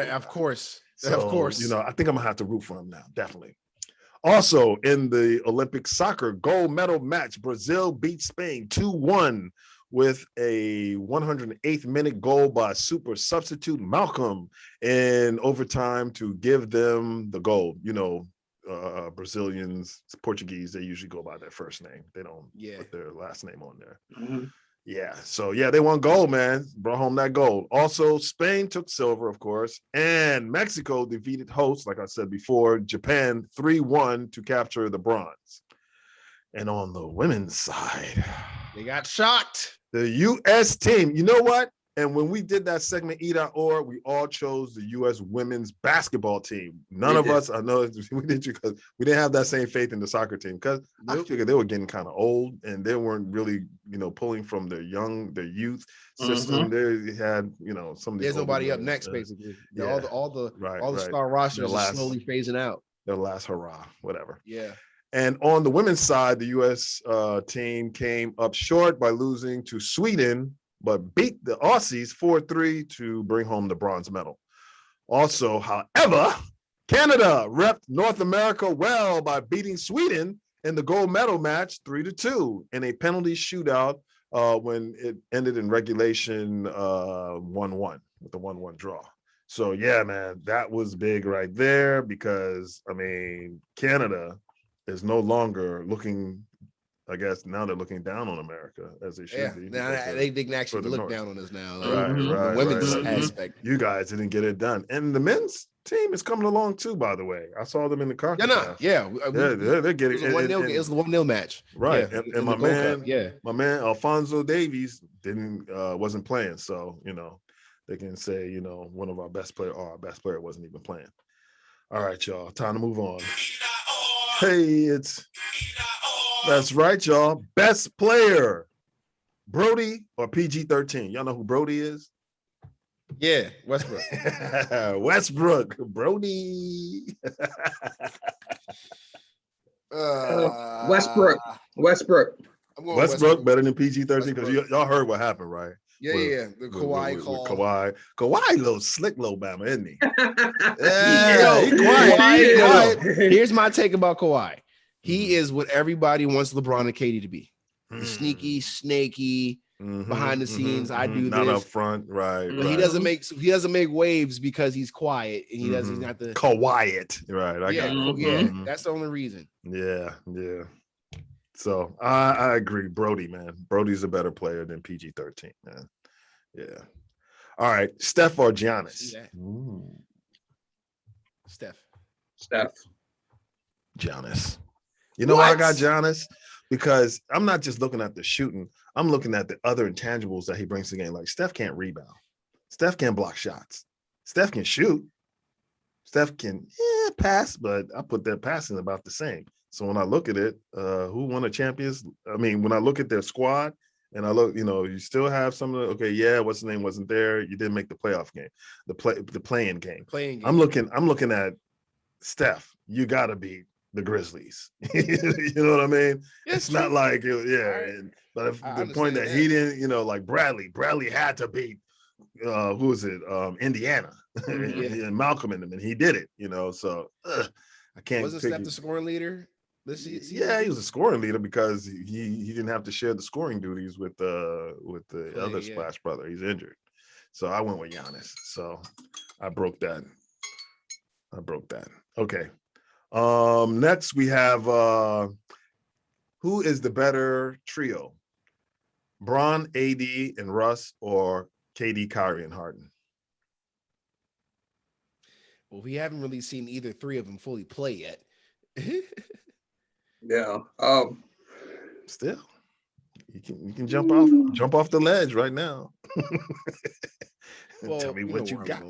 Of course. So, of course. You know, I think I'm gonna have to root for him now, definitely. Also, in the Olympic soccer gold medal match, Brazil beat Spain 2-1 with a 108th minute goal by super substitute Malcolm in overtime to give them the gold. You know, Brazilians, Portuguese, they usually go by their first name. They don't put their last name on there. Mm-hmm. Yeah. So, yeah, they won gold, man. Brought home that gold. Also, Spain took silver, of course, and Mexico defeated hosts, like I said before, Japan 3-1 to capture the bronze. And on the women's side, they got shocked. The U.S. team. You know what? And when we did that segment, E.org, we all chose the U.S. women's basketball team. None of us, I know we did because we didn't have that same faith in the soccer team because I figured they were getting kind of old and they weren't really, pulling from their youth system. They had, some of the there's nobody up next, basically. Yeah. All the star rosters are slowly phasing out. Their last hurrah, whatever. Yeah. And on the women's side, the U.S. Team came up short by losing to Sweden, but beat the Aussies 4-3 to bring home the bronze medal. Also, however, Canada repped North America well by beating Sweden in the gold medal match 3-2 in a penalty shootout when it ended in regulation 1-1 with the 1-1 draw. So, yeah, man, that was big right there because, Canada is no longer looking, I guess now they're looking down on America as they should be. They didn't actually look down on us now. Right. The women's aspect. You guys didn't get it done. And the men's team is coming along too, by the way. I saw them in the car. They're getting it. It was a 1-0 match. Right. Yeah, and my man Alfonso Davies wasn't playing. So, they can say, one of our best player wasn't even playing. All right, y'all. Time to move on. Hey, that's right, y'all. Best player, Brody or PG-13? Y'all know who Brody is? Yeah, Westbrook. Westbrook, Brody. Westbrook. Westbrook better than PG-13 because y'all heard what happened, right? Yeah. The Kawhi call. Kawhi, little slick little Bama, isn't he? Quiet. Here's my take about Kawhi. He is what everybody wants LeBron and KD to be. Sneaky, snaky, behind the scenes. I do not this. up front, right? But he doesn't make waves because he's quiet and he doesn't. He's not the quiet, right? That's the only reason. Yeah. So I agree, Brody, man. Brody's a better player than PG-13, man. Yeah. All right, Steph or Giannis? Steph. Giannis. You know why I got Giannis? Because I'm not just looking at the shooting. I'm looking at the other intangibles that he brings to the game. Like Steph can't rebound. Steph can't block shots. Steph can shoot. Steph can pass, but I put their passing about the same. So when I look at it, who won the champions? When I look at their squad and I look, you still have some of the, what's the name wasn't there. You didn't make the playoff game, the play-in game. I'm looking at Steph. You got to beat the Grizzlies. You know what I mean? It's not like, but if the point that he didn't, like Bradley had to beat, who was it? Indiana and Malcolm in them, and he did it, so I can't. Wasn't Steph the scoring leader this season? Yeah, he was a scoring leader because he didn't have to share the scoring duties with the other Splash brother. He's injured. So I went with Giannis. So I broke that. Okay. Next we have who is the better trio? Bron, AD, and Russ, or KD, Kyrie, and Harden? Well, we haven't really seen either three of them fully play yet. Yeah. Still, you can jump off the ledge right now. Tell me what you got.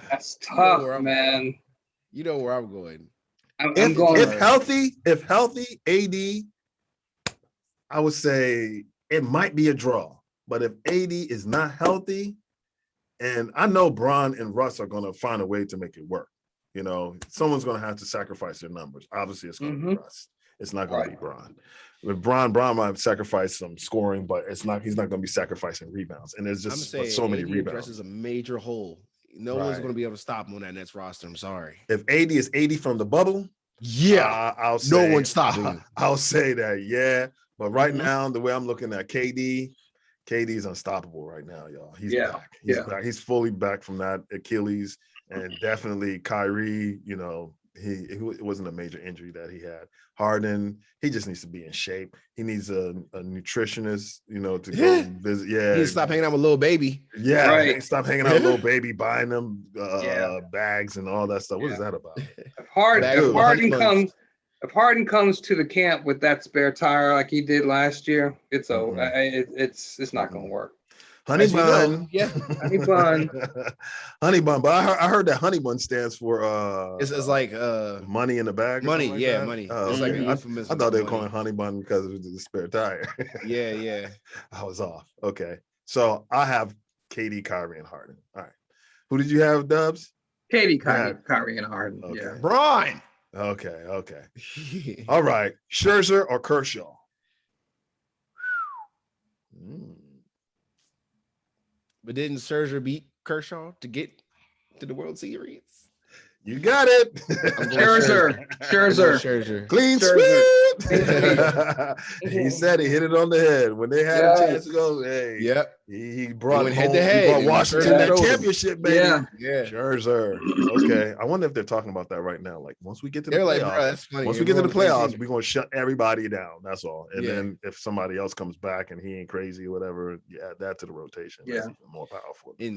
That's tough, man. You know where I'm going. I'm going. If healthy, AD, I would say it might be a draw. But if AD is not healthy, and I know Bron and Russ are going to find a way to make it work. Someone's going to have to sacrifice their numbers. Obviously, it's going to be Russ. It's not going to be Bron. With Bron might sacrifice some scoring, but he's not going to be sacrificing rebounds. And there's just so many rebounds. Addresses a major hole No one's Right. going to be able to stop him on that Nets roster. I'm sorry. If AD is 80 from the bubble, I'll say No one's stopping him. I'll say that, yeah. But right Mhm. now, the way I'm looking at KD is unstoppable right now, y'all. He's back. He's back. He's fully back from that Achilles, and definitely Kyrie. You know, it wasn't a major injury that he had. Harden, he just needs to be in shape. He needs a nutritionist, you know, to go visit. Yeah, He needs to stop hanging out with little baby. Yeah, Right. stop hanging out with little baby, buying them bags and all that stuff. What is that about? If Harden comes to the camp with that spare tire like he did last year, it's over. It's not going to work. Honey As you bun, know, yeah. Honey bun. honey bun. But I heard that honey bun stands for It's like money in the bag. or money, something like yeah, that? money. Oh, It's like okay. a euphemism I thought they were for calling money. honey bun because it was the spare tire. Yeah. I was off. Okay, so I have KD, Kyrie, and Harden. All right, who did you have, Dubs? Kyrie, and Harden. Okay. Yeah. Brian. Okay. All right, Scherzer or Kershaw? But didn't Scherzer beat Kershaw to get to the World Series? You got it. I'm going Scherzer. Scherzer. Clean Scherzer. sweep. He said he hit it on the head when they had a chance to go. Hey, Yep. he brought went home, head-to-head he brought and Washington Scherzer that drove him. championship, baby. Yeah. Scherzer. Okay, I wonder if they're talking about that right now. Like once we get to the They're playoffs, like, bro, that's funny. once we get to the Everyone on playoffs, same we're gonna shut everybody down. That's all. And Yeah. then if somebody else comes back and he ain't crazy or whatever, you add that to the rotation. That's Yeah. even more powerful. team.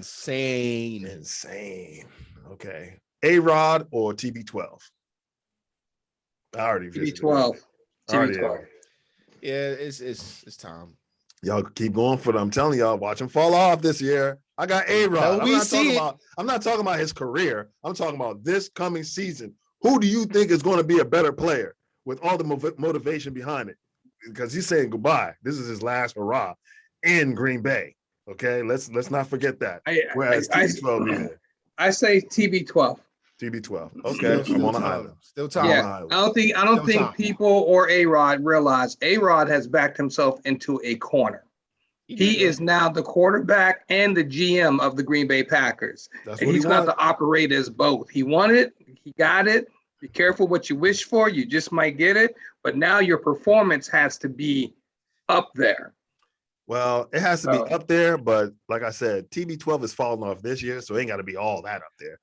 Insane. Okay. A-Rod or TB12? I already visited. TB12. I already TB12. have. Yeah, it's time. Y'all keep going for them. I'm telling y'all, watch him fall off this year. I got A-Rod. I'm not talking about his career. I'm talking about this coming season. Who do you think is going to be a better player with all the motivation behind it? Because he's saying goodbye. This is his last hurrah in Green Bay. Okay, let's not forget that. Whereas TB12, I say TB12. TB12. Okay, I'm on an island. Still time. Yeah, I don't think people or A-Rod realize A-Rod has backed himself into a corner. He is now the quarterback and the GM of the Green Bay Packers. That's And what he's he got wants. to operate as both. He wanted it, he got it. Be careful what you wish for, you just might get it. But now your performance has to be up there. Well, it has to be up there, but like I said, TB12 is falling off this year, so it ain't got to be all that up there.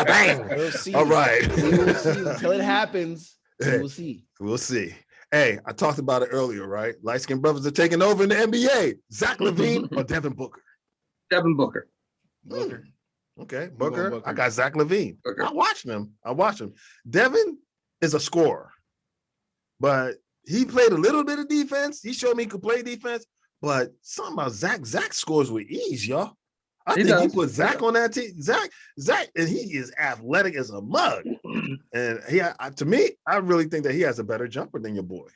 Bang! We'll see. All right. We will see until it happens. We will see. We'll see. Hey, I talked about it earlier, right? Light-skinned brothers are taking over in the NBA. Zach LaVine or Devin Booker? Devin Booker. Okay, Booker. Booker. I got Zach LaVine. Booker. I watched him. Devin is a scorer, but he played a little bit of defense. He showed me he could play defense, but something about Zach. Zach scores with ease, y'all. I think he put Zach on that team. Zach, and he is athletic as a mug. And to me, I really think that he has a better jumper than your boy.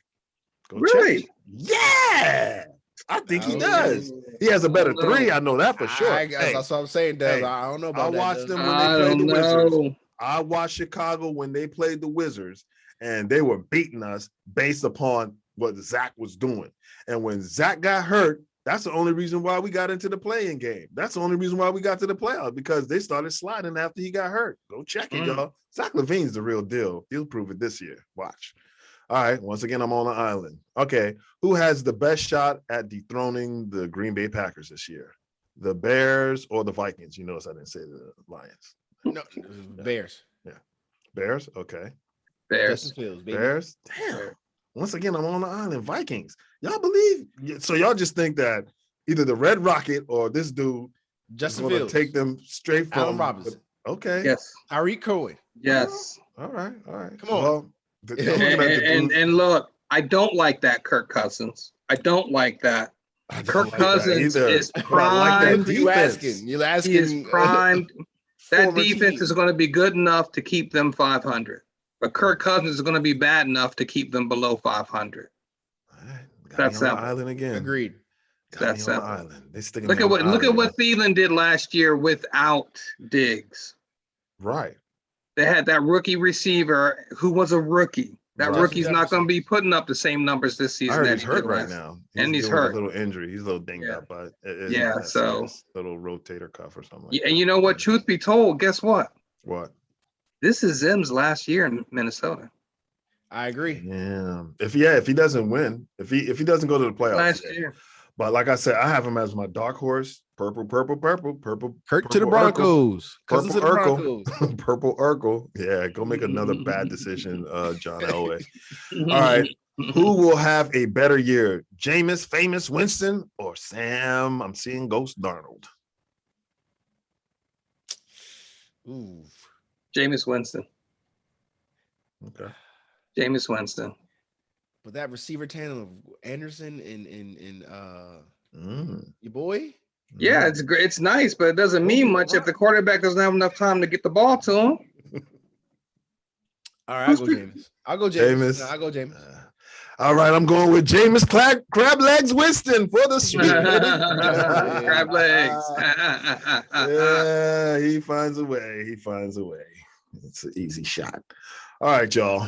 Go Really? check it. Yeah, I think he does. He has a better three. I know that for sure. That's what I'm saying, Dubz. hey, I don't know about I that. watched them Dubz. when they played the Wizards. I watched Chicago when they played the Wizards, and they were beating us based upon what Zach was doing. And when Zach got hurt, that's the only reason why we got into the play-in game. That's the only reason why we got to the playoffs, because they started sliding after he got hurt. Go check it, y'all. Zach LaVine's the real deal. He'll prove it this year. Watch. All right. Once again, I'm on an island. Okay. Who has the best shot at dethroning the Green Bay Packers this year? The Bears or the Vikings? You notice I didn't say the Lions. No, Bears. Yeah. Bears? Okay. Bears. Justin Fields, baby. Bears? Damn. Once again, I'm on the island. Vikings. Y'all believe? So y'all just think that either the Red Rocket or this dude Justin is going Fields. to take them straight from Allen Robinson. Okay. Yes. Tyreek Cohen. Yes. All right. Come on. Well, I'm looking at the dudes. And look, I don't like that Kirk Cousins. I don't like that. I don't Kirk like that Cousins either. is But I like that primed. You defense. asking? You're asking. He is primed. That former defense team. is going to be good enough to keep them 500. But Kirk Cousins is going to be bad enough to keep them below 500. All right. Got That's me on the simple. island again. Agreed. Got me That's on the simple. island. They sticking Look me at on what the look at island. what Thielen did last year without Diggs. Right. They had that rookie receiver who was a rookie. That Right. rookie's not going to be putting up the same numbers this I season. heard that he's he hurt did right last. now. And he's dealing with hurt. a little injury. He's a little dinged Yeah. up, but Yeah, not that so- serious. Little rotator cuff or something like Yeah, that. and you know what? Truth be told, guess what? What? This is Zim's last year in Minnesota. I agree. Yeah. If he doesn't win, if he doesn't go to the playoffs, Last yeah. year. But like I said, I have him as my dark horse. Purple. Kirk to the purple Broncos. Cousins to the Urkel. Broncos. Purple Urkel. Yeah, go make another bad decision, John Elway. All right. Who will have a better year? Jameis, famous Winston, or Sam? I'm seeing Ghost Darnold. Ooh. Jameis Winston. Okay. Jameis Winston. But that receiver tandem of Anderson and your boy. Yeah, it's great. It's nice, but it doesn't mean much if the quarterback doesn't have enough time to get the ball to him. All right, I'll go Jameis. I'll go Jameis. No, I'll go Jameis. All right, I'm going with Jameis Crab Legs Winston for the sweet. Crab legs. Yeah, he finds a way. It's an easy shot. All right, y'all.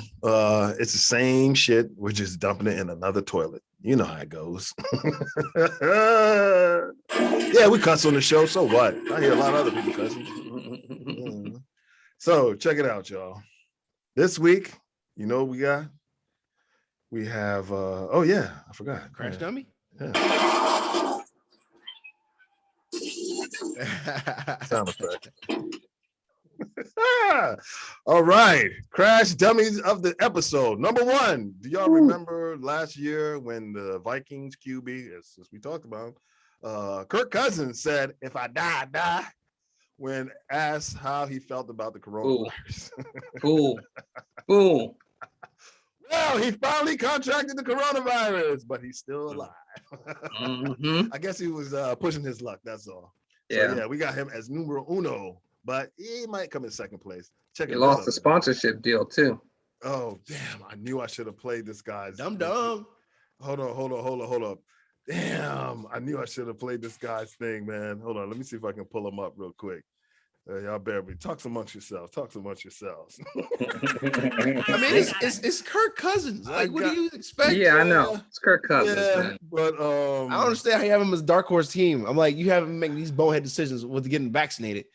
It's the same shit. We're just dumping it in another toilet. You know how it goes. Yeah, we cuss on the show. So what? I hear a lot of other people cussing. So check it out, y'all. This week, you know what we got? We have oh yeah, I forgot. Crash dummy. Yeah. Sound effect. All right, crash dummies of the episode. Number one, do y'all remember last year when the Vikings QB, as we talked about, Kirk Cousins said, "If I die, I die," when asked how he felt about the coronavirus. Fool. Well, he finally contracted the coronavirus, but he's still alive. I guess he was pushing his luck. That's all. Yeah. So, yeah, we got him as numero uno, but he might come in second place. Check He it lost out. the sponsorship deal too. Oh, damn. I knew I should have played this guy's. Dumb. Hold up. Damn. I knew I should have played this guy's thing, man. Hold on. Let me see if I can pull him up real quick. Y'all bear with me. Talk amongst yourselves. I mean, it's Kirk Cousins. Like, what do you expect? Yeah, I know. It's Kirk Cousins. Yeah, Man. but I don't understand how you have him as a dark horse team. I'm like, you have him make these bonehead decisions with getting vaccinated,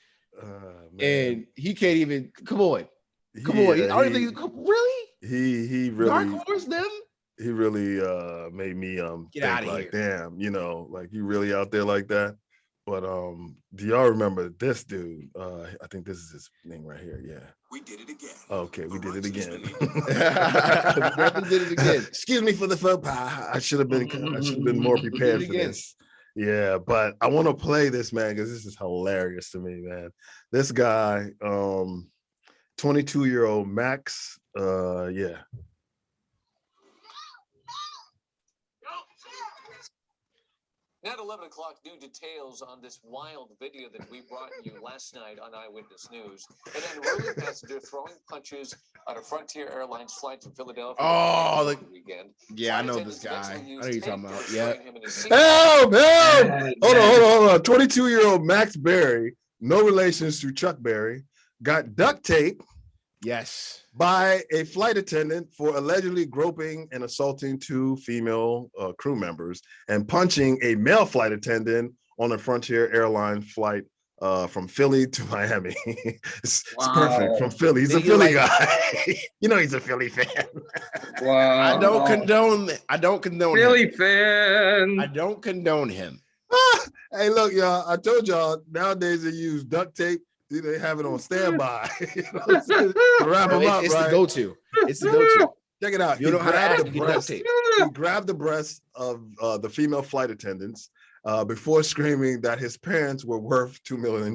and he can't even. Come on. I don't even think really. He really dark horse them. He really made me Get think out of like, here. damn, like you really out there like that. But do y'all remember this dude? I think this is his name right here. Yeah. We did it again. Okay, we did it again. Definitely did it again. Excuse me for the faux pas. I should have been more prepared for this. Yeah, but I want to play this, man, because this is hilarious to me, man. This guy, 22-year-old Max. Yeah. Now at 11 o'clock, new details on this wild video that we brought you last night on Eyewitness News. An unruly passenger throwing punches on a Frontier Airlines flight from Philadelphia. Oh, the weekend. Yeah, I know this guy. I know you're talking about. Yeah. Help! Hold on. 22-year-old Max Berry, no relations to Chuck Berry, got duct tape. Yes. By a flight attendant for allegedly groping and assaulting two female crew members and punching a male flight attendant on a Frontier Airline flight from Philly to Miami. It's perfect. From Philly. He's a Philly guy. He's a Philly fan. Wow. I don't condone Philly him. fan. I don't condone him. Hey, look, y'all. I told y'all nowadays they use duct tape. They have it on standby. To wrap them up, It's right? the go-to. It's the go-to. Check it out. You know how to act, you get duct tape. He grabbed the breasts of the female flight attendants before screaming that his parents were worth $2 million.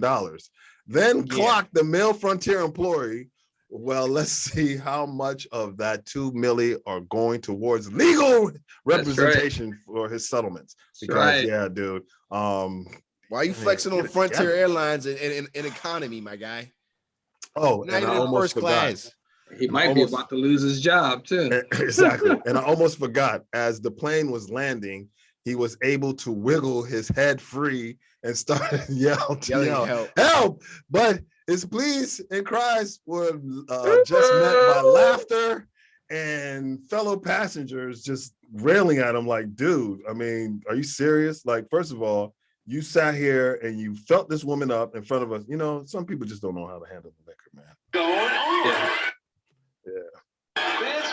Then clocked the male Frontier employee. Well, let's see how much of that $2 million are going towards legal representation for his settlements. Because yeah, dude. Why are you flexing on Frontier Airlines and economy, my guy? Oh, not and even I in almost first forgot. class. He might be about to lose his job too. Exactly. And I almost forgot. As the plane was landing, he was able to wiggle his head free and started yelling help. But his pleas and cries were just met by laughter and fellow passengers just railing at him like, dude, I mean, are you serious? Like, first of all, you sat here and you felt this woman up in front of us. You know, some people just don't know how to handle the liquor, man. Going on. Yeah. This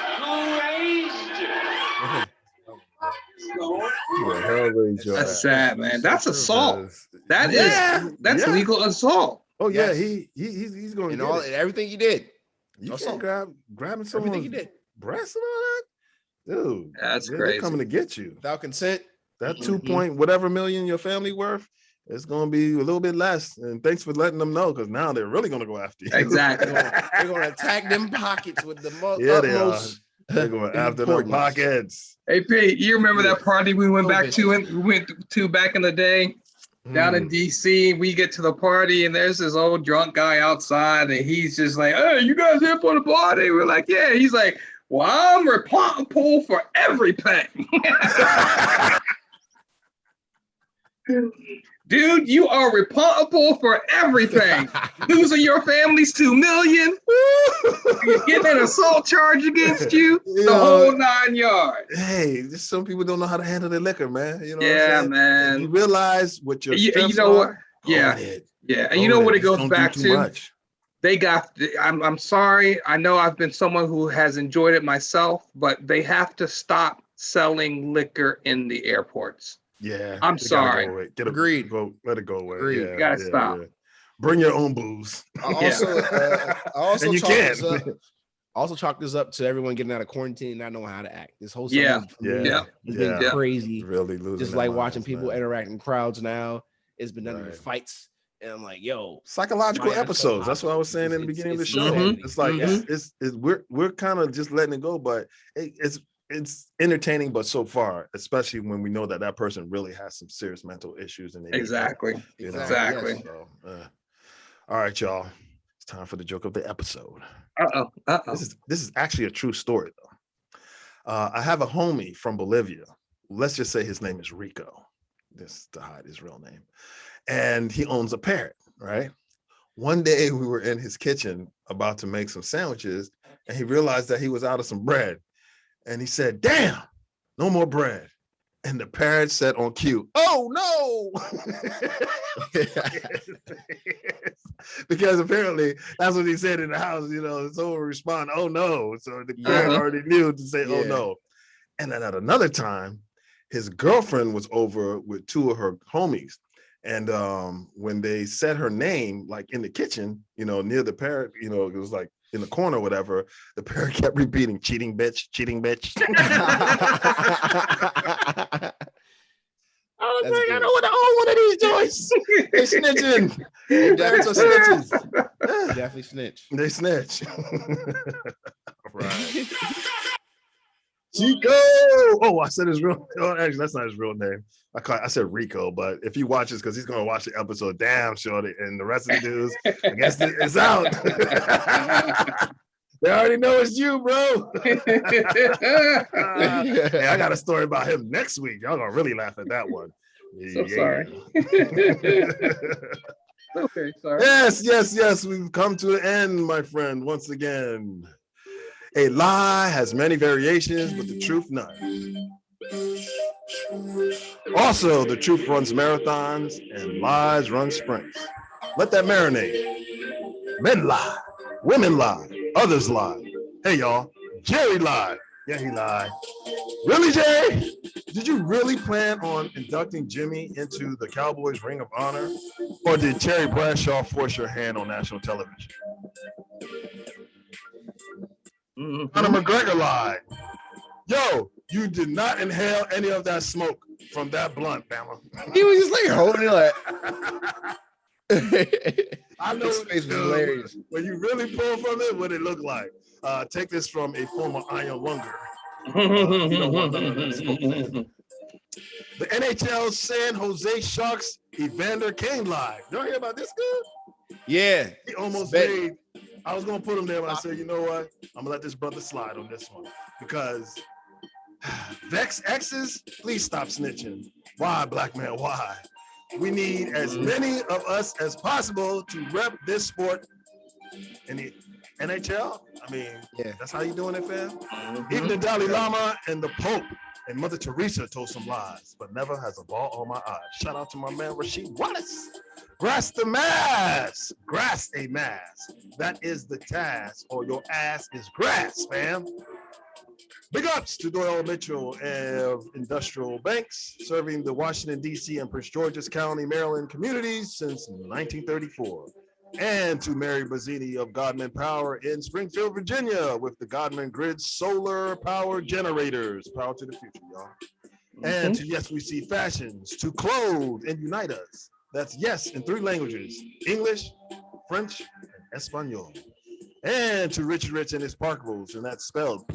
crazy. That's sad, man. That's assault. That's legal assault. Oh yeah, he's going and and everything he did. You can't grabbing someone's breast and all that, dude. That's crazy. They're coming to get you without consent. That 2 point whatever million your family worth, it's going to be a little bit less. And thanks for letting them know, because now they're really going to go after you. Exactly. They're going to attack them pockets with the utmost. They're going after them pockets. Hey Pete, you remember that party we went back to back in the day down in DC? We get to the party and there's this old drunk guy outside and he's just like, "Hey, you guys here for the party?" We're like, "Yeah." He's like, "Well, I'm responsible for everything." Dude, you are responsible for everything. Losing your family's $2 million. You're getting an assault charge against you. The whole 9 yards. Hey, just some people don't know how to handle their liquor, man. You know yeah, what I'm saying? Man. You realize what your you know what? Yeah. And you know what it goes back to? Much. They got, I'm sorry. I know I've been someone who has enjoyed it myself, but they have to stop selling liquor in the airports. Yeah, I'm sorry. Agreed. Let it go away. Agreed. You gotta stop. Yeah. Bring your own booze. I also and you can. Also chalk this up to everyone getting out of quarantine and not knowing how to act. This whole summer has been crazy. Really losing. Just like watching people interact in crowds now. It's been done in fights. And I'm like, yo, psychological episodes. That's what I was saying in the beginning of the show. It's like it's we're kind of just letting it go, but it's entertaining, but so far, especially when we know that person really has some serious mental issues. And exactly. So, all right, y'all. It's time for the joke of the episode. This is actually a true story, though. I have a homie from Bolivia. Let's just say his name is Rico. This to hide his real name. And he owns a parrot, right? One day we were in his kitchen about to make some sandwiches, and he realized that he was out of some bread. And he said, "Damn, no more bread." And the parrot said on cue, "Oh no." Because apparently that's what he said in the house, you know, someone respond, "Oh no." So the parrot already knew to say, "Oh no." And then at another time, his girlfriend was over with two of her homies. And when they said her name, like in the kitchen, you know, near the parrot, you know, it was like in the corner or whatever, the parrot kept repeating, "Cheating bitch, cheating bitch." I was like, I don't want to own one of these joints. They snitching. They definitely snitches. Definitely snitch. They snitch. Right. Chico. Oh, I said his real. Oh, actually, that's not his real name. I said Rico, but if he watches, because he's gonna watch the episode, damn shorty, and the rest of the dudes, I guess it's out. They already know it's you, bro. Hey, I got a story about him next week. Y'all gonna really laugh at that one. Sorry. Okay, sorry. Yes. We've come to an end, my friend. Once again, a lie has many variations, but the truth none. Also, the truth runs marathons and lies run sprints. Let that marinate. Men lie, women lie, others lie. Hey, y'all, Jerry lied. Yeah, he lied. Really, Jerry? Did you really plan on inducting Jimmy into the Cowboys Ring of Honor? Or did Terry Bradshaw force your hand on national television? Conor McGregor lied. Yo, you did not inhale any of that smoke from that blunt, Bama. He was just like holding it like. I know his face was hilarious. When you really pull from it, what it looked like. Take this from a former Iron Lunger. You don't want none of that smoke. The NHL San Jose Sharks Evander Kane lied. Y'all hear about this guy? Yeah. He almost made. I was gonna put him there, but I said, you know what? I'm gonna let this brother slide on this one because Vex X's, please stop snitching. Why, black man? Why? We need as many of us as possible to rep this sport in the NHL. I mean, Yeah. that's how you doing it, fam? Mhm. Even the Dalai Lama and the Pope and Mother Teresa told some lies, but never has a ball on my eyes. Shout out to my man Rasheed Wallace. Grass the mass. Grass a mass. That is the task, or your ass is grass, fam. Big ups to Doyle Mitchell of Industrial Banks, serving the Washington, D.C. and Prince George's County, Maryland communities since 1934. And to Mary Bazzini of Godman Power in Springfield, Virginia, with the Godman Grid solar power generators. Power to the future, y'all. And to Yes We See Fashions, to clothe and unite us. That's yes in 3 languages: English, French, and Espanol. And to Richard Rich and his Parkables, and that's spelled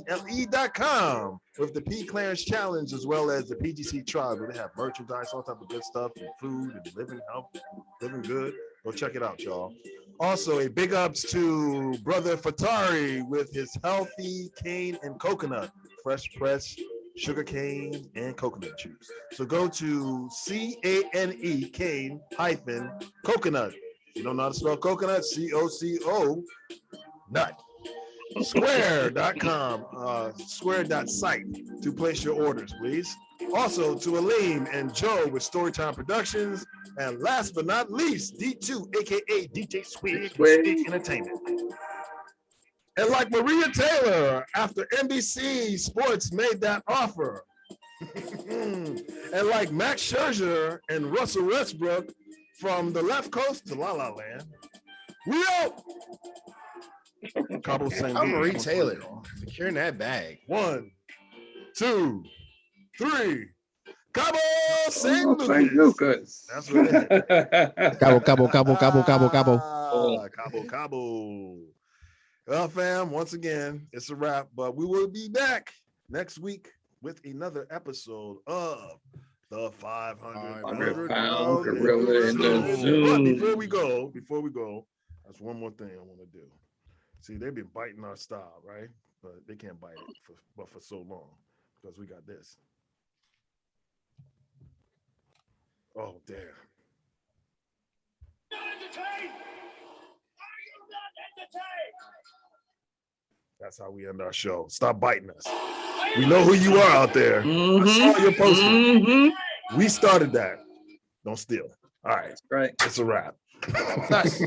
PARKERABLE.com, with the P Clarence Challenge, as well as the PGC Tribe, where they have merchandise, all type of good stuff, and food, and living health, living good. Go check it out, y'all. Also, a big ups to Brother Fatari with his healthy cane and coconut, fresh pressed sugar cane and coconut juice. So go to CANE cane hyphen coconut. You don't know how to spell coconut? COCO nut. Square.com, square.site to place your orders, please. Also to Aleem and Joe with Storytime Productions. And last but not least, D2, aka DJ Swig, Swig Entertainment. And like Maria Taylor, after NBC Sports made that offer. And like Max Scherzer and Russell Westbrook, from the left coast to La La Land, we out. Cabo San I'm Marie Taylor, securing that bag. 1, 2, 3. Cabo San Oh, St. Lucas. That's what it is. Cabo. Cabo. Well, fam, once again, it's a wrap, but we will be back next week with another episode of the 500-pound gorilla in the But Zoom. before we go, that's one more thing I want to do. See, they've been biting our style, right? But they can't bite it for so long because we got this. Oh, damn. That's how we end our show. Stop biting us. We know who you are out there. I saw your poster. We started that. Don't steal. All right. Right. It's a wrap. Nice.